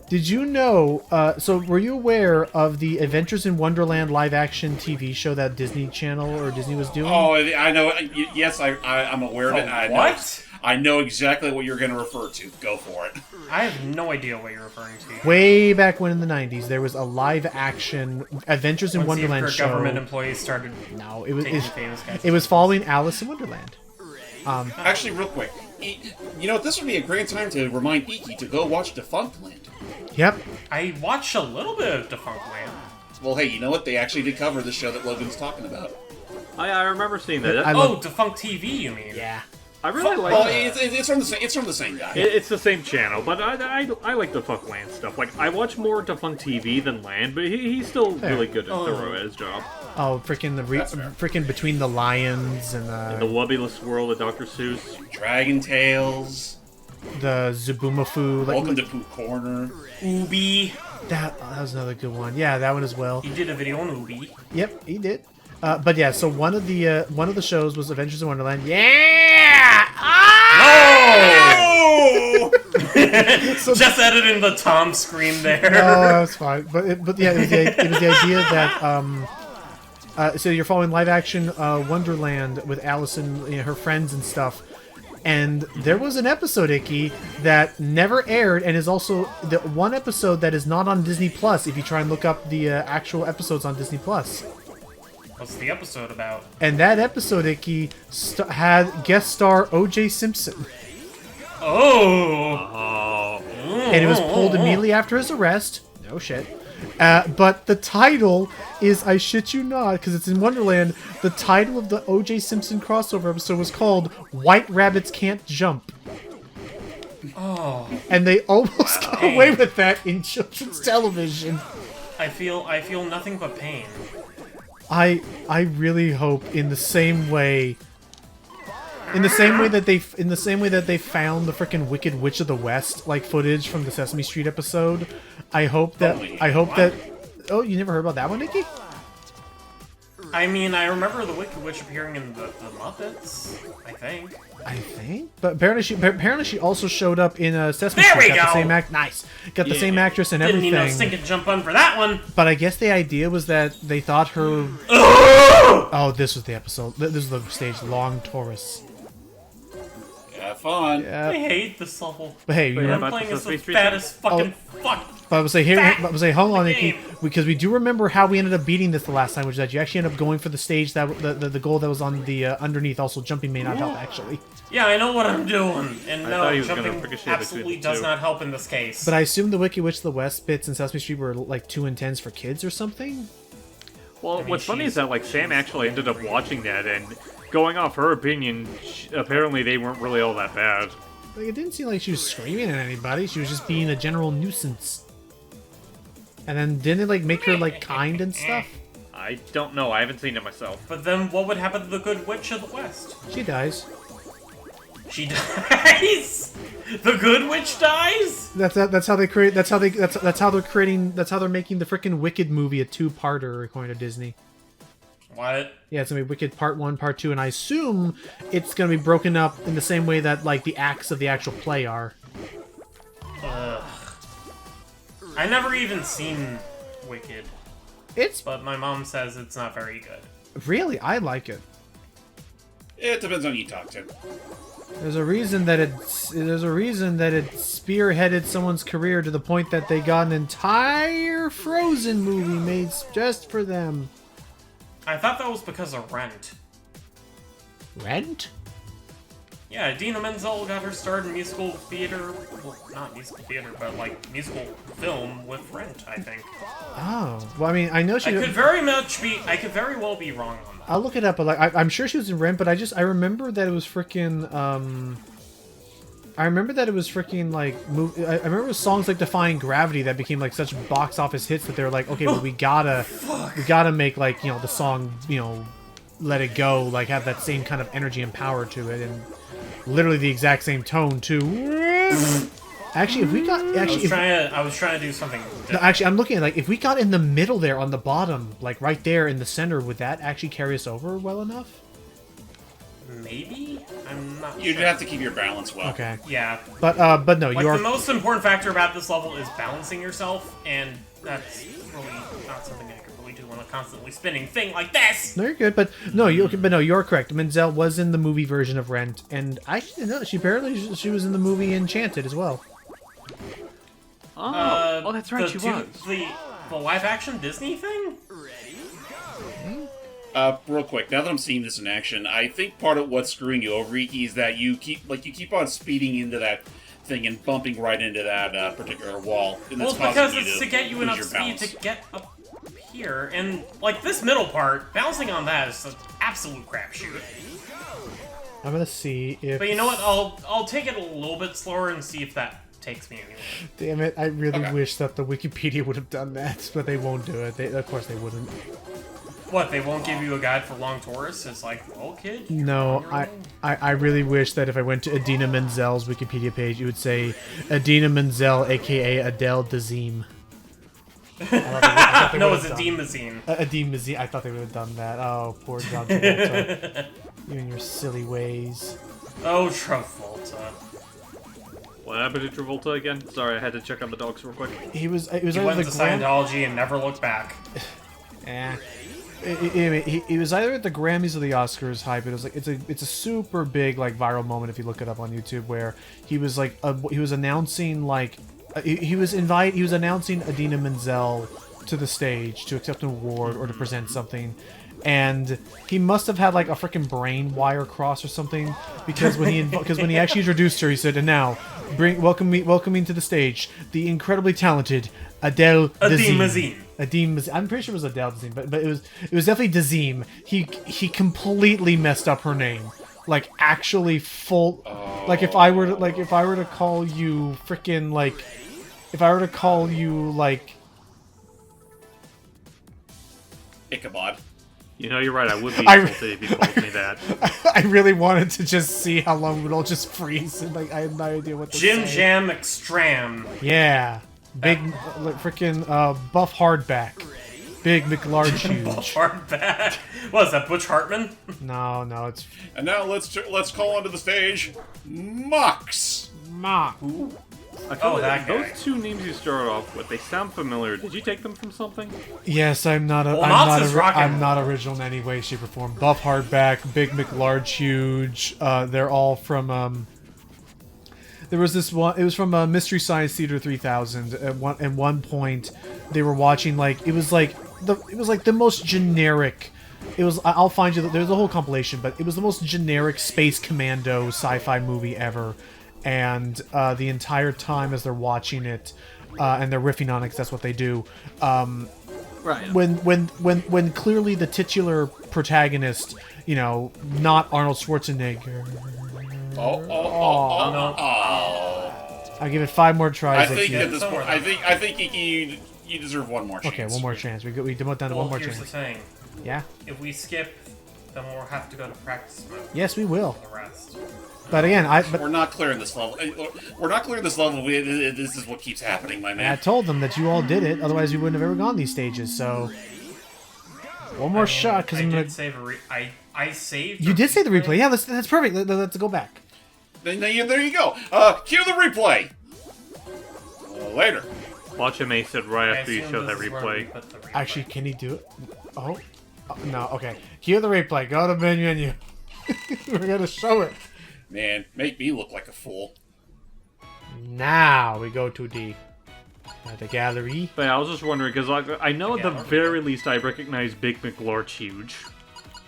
Did you know, so were you aware of the Adventures in Wonderland live-action TV show that Disney Channel or Disney was doing? Oh, I know. Yes, I'm aware of it. I know, What? I know exactly what you're going to refer to. Go for it. I have no idea what you're referring to. Way back when in the 90s, there was a live-action Adventures in Once Wonderland show. government employees started No, it was taking famous guys. it was following Alice in Wonderland. Actually, real quick, you know, this would be a great time to remind Ikki to go watch Defunctland. Yep. I watched a little bit of Defunct Land. Well, hey, you know what? They actually did cover the show that Logan's talking about. I remember seeing that. I Oh, love- Defunct TV, you mean? Yeah. I really like Well, that. it's from the same guy. It's the same channel, but I like the Fuck Land stuff. Like, I watch more Defunct TV than Land, but he's still really good and thorough at his job. Oh, freaking freaking Between the Lions and The Wubbyless World of Dr. Seuss. Dragon Tales, the Zubumafu. Welcome to Pooh Corner. Ubi. That was another good one. Yeah, that one as well. He did a video on Ubi. Yep, he did. But yeah, so one of the shows was Adventures in Wonderland. Yeah! Oh! Just editing the Tom scream there. Oh, that was fine. But yeah, it was the idea that so you're following live action Wonderland with Alice and her friends and stuff, And there was an episode, Ikki, that never aired and is also the one episode that is not on Disney Plus if you try and look up the actual episodes on Disney Plus. What's the episode about? And that episode, Ikki, had guest star O.J. Simpson. Oh! And it was pulled immediately after his arrest. No shit. But the title is, I shit you not, because it's in Wonderland, the title of the O.J. Simpson crossover episode was called White Rabbits Can't Jump. Oh. And they almost got away with that in children's television. I feel nothing but pain. I really hope in the same way that they found the freaking Wicked Witch of the West like footage from the Sesame Street episode. I hope that oh, you never heard about that one, Ikki? I mean, I remember the Wicked Witch appearing in the Muppets, I think. But apparently she also showed up in Sesame There Street. we Got the go! same nice. Got the same actress and Didn't everything. need no stinking jump on for that one. But I guess the idea was that they thought her. Oh, this was the episode. This was the stage. Long Taurus. Have fun. Yeah. I hate this level. But hey, Wait, you I'm about playing the as the Sesame Street fattest fucking fuck. But I would say here, but I would say, hold on, Ikki, Game. because we do remember how we ended up beating this the last time, which is that you actually ended up going for the stage that the goal that was on the underneath. Also, jumping may not help actually. Yeah, I know what I'm doing, and thought no, he was gonna jumping ricochet absolutely between the does two. not help in this case. But I assume the Wicked Witch of the West bits in Sesame Street were like too intense for kids or something. Well, mean, what's funny she's- is that like Sam actually ended up watching that, and going off her opinion, apparently they weren't really all that bad. Like, it didn't seem like she was screaming at anybody. She was just being a general nuisance. And then didn't it like make her like kind and stuff? I don't know. I haven't seen it myself. But then what would happen to the Good Witch of the West? She dies. She dies. The Good Witch dies. That's how they create. That's how they're creating. That's how they're making the freaking Wicked movie a two-parter according to Disney. What? Yeah, it's gonna be Wicked Part 1, Part 2, and I assume it's gonna be broken up in the same way that like the acts of the actual play are. Ugh. I never even seen Wicked, It's but my mom says it's not very good. really, I like it. It depends on who you talk to. There's a reason that it spearheaded someone's career to the point that they got an entire Frozen movie made just for them. I thought that was because of Rent. Rent? Yeah, Idina Menzel got her start in musical theater. Well, not musical theater, but like musical film with Rent, I think. Oh, well, I mean, I know she. I could very well be wrong on that. I'll look it up, but like, I'm sure she was in Rent. But I remember that it was freaking. I remember that it was freaking like. I remember it was songs like "Defying Gravity" that became like such box office hits that they were like, okay, well, we gotta make like the song "Let It Go" like have that same kind of energy and power to it, and literally the exact same tone too. Actually, if we got I was trying to do something different. No, actually, I'm looking at like if we got in the middle there on the bottom, like right there in the center, would that actually carry us over well enough? Maybe? I'm not You'd sure. have to keep your balance well. Okay, Yeah. but no, Like, you're the most important factor about this level is balancing yourself, and that's really not something I could really do on a constantly spinning thing like this! no, you're good. But no, you're correct. Menzel was in the movie version of Rent, and I didn't know she was in the movie Enchanted as well. Oh, that's right, she was. The live-action Disney thing? Real quick, now that I'm seeing this in action, I think part of what's screwing you over, Ikki, is that you keep on speeding into that thing and bumping right into that particular wall. And Well, that's it's because causing you it's to get you lose enough your speed balance. to get up here, and, like, this middle part, bouncing on that is an absolute crapshoot. I'm gonna see if. But you know what? I'll take it a little bit slower and see if that takes me anywhere. Damn it! I really Okay. wish that the Wikipedia would have done that, but they won't do it. Of course, they wouldn't. What, they won't give you a guide for long Taurus? It's like, well, kid, you're No, on your own. I really wish that if I went to Idina Menzel's Wikipedia page, it would say Idina Menzel, aka Adele Dazeem. No, it's a demazine. Adim Dazeem. I thought they would have done that. Oh, poor John Travolta. You and your silly ways. Oh, Travolta. What happened to Travolta again? Sorry, I had to check on the dogs real quick. It was He either went the to Grand. Scientology and never looked back. Eh. it was either at the Grammys or the Oscars hype. It was like it's a super big like viral moment if you look it up on YouTube where he was like he was announcing like he was announcing Idina Menzel to the stage to accept an award or to present something. And he must have had like a freaking brain wire cross or something because when he actually introduced her, he said, "And now, welcoming to the stage the incredibly talented Adele Dazeem." I'm pretty sure it was Adele Dazeem, but it was definitely Dazeem. He completely messed up her name, like actually full. Like if I were to call you freaking like, if I were to call you like Ichabod. You know, you're right. I would be insulted if you told me that. I really wanted to just see how long we'd all just freeze, and like I had no idea what to Jim say. Jam Extram. Yeah, big, like freaking buff hardback, big McLarge huge. Hardback. What is that, Butch Hartman? No, it's And now let's call onto the stage, Mox. Mock. I feel like that guy. those two names you started off with, they sound familiar. Did you take them from something? Yes, I'm not original in any way, shape, or form. Buff hardback, big McLarge huge. They're all from There was this one. It was from Mystery Science Theater 3000. At one point, they were watching like it was like the most generic. It was. I'll find you. There's a whole compilation, but it was the most generic Space Commando sci-fi movie ever. And the entire time as they're watching it, and they're riffing on it, 'cause that's what they do. Right. When clearly the titular protagonist, you know, not Arnold Schwarzenegger. I'll give it 5 more tries. I think at this point, I think Ikki, you deserve one more chance. Okay, one more chance. We demote down to one more Here's chance. the thing. Yeah. If we skip, then we'll have to go to practice mode. Yes, we will. For the rest. But again, We're not clearing this level. We're not clearing this level. This is what keeps happening, my I man. told them that you all did it. Otherwise, we wouldn't have ever gone these stages. So one more shot, because I'm gonna. Did save I saved. You did say the replay. Yeah, that's perfect. Let's go back. Then there you go. Cue the replay. Later. Watch him ace it right I after you assume show this that is where we replay. put the replay. Actually, can he do it? Oh, no. Okay. Cue the replay. Go to menu. We're gonna show it. Man, make me look like a fool. Now we go to the gallery. But yeah, I was just wondering, because I know at the very least I recognize Big McLarge huge.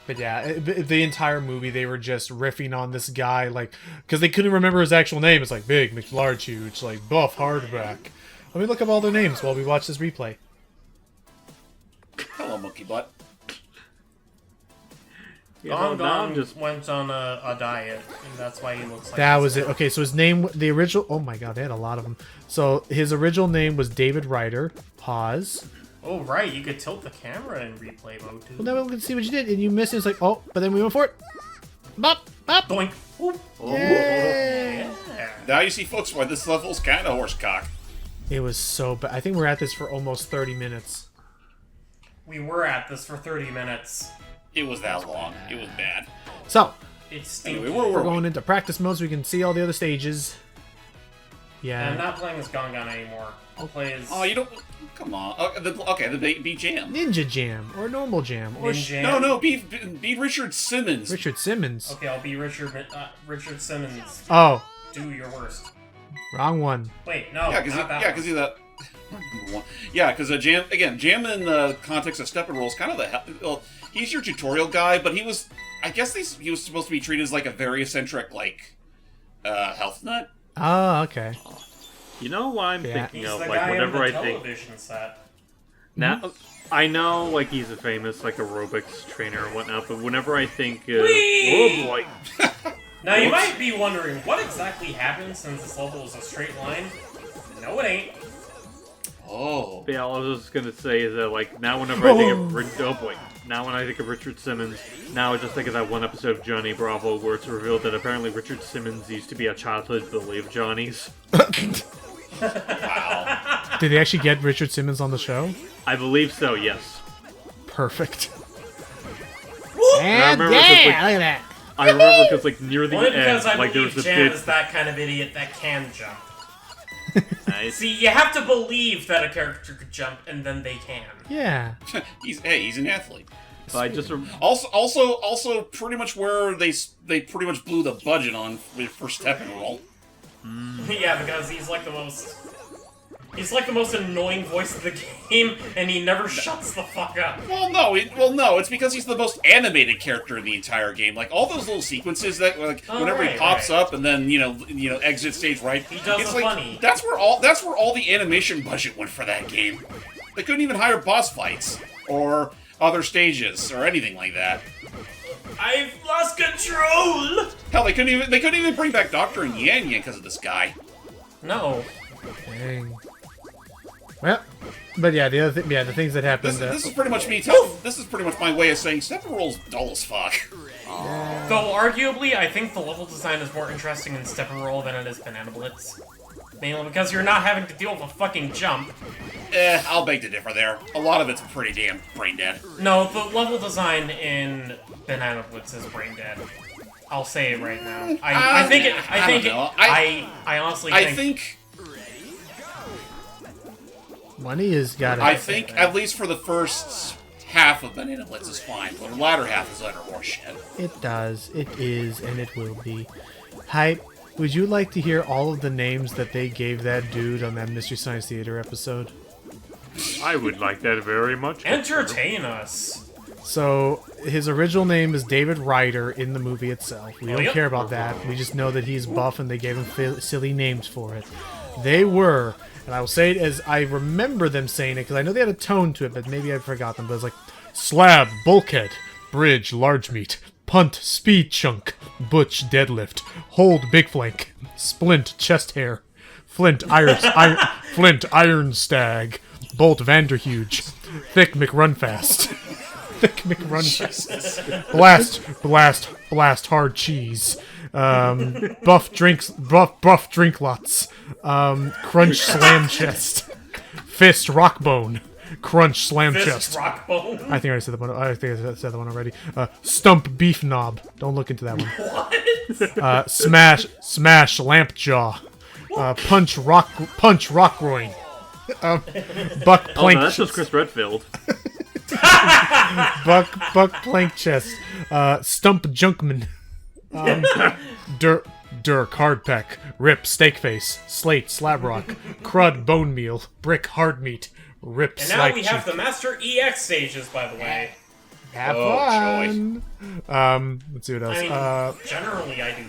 But yeah, the entire movie they were just riffing on this guy, like, because they couldn't remember his actual name. It's like big, McLarge huge, like buff, hardback. Let me look up all their names while we watch this replay. Hello, monkey butt. Gong just went on a diet, and that's why he looks like That this. was it. Okay, so his name, the original. Oh my god, they had a lot of them. So his original name was David Ryder. Pause. Oh, right, you could tilt the camera in replay mode, too. Well, now we can see what you did, and you missed it. It's like, oh, but then we went for it. Bop, bop. Doink. Oop. Yay. Yeah. Now you see, folks, why this level's kind of horsecock. It was so bad. I think we're at this for almost 30 minutes. We were at this for 30 minutes. It was that long. It was bad. So, It's stinky. Anyway, where we're were we? going into practice mode so we can see all the other stages. And Yeah. I'm not playing as Gong anymore. I'll play as... Oh, you don't. Come on. Okay, the B Jam. Ninja Jam, or normal Jam, or Ninja. No, be Richard Simmons. Richard Simmons. Okay, I'll be Richard Simmons. Oh, Do your worst. wrong one. Wait, no, Yeah, not that because he's that. Yeah, because Jam in the context of Steppenwolf is kind of well, he's your tutorial guy, but he was, I guess he was supposed to be treated as like a very eccentric like health nut. Oh, okay. You know what I'm Yeah. thinking He's of? the Like, guy in whenever the I think... television set. Now, I know, like, he's a famous, like, aerobics trainer and whatnot, but whenever I think... Whee! oh, boy. Now, you might be wondering, what exactly happened since this level is a straight line? No, it ain't. Oh. But yeah, all I was just gonna say is that, like, now whenever I think of... oh, boy. Now when I think of Richard Simmons, now I just think of that one episode of Johnny Bravo where it's revealed that apparently Richard Simmons used to be a childhood bully of Johnny's. Wow. Did they actually get Richard Simmons on the show? I believe so, yes. Perfect. And I And remember just, like, yeah, look at that. I remember because, like, near the Only end, because I like, there was believe a Jam bit... is that kind of idiot that can jump. Nice. See, you have to believe that a character could jump, and then they can. Yeah. He's an athlete. But I just Also, pretty much where they pretty much blew the budget on for Step and Roll. Yeah, because he's like the most. He's like the most annoying voice of the game, and he never shuts the fuck up. Well, no, it's because he's the most animated character in the entire game. Like all those little sequences that, like, whenever he pops up and then exit stage right, he does it's the funny. That's where all the animation budget went for that game. They couldn't even hire boss fights or other stages or anything like that. I've lost control. Hell, they couldn't even bring back Doctor and Yan Yan because of this guy. No. Dang. Well, but yeah, the things that happened. This is pretty much me. This is pretty much my way of saying Step and Roll's dull as fuck. Though arguably, I think the level design is more interesting in Step and Roll than it is Banana Blitz. Mainly because you're not having to deal with a fucking jump. I'll beg to differ there. A lot of it's pretty damn brain dead. No, the level design in Banana Blitz is brain dead. I'll say it right now. I honestly think Money has got it. I think at least for the first half of Banana Blitz is fine, but the latter half is utter horseshit. It does. It is, and it will be. Hype, would you like to hear all of the names that they gave that dude on that Mystery Science Theater episode? I would like that very much. entertain us. So, his original name is David Ryder in the movie itself. We don't yep. care about that. We just know that he's buff and they gave him silly names for it. They were, and I will say it as I remember them saying it, because I know they had a tone to it, but maybe I forgot them, but it's like, Slab, Bulkhead, Bridge, Large Meat, Punt, Speed Chunk, Butch, Deadlift, Hold, Big Flank, Splint, Chest Hair, Flint, Flint, Iron Stag, Bolt, Vanderhuge, Thick, McRunfast. Thick McRunfast. Blast, Hard Cheese. Buff drink lots. Crunch slam chest. Fist rockbone. Crunch slam chest. Rockbone. I think I already said the one. I think I said the one already. Stump beef knob. Don't look into that one. What? Smash lamp jaw. Punch rock groin. Buck plank. Oh, that's just Chris Redfield. Buck plank chest. Stump junkman. Dirk hardpack. Rip steakface. Slate slab rock. Crud bone meal. Brick hard meat. Rip And now slack we have cheek. the Master EX stages, by the way. Have Oh, fun. Let's see what else. I mean, generally I do.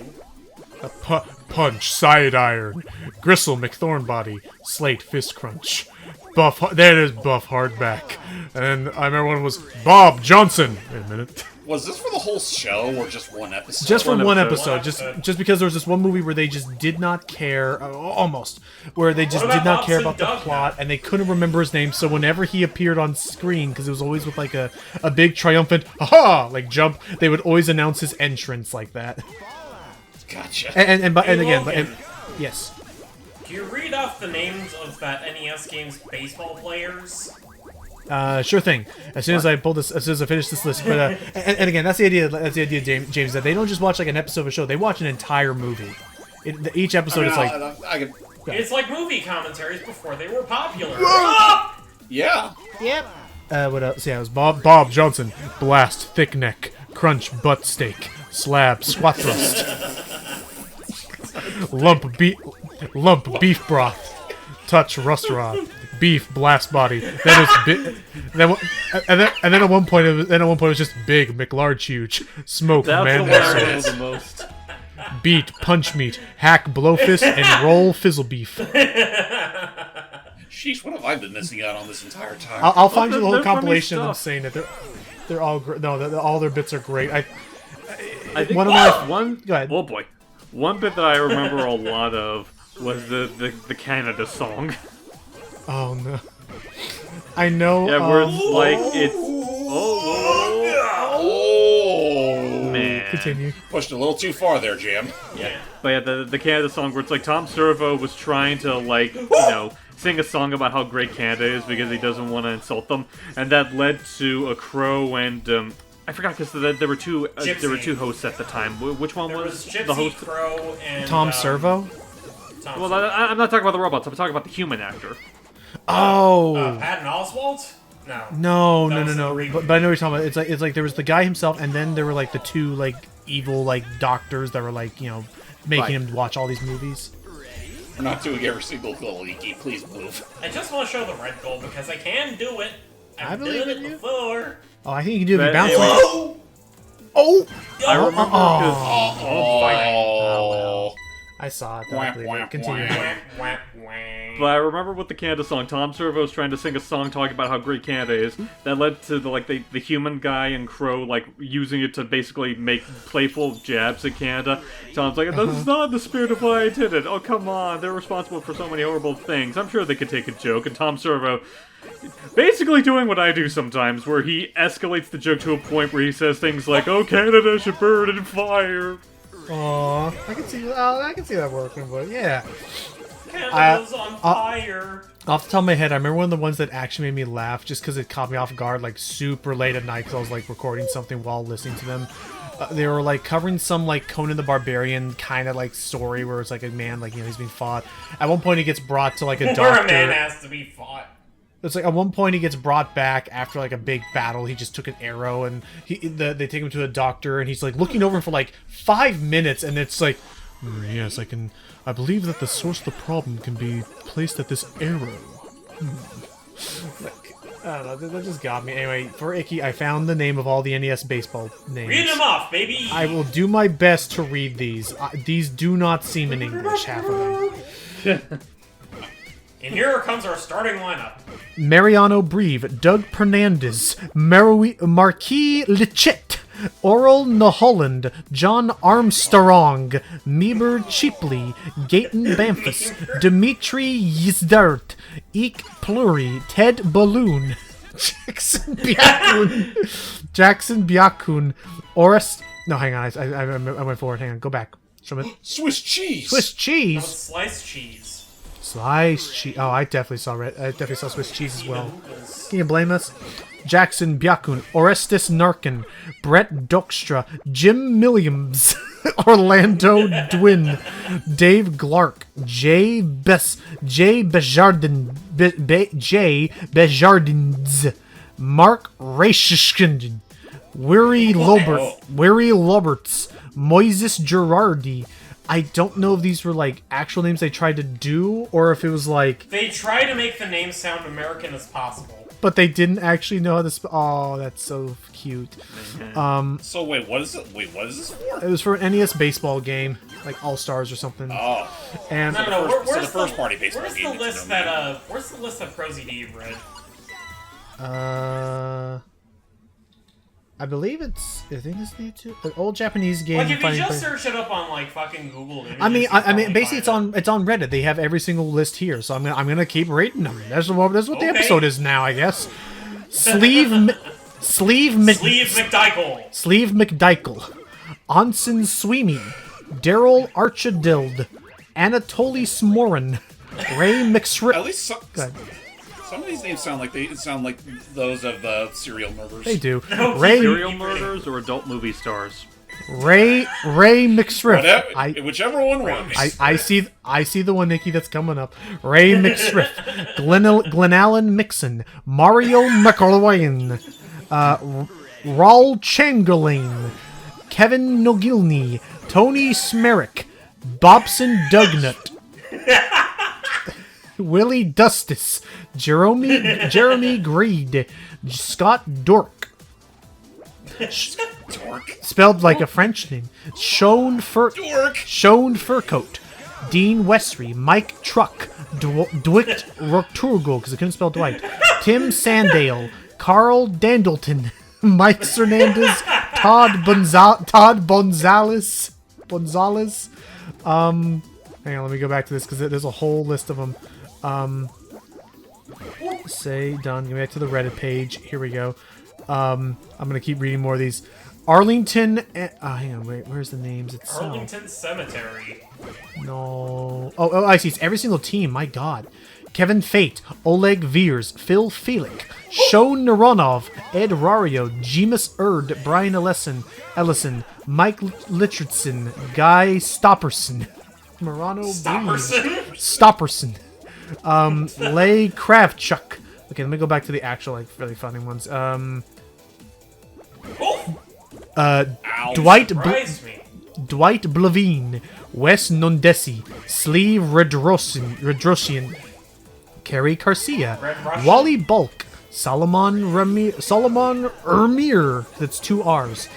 Punch, side iron, Gristle, McThornbody, Slate, fist crunch, Buff. There it is, Buff hardback, and I remember one was Bob Johnson. Wait a minute. Was this for the whole show or just one episode? Just for one episode. episode, just because there was this one movie where they just did not care, almost, where they just What did about not care Bob's about and the Doug plot, and they couldn't remember his name. So whenever he appeared on screen, because it was always with like a big triumphant "ha!" like jump, they would always announce his entrance like that. Gotcha. And Hey, again, Logan. yes. Do you read off the names of that NES game's baseball players? Sure thing. As soon as I finish this list, but and again, that's the idea. That's the idea, James. That they don't just watch like an episode of a show; they watch an entire movie. Each episode is like I can, It's like movie commentaries before they were popular. yeah. yep. What else? Yeah, it was Bob Johnson, blast, thick neck, crunch, butt steak, slab, squat thrust, lump beef broth, touch rust rod, beef blast body. Then and then at one point it was just big McLarge huge smoke That's man the one I muscle, love the most. beat punch meat hack blowfist and roll fizzle beef. Sheesh, what have I been missing out on this entire time? I'll find you the whole they're funny compilation of them stuff. saying that they're all great. No, all their bits are great. I think One of my- one. Go ahead. Oh boy, one bit that I remember a lot of was the Canada song. Oh no. I know. Yeah, where it's like it's Oh, man. Continue. pushed a little too far there, Jam. But yeah, the Canada song where it's like Tom Servo was trying to like sing a song about how great Canada is because he doesn't want to insult them, and that led to a Crow and I forgot because there were two hosts at the time. Which one There was was Gypsy, the host? Crow, and Tom Servo. Tom Well, Servo. I'm not talking about the robots. I'm talking about the human actor. Oh. Patton Oswalt? No, That no, no, was no. the reboot. But I know what you're talking about. It's like there was the guy himself, and then there were like the two like evil like doctors that were like making him watch all these movies. We're not doing every single goal, Ikki. Please move. I just want to show the red goal because I can do it. I I've believe done in it you. before. Oh, I think you can do it if you That- bounce. anyway. Oh, I remember 'cause- Oh. I saw it. Wah, I believe wah, it. Continue. wah. Wah, wah, wah. But I remember with the Canada song, Tom Servo was trying to sing a song talking about how great Canada is. That led to the human guy and Crow like using it to basically make playful jabs at Canada. Tom's like, this is not the spirit of why I did it. Oh come on, they're responsible for so many horrible things. I'm sure they could take a joke. And Tom Servo basically doing what I do sometimes, where he escalates the joke to a point where he says things like, "Oh, Canada should burn in fire." Aw, I can see. I can see that working, but yeah. Canada's on fire. Off the top of my head, I remember one of the ones that actually made me laugh, just because it caught me off guard, like super late at night, because I was like recording something while listening to them. They were like covering some like Conan the Barbarian kind of like story where it's like a man like he's being fought. At one point, he gets brought to like a doctor. Where a man has to be fought. It's like at one point he gets brought back after like a big battle. He just took an arrow, and they take him to a doctor, and he's like looking over him for like 5 minutes, and it's like, yes, I believe that the source of the problem can be placed at this arrow. Like, I don't know, that just got me. Anyway, for Ikki, I found the name of all the NES baseball names. Read them off, baby. I will do my best to read these. These do not seem in English, half of them. And here comes our starting lineup. Mariano Breve, Doug Fernandez, Marquis Lichet, Oral Noholland, John Armstrong, Meber Cheapley, Gayton Bamfus, Dimitri Yizdart, Eek Pluri, Ted Balloon, Jackson Byakun, Oris. No, hang on, I went forward. Hang on, go back. Show me. Swiss cheese. Swiss That was cheese. sliced cheese. Sliced cheese. Oh, I definitely saw Swiss cheese as well. Noodles. Can you blame us? Jackson Byakun, Orestes Narkin, Brett Dykstra, Jim Williams, Orlando Dwin, Dave Glark, Jay Bejardins, Mark Reishkind, Weary Loberts, Moises Girardi. I don't know if these were like actual names they tried to do, or if it was like. They try to make the name sound American as possible. But they didn't actually know how to spell. Oh, that's so cute. So wait, what is it? Wait, what is this for? It was for an NES baseball game, like All Stars or something. Oh, And No, so the first party baseball where's game the that list you don't that where's the list that Prosy D read? I believe it's. I think it's the two. An old Japanese game. Like if you finding just play- search it up on like fucking Google Images, I mean, you basically probably it's on Reddit. They have every single list here, so I'm gonna keep rating them. That's what the Okay. episode is now, I guess. Sleeve Sleeve McDykel. Sleeve McDykel, Onsen Sweeney, Daryl Archadild, Anatoly Smorin, Ray McSrip. At least Go ahead. some of these names sound like those of the serial murders. They do. No, Ray Serial murders or adult movie stars? Ray McSriff. Whatever, whichever one works. I see the one, Nikki, that's coming up. Ray McSriff, Glenallen Mixon, Mario McElwain, Raul Chamberlain, Kevin Nogilny, Tony Smerick, Bobson Dugnut, Willie Dustis, Jeremy Greed, Scott Dork. Dork. Spelled like a French name. Sean Dork. Furcoat, Dean Westry, Mike Truck, Dwight Roturgo, because I couldn't spell Dwight, Tim Sandale, Carl Dandleton, Mike Hernandez, Todd Bonzales. Hang on, let me go back to this because there's a whole list of them. Say done. Go back to the Reddit page. Here we go. I'm gonna keep reading more of these. Arlington. Hang on. Wait. Where's the names? It's Arlington Cemetery. no. Oh, I see. It's every single team. My God. Kevin Fate, Oleg Veers, Phil Felik, Shon Naronov, Ed Rario, Jemus Erd, Brian Ellison, Mike Richardson, Guy Stopperson, Morano Breeze, Stopperson. Stopperson, Lay Kravchuk, Okay, let me go back to the actual, like, really funny ones. Oh, Ow. surprised me. Dwight Blavine, Wes Nondesi, Slee Redrosian, Kerry Garcia, Red Russian? Wally Bulk, Solomon Ermir, that's 2 R's,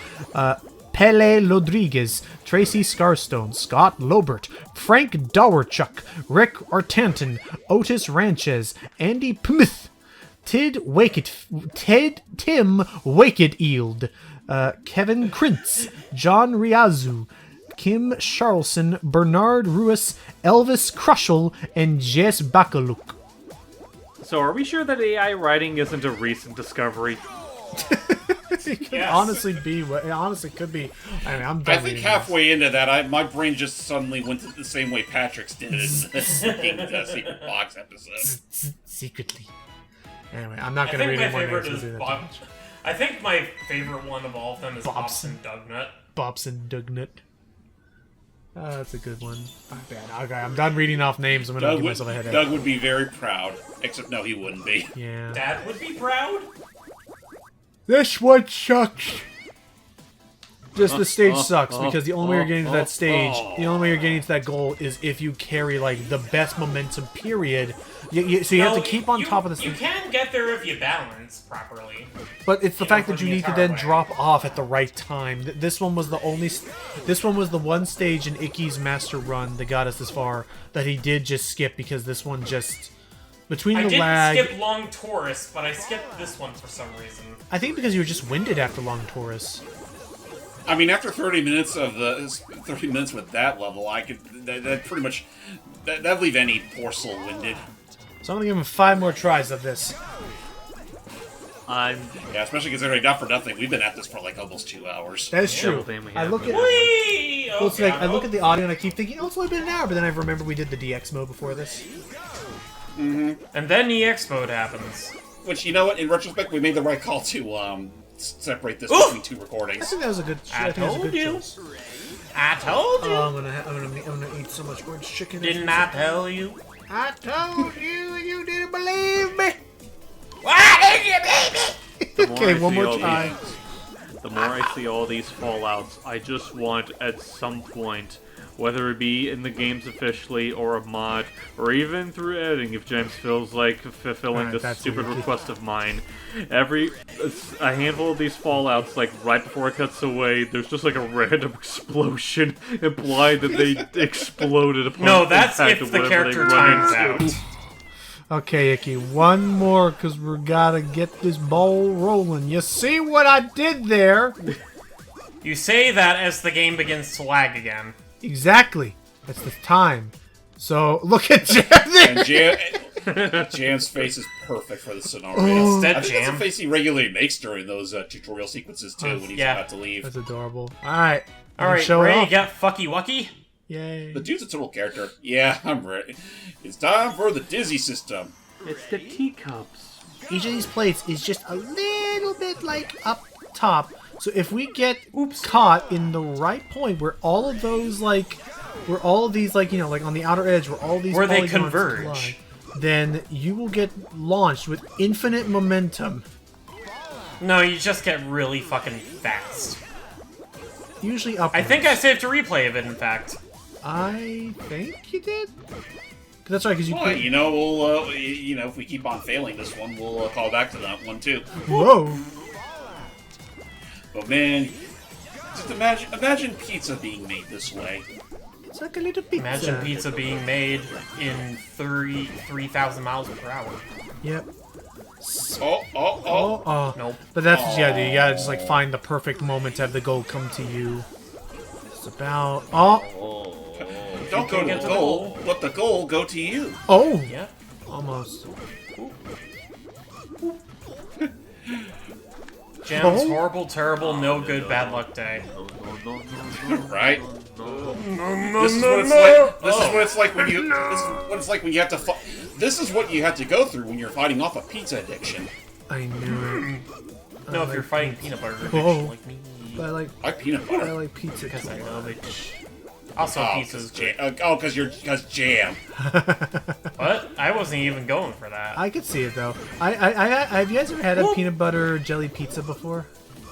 Pele Rodriguez, Tracy Scarstone, Scott Lobert, Frank Dowerchuk, Rick Artanton, Otis Ranches, Andy Pmith, Tim Waked Eild, Kevin Krintz, John Riazu, Kim Charlson, Bernard Ruiz, Elvis Crushel, and Jess Bakaluk. So are we sure that AI writing isn't a recent discovery? It could Yes. honestly be. It honestly could be. I mean, I'm I done think reading halfway into that, my brain just suddenly went the same way Patrick's did in the Secret Box episode. this. Secretly. Anyway, I'm not I gonna think read my any more favorite names. is we'll do that Bob. too much. I think my favorite one of all of them is Bobson. Bobson Dugnut. Bobson Dugnut. That's a good one. Okay, I'm done reading off names. I'm gonna give myself a headache. Doug would be very proud, except no, he wouldn't be. Yeah. Dad would be proud. This one sucks. Just the stage sucks because the only way you're getting to that stage, the only way you're getting to that goal is if you carry like the best momentum. Period. So you have to keep on top of this. You can get there if you balance properly. But it's the fact that you need to entire then way. drop off at the right time. This one was the only. This one was the one stage in Ikki's master run that got us this far that he did just skip because this one just between I the didn't lag. skip Long Taurus, but I skipped this one for some reason. I think because you were just winded after Long Taurus. I mean, after 30 minutes with that level, I could that pretty much that'd leave any poor soul winded. So I'm gonna give him 5 more tries of this. I'm Yeah, especially considering not for nothing, we've been at this for like almost 2 hours. That is Yeah, true. well, then we I have look at. one. Whee! Well, it's Okay, like I look at the audio and I keep thinking, oh, it's only been an hour, but then I remember we did the DX mode before this. And then EX mode happens. Which, you know what? In retrospect, we made the right call to separate this Oof! between 2 recordings. I think that was a good. I think that was a told good you. choice. I told you. I'm gonna eat so much orange chicken. Didn't I tell you? I told you, you didn't believe me. Why did you baby? The more Okay, I one see more all time. The more I see all these fallouts, I just want at some point, whether it be in the games officially or a mod, or even through editing, if James feels like fulfilling Alright, this that's stupid easy. request of mine, a handful of these fallouts, like right before it cuts away, there's just like a random explosion implied that they exploded upon No, that's impact if of the whatever character they run times into. out. Okay, Ikki, one more, because we gotta get this ball rolling. You see what I did there? You say that as the game begins to lag again. Exactly. That's the time. So, look at Jam And Jam's face is perfect for the scenario. Oh. I That think that's Jam. the face he regularly makes during those tutorial sequences, too, when he's Yeah. about to leave. That's adorable. Alright. Alright, show it ready to off. get fucky wucky? Yay. The dude's a total character. Yeah, I'm ready. It's time for the Dizzy system. It's the teacups. Each of these plates is just a little bit, like, up top. So if we get caught in the right point where all of those, like, where all of these, like, you know, like on the outer edge where all these Where they polygons converge. collide, then you will get launched with infinite momentum. No, you just get really fucking fast. Usually up. I think I saved a replay of it, in fact. I think you did. 'Cause that's right, because you Well, could. you know, we'll, if we keep on failing this one, we'll call back to that one, too. Whoa! But man, just imagine pizza being made this way. It's like a little pizza. Imagine pizza being made in 3,000 miles per hour. Yep. Oh. Nope. But that's what you gotta do. You gotta just like find the perfect moment to have the goal come to you. It's about. Don't go to get the to the goal, goal. let the goal go to you. Oh! Yeah. Almost. Jam's Oh. horrible, terrible, no good, bad luck day. Right? This is what it's like. This is what it's like when you. This is what it's like when you have to. This is what you have to go through when you're fighting off a pizza addiction. I knew it. No, if you're fighting peanut butter Whoa. addiction like me. But I I like peanut I butter. like pizza Because too I love it. Also, Oh, pizza's because jam. What? I wasn't even going for that. I could see it though. Have you guys ever had a peanut butter jelly pizza before?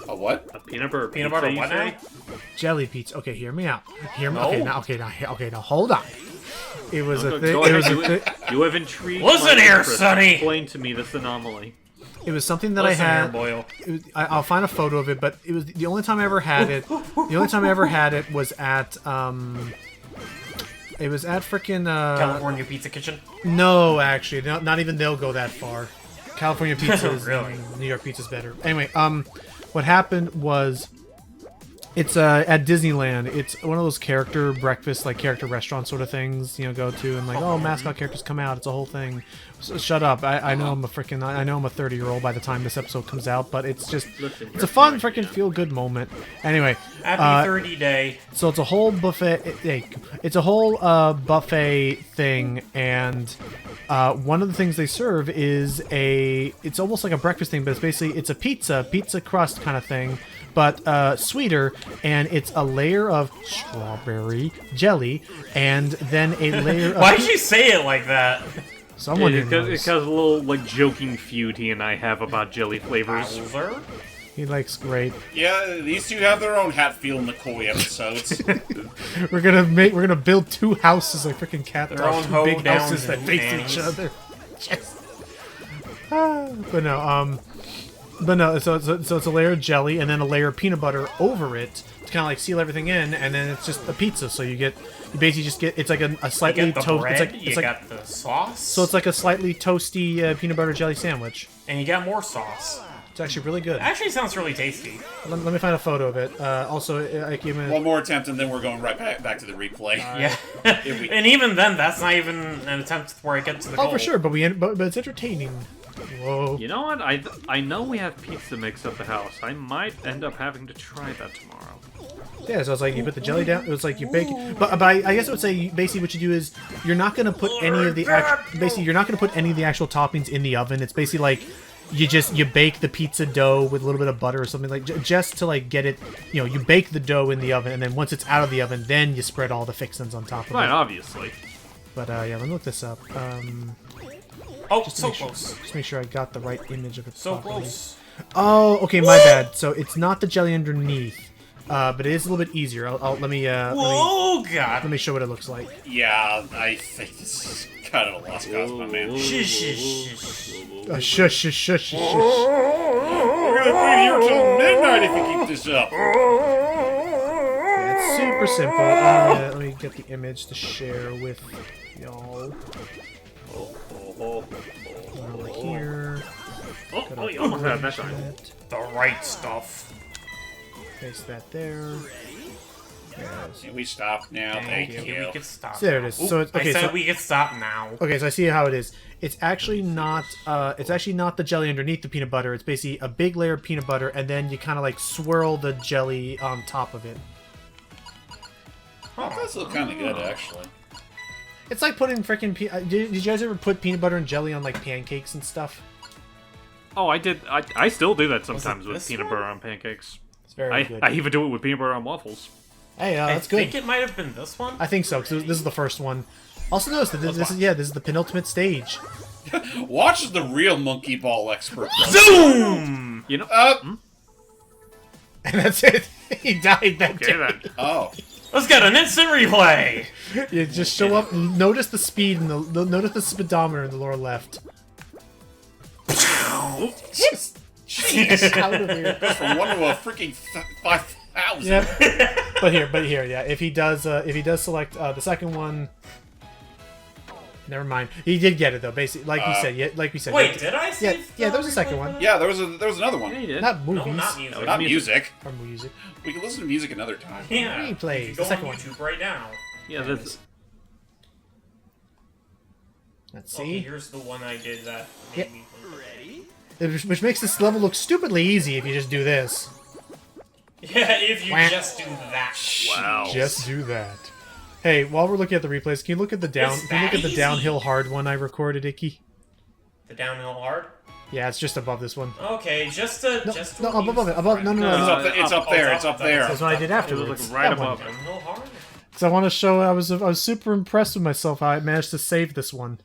A what? A peanut butter Peanut pizza, butter you what say? now? Jelly pizza. Okay, hear me out. Hear me. No. Okay, now hold on. It was a thing. Go It ahead, was a you, thing. you have intrigued Listen my here, interest. Sonny! Explain to me this anomaly. It was something that Listen I here, had. Boyle. I'll find a photo of it, but it was the only time I ever had it. The only time I ever had it was at It was at frickin' California Pizza Kitchen. No, actually, not even they'll go that far. California pizza is Really? New York pizza's better. Anyway, what happened was it's at Disneyland. It's one of those character breakfast, like character restaurant sort of things, you know, go to and like, oh, mascot characters come out. It's a whole thing. So, shut up. I know I'm a 30-year-old by the time this episode comes out, but it's just Listen, it's a fun frickin' feel good moment. Anyway, Happy 30 day. so it's a whole buffet. It's a whole buffet thing, and one of the things they serve is it's almost like a breakfast thing, but it's a pizza crust kind of thing, but sweeter, and it's a layer of strawberry jelly, and then a layer of. Why'd you say it like that? Someone It knows. has a little like joking feud he and I have about jelly flavors. Bowser? He likes grape. Yeah, these two have their own Hatfield and McCoy episodes. We're gonna build two houses like freaking cat Their dolls, own two big hoedowns houses that and face nannies. each other. Yes. But no, so it's a layer of jelly and then a layer of peanut butter over it to kind of like seal everything in, and then it's just a pizza. So you basically just get it's like a You slightly get the toast. bread, It's you like got the sauce, so it's like a slightly toasty peanut butter jelly sandwich. and you got more sauce. It's actually really good. Actually sounds really tasty. Let me find a photo of it. Also, I give it. One more attempt, and then we're going right back to the replay. Yeah. If we- And even then, that's not even an attempt where I get to the goal. Oh, for sure, but but it's entertaining. Whoa. You know what? I know we have pizza mix at the house. I might end up having to try that tomorrow. Yeah, so it's like you put the jelly down. It was like you bake, but I guess I would say basically what you do is you're not gonna put any of the you're not gonna put any of the actual toppings in the oven. It's basically like you bake the pizza dough with a little bit of butter or something like just to like get it. You know, you bake the dough in the oven, and then once it's out of the oven, then you spread all the fixins on top of Right, it. obviously. But yeah, let me look this up. Oh, Just to so make sure- close. Just make sure I got the right image of it. So properly. close. Oh, okay, my bad. So it's not the jelly underneath, but it is a little bit easier. Let me Oh, God. let me show what it looks like. Yeah, I think this is kind of a lost cause, my man. Shush, shush, shush. Shush, shush, shush, shush. We're gonna be here till midnight if you keep this up. Yeah, it's super simple. Let me get the image to share with y'all. Over here. Oh, you almost had that time. That. The right stuff. Paste that there. Yes. Can we stop now? Thank Okay, you. we can stop. There it now. is. Oop, So it's- okay, I said so- we can stop now. Okay, so I see how it is. It's actually not the jelly underneath the peanut butter. It's basically a big layer of peanut butter, and then you kind of like swirl the jelly on top of it. Oh, that's look kind of good, actually. It's like putting freaking. Did you guys ever put peanut butter and jelly on like pancakes and stuff? Oh, I did. I still do that sometimes with this peanut one? butter on pancakes. It's very I good. even do it with peanut butter on waffles. Hey, I that's think good. it might have been this one. I think so because this is the first one. Also notice that this is the penultimate stage. Watch the real monkey ball expert. Zoom! You know. And that's it. He died that Okay day. then. Oh. Let's get an instant replay! You just show up. Notice the speed and notice the speedometer in the lower left. Just jeez. Out of here. From 1 to a freaking 5,000. Yep. But here, yeah. If he does select the second one. Never mind. He did get it though. Basically, like we said. Yeah, like we said. Wait, did I see? Yeah, there was a second one. Yeah, there was another one. Yeah, you did. Not movies. No, not music. Not music. Or music. We can listen to music another time. Yeah. Replays, You the go second on one. YouTube right now. Yeah, that's. Let's Okay, see. here's the one I did that Yep. made me think. Which makes this level look stupidly easy if you just do this. Yeah, if you Wah. just do that. Wow. Just do that. Hey, while we're looking at the replays, can you look at the It's Can you look that at the easy. downhill hard one I recorded, Ikki? The downhill hard? Yeah, it's just above this one. Okay, just to... No, just to no, above use it, the above- no, no, no, It's no. up, it's up there. It's up there. That's what I did It was afterwards. like right That one. above it. Downhill hard? So I want to show I was super impressed with myself how I managed to save this one.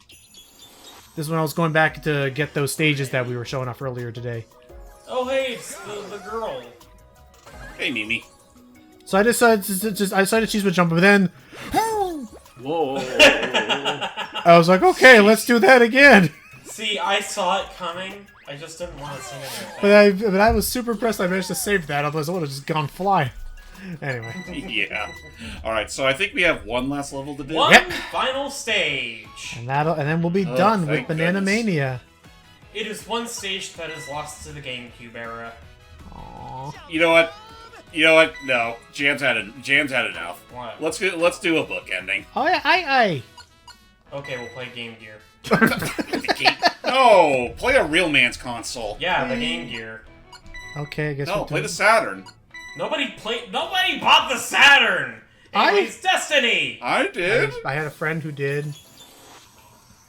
This is when I was going back to get those stages that we were showing off earlier today. Oh, hey, it's the girl. Hey, Mimi. So I decided to choose my jump, but then Whoa. I was like, okay, let's do that again. See, I saw it coming. I just didn't want to see anything. But I was super impressed I managed to save that, otherwise I would have just gone fly. Anyway. Yeah. Alright, so I think we have one last level to do. One Yep. final stage. And then we'll be done with thank Banana goodness. Mania. It is one stage that is lost to the GameCube era. Aww. You know what? No. Jam's had enough. What? Let's do a book ending. Oh, aye. Okay, we'll play Game Gear. No! Play a real man's console. Yeah, the Game Gear. Okay, I guess No, we'll play do the Saturn. Nobody bought the Saturn! Anyways, Destiny! I did. I had a friend who did.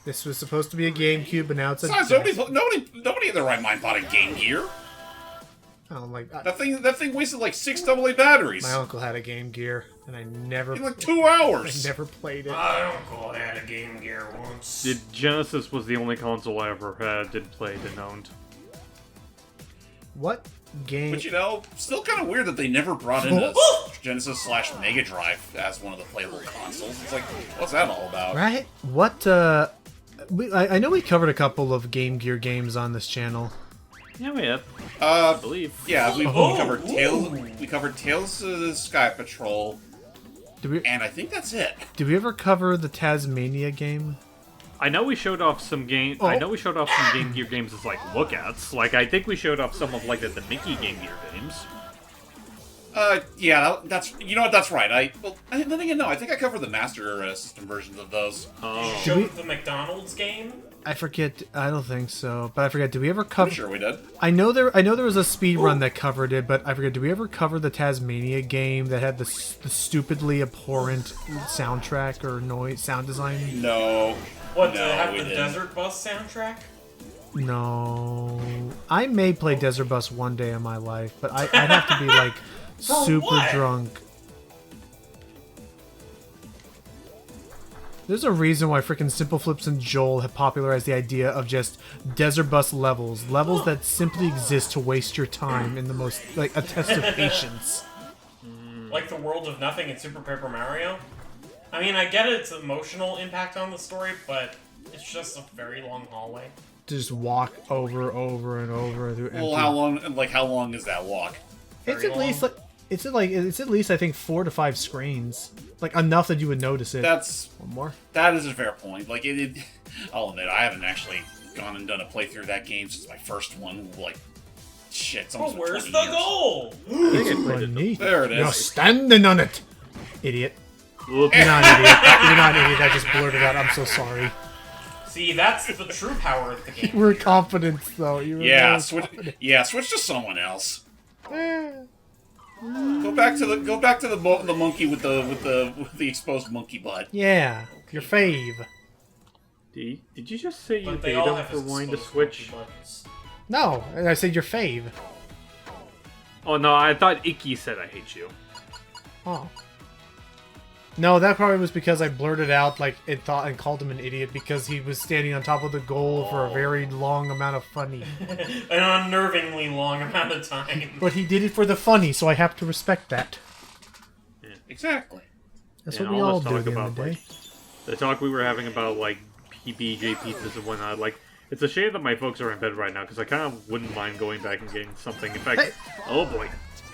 This was supposed to be a GameCube, but now it's a. Besides, nobody in their right mind bought a Game Gear. Oh, like That thing wasted like 6 AA batteries my uncle had a Game Gear, and I never, in like 2 hours. never played it. My uncle had a Game Gear once. Genesis was the only console I ever had, played, and owned. What game? But you know, still kind of weird that they never brought in a Genesis / Mega Drive as one of the playable consoles. It's like, what's that all about? Right? What? I know we covered a couple of Game Gear games on this channel. Yeah, we have. I believe. Yeah, we Oh. covered Tales. We covered Tales of the Sky Patrol, Did we? and I think that's it. Did we ever cover the Tasmania game? I know we showed off some game. I know we showed off some Game Gear games as like lookouts. Like I think we showed off some of like the Mickey Game Gear games. Yeah, that's you know what? That's right. Then again, no, I think I covered the Master System versions of those. Oh, Showed the McDonald's game? I forget. I don't think so, but I forget. Did we ever cover? Pretty sure we did. I know there was a speed run that covered it, but I forget. Did we ever cover the Tasmania game that had the stupidly abhorrent soundtrack or sound design? No. What, No, to have we the didn't. Desert Bus soundtrack? No. I may play Desert Bus one day in my life, but I'd have to be like super what? drunk. There's a reason why freaking Simple Flips and Joel have popularized the idea of just Desert Bus levels that simply exist to waste your time in the most, like, a test of patience. Like the World of Nothing in Super Paper Mario? I mean, I get its emotional impact on the story, but it's just a very long hallway. To just walk over and over through empty... Well, how long is that walk? It's very at least long. like it's at least I think 4 to 5 screens, like enough that you would notice it. One more. That is a fair point. Like I'll admit, I haven't actually gone and done a playthrough of that game since my first one. Like, shit, it's Oh, almost been where's 20 the years. goal? Beneath. There it is. You're standing on it, idiot. whoops. You're not an idiot. You're not an idiot. I just blurted out. I'm so sorry. See, that's the true power of the game. You were confident though. You were Yeah, very switch. confident. Yeah, switch to someone else. Go back to the monkey with the exposed monkey butt. Yeah, your fave. Did you just say you But they paid all him have for wanting to exposed switch? monkey buttons. No, I said your fave. Oh no, I thought Ikki said I hate you. Oh. No, that probably was because I blurted out like it thought and called him an idiot because he was standing on top of the goal for a very long amount of funny. An unnervingly long amount of time. But he did it for the funny, so I have to respect that. Exactly. That's And what we all all this do talk at the end of about, the day. like, the talk we were having about like PBJ pizzas and whatnot. Like, it's a shame that my folks are in bed right now because I kind of wouldn't mind going back and getting something. In fact, Hey. oh boy,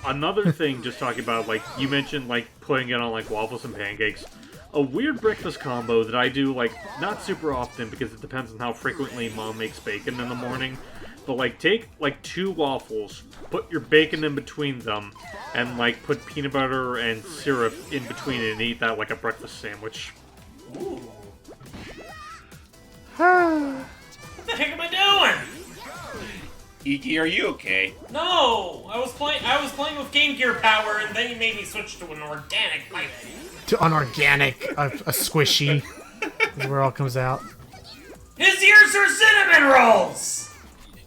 another thing. Just talking about like you mentioned, like putting it on like waffles and pancakes. A weird breakfast combo that I do like not super often because it depends on how frequently Mom makes bacon in the morning. But like take like 2 waffles, put your bacon in between them, and like put peanut butter and syrup in between it and eat that like a breakfast sandwich. Ooh. What the heck am I doing? Ikki, are you okay? No, I was playing with Game Gear power, and then you made me switch to an organic fighting. To unorganic, a squishy. Is where it all comes out. His ears are cinnamon rolls.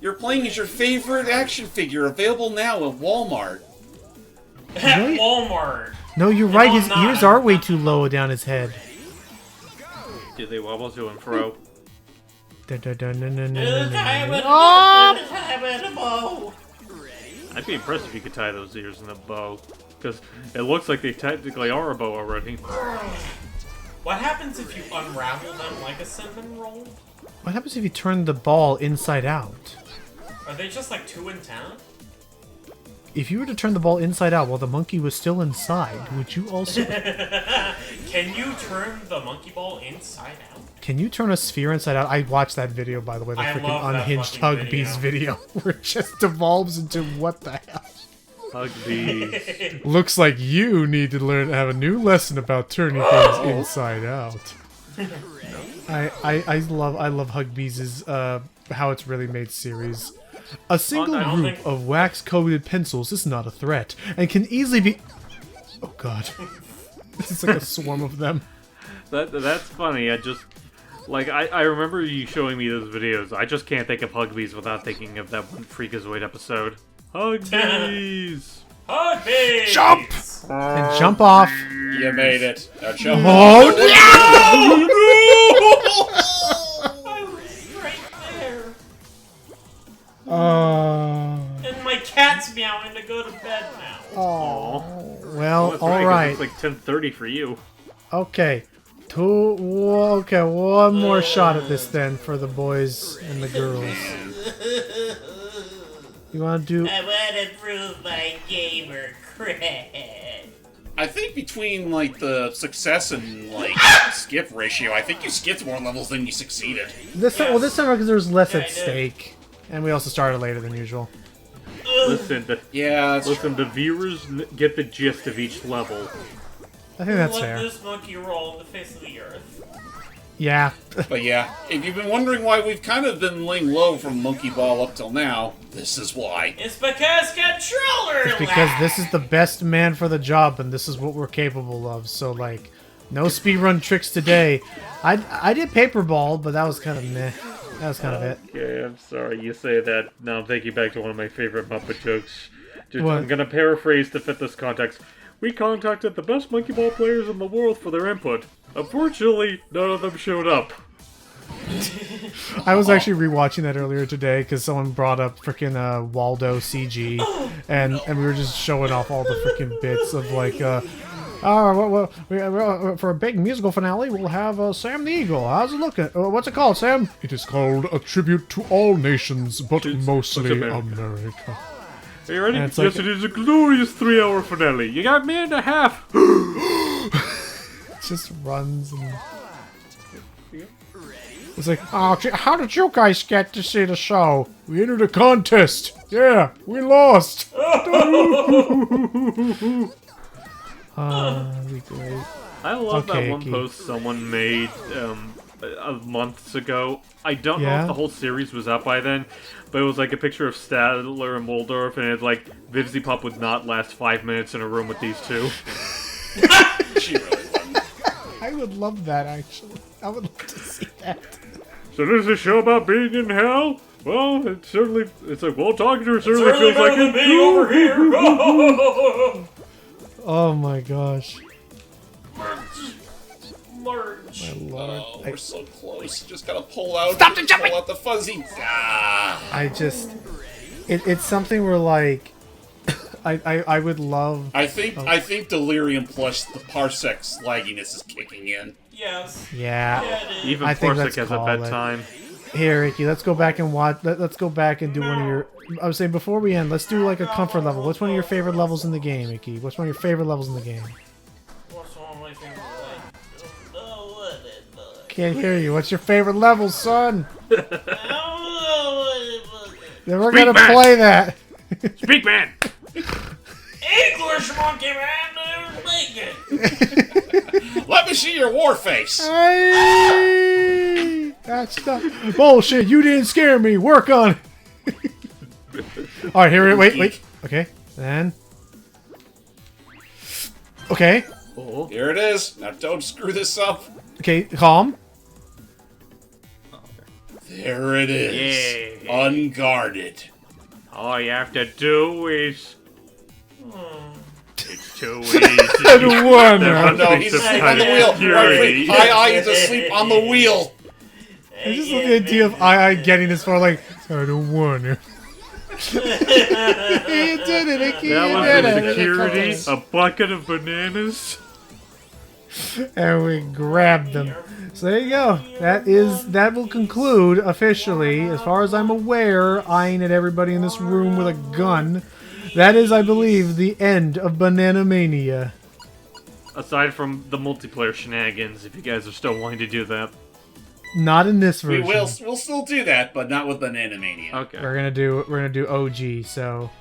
You're playing as your favorite action figure, available now at Walmart. At Really? Walmart. No, you're right. His I'm not. ears are way too low down his head. Do they wobble to and fro? Dun, dun, dun, dun, dun, dun, It's dun, time dun. to- Oh! it's time to bow. I'd be impressed if you could tie those ears in a bow. Because it looks like they technically are a bow already. What happens if you unravel them like a cinnamon roll? What happens if you turn the ball inside out? Are they just like 2 in 10? If you were to turn the ball inside out while the monkey was still inside, would you also... Can you turn the monkey ball inside out? Can you turn a sphere inside out? I watched that video, by the way, the I freaking love that unhinged fucking Hugbees video, where it just devolves into what the hell. Hugbees. Looks like you need to learn have a new lesson about turning things inside out. I love Hugbees' how it's really made series. A single I don't group think- of wax-coated pencils is not a threat and can easily be. Oh god, this is like a swarm of them. That's funny. I just like I remember you showing me those videos. I just can't think of Hugbees without thinking of that one Freakazoid episode. Hugbees. Hugbees! Jump! And jump off. You made it. Now jump. Oh I was right there. no! And my cat's meowing to go to bed now. Well, That's all right, 'cause right. It's like 10:30 for you. Okay. Okay, one more shot at this then for the boys and the girls. You want to do... I want to prove my gamer cred. I think between like the success and like skip ratio, I think you skipped more levels than you succeeded. This time, well, this time because there's less Yeah, at I did. stake. And we also started later than usual. Listen, Yeah, the viewers get the gist of each level. I think that's Let fair. this monkey roll on the face of the earth. Yeah. but yeah, if you've been wondering why we've kind of been laying low from Monkey Ball up till now, this is why. It's because controller Because lag. this is the best man for the job, and this is what we're capable of. So, like, no speedrun tricks today. I did paper ball, but that was kind of meh. That was kind of it. Okay, I'm sorry you say that. Now I'm thinking back to one of my favorite Muppet jokes. What? I'm gonna paraphrase to fit this context. We contacted the best monkey ball players in the world for their input. Unfortunately, none of them showed up. I was actually rewatching that earlier today because someone brought up freaking Waldo CG, and we were just showing off all the freaking bits of like, for a big musical finale, we'll have Sam the Eagle. How's it looking? What's it called, Sam? It is called A Tribute to All Nations, but mostly America. America. Are you ready? And it's Yes, like- it is a glorious 3-hour finale. You got me and a half. It just runs and... It's like, oh, how did you guys get to see the show? We entered a contest. Yeah, we lost. That'd be great. I love Okay, that one Ikki. post someone made months ago. I don't know Yeah? if the whole series was up by then, but it was like a picture of Stadler and Waldorf, and it's like Vivzy Pop would not last 5 minutes in a room with these two. She really wouldn't. I would love that, actually. I would love to see that. So this is a show about being in hell? Well, it's like, well, talking to her certainly feels like it. being over here. Oh my gosh. March. My lord. Oh, we're so close. Just gotta pull out. Stop the jumping! Pull out the fuzzy. Ah. I just... It's something where, like... I would love... I think Delirium plus the Parsec's lagginess is kicking in. Yes. Yeah. Yeah, it is. Even I think Parsec let's has a call it. bedtime. Here, Ikki, let's go back and watch... Let's go back and do one of your... I was saying, before we end, let's do, like, a comfort level. What's one of your favorite levels in the game, Ikki? What's one of your favorite levels in the game? What's one of my favorite lights? Oh, what it was. Can't hear you. What's your favorite level, son? I don't know what it was. Then we're Speak gonna back! play that. Speak, man! English monkey man, bacon. Let me see your war face. Hey! That's not bullshit. You didn't scare me. Work on it. All right, here. Wait. Okay, then. Okay. Oh. Here it is. Now don't screw this up. Okay, calm. There it is. Yeah. Unguarded. All you have to do is... It's too easy. I don't wanna. No, he's asleep on the wheel. Security. I is asleep on the wheel. I just love the idea of I getting this far, like, I don't wanna. You did it, Ikki. That You was did the it. security, a bucket of bananas. And we grabbed them. So there you go. That will conclude officially, as far as I'm aware, eyeing at everybody in this room with a gun. That is, I believe, the end of Banana Mania. Aside from the multiplayer shenanigans, if you guys are still wanting to do that. Not in this We version. we'll still do that, but not with Banana Mania. Okay. We're gonna do OG. So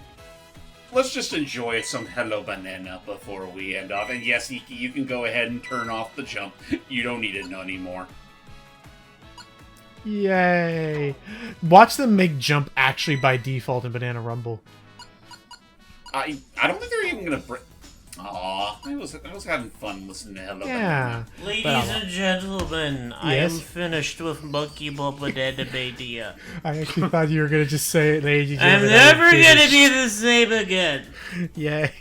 Let's just enjoy some Hello Banana before we end off. And yes, Ikki, you can go ahead and turn off the jump. You don't need it anymore. yay! Watch them make jump actually by default in Banana Rumble. I don't think they're even gonna break. Aw, I was having fun listening to Hello Yeah. Banana. Ladies Well, and gentlemen, I Yes? am finished with Monkey Ball Banana Mania. I actually thought you were gonna just say it, ladies and I'm gentlemen. never gonna be the same again. Yay!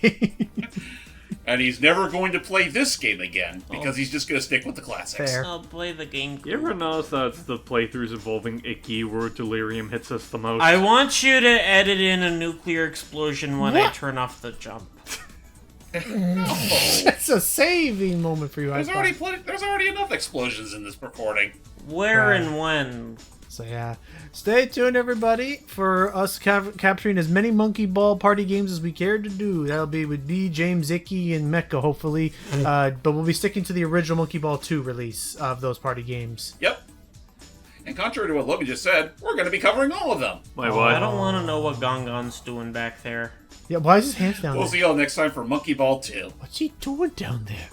And he's never going to play this game again, because he's just gonna stick with the classics. Fair. I'll play the game. You ever notice that's the playthroughs involving Ikki where delirium hits us the most? I want you to edit in a nuclear explosion when I What? turn off the jump. That's a saving moment for you. I There's thought. there's already enough explosions in this recording. Where Right. and when? So yeah, stay tuned, everybody, for us capturing as many Monkey Ball party games as we care to do. That'll be with me, James, Ikki, and Mecha, hopefully. But we'll be sticking to the original Monkey Ball 2 release of those party games. Yep. And contrary to what Logan just said, we're going to be covering all of them. My I what? don't want to know what Gongon's doing back there. Yeah, why is his hands down We'll there? see y'all next time for Monkey Ball 2. What's he doing down there?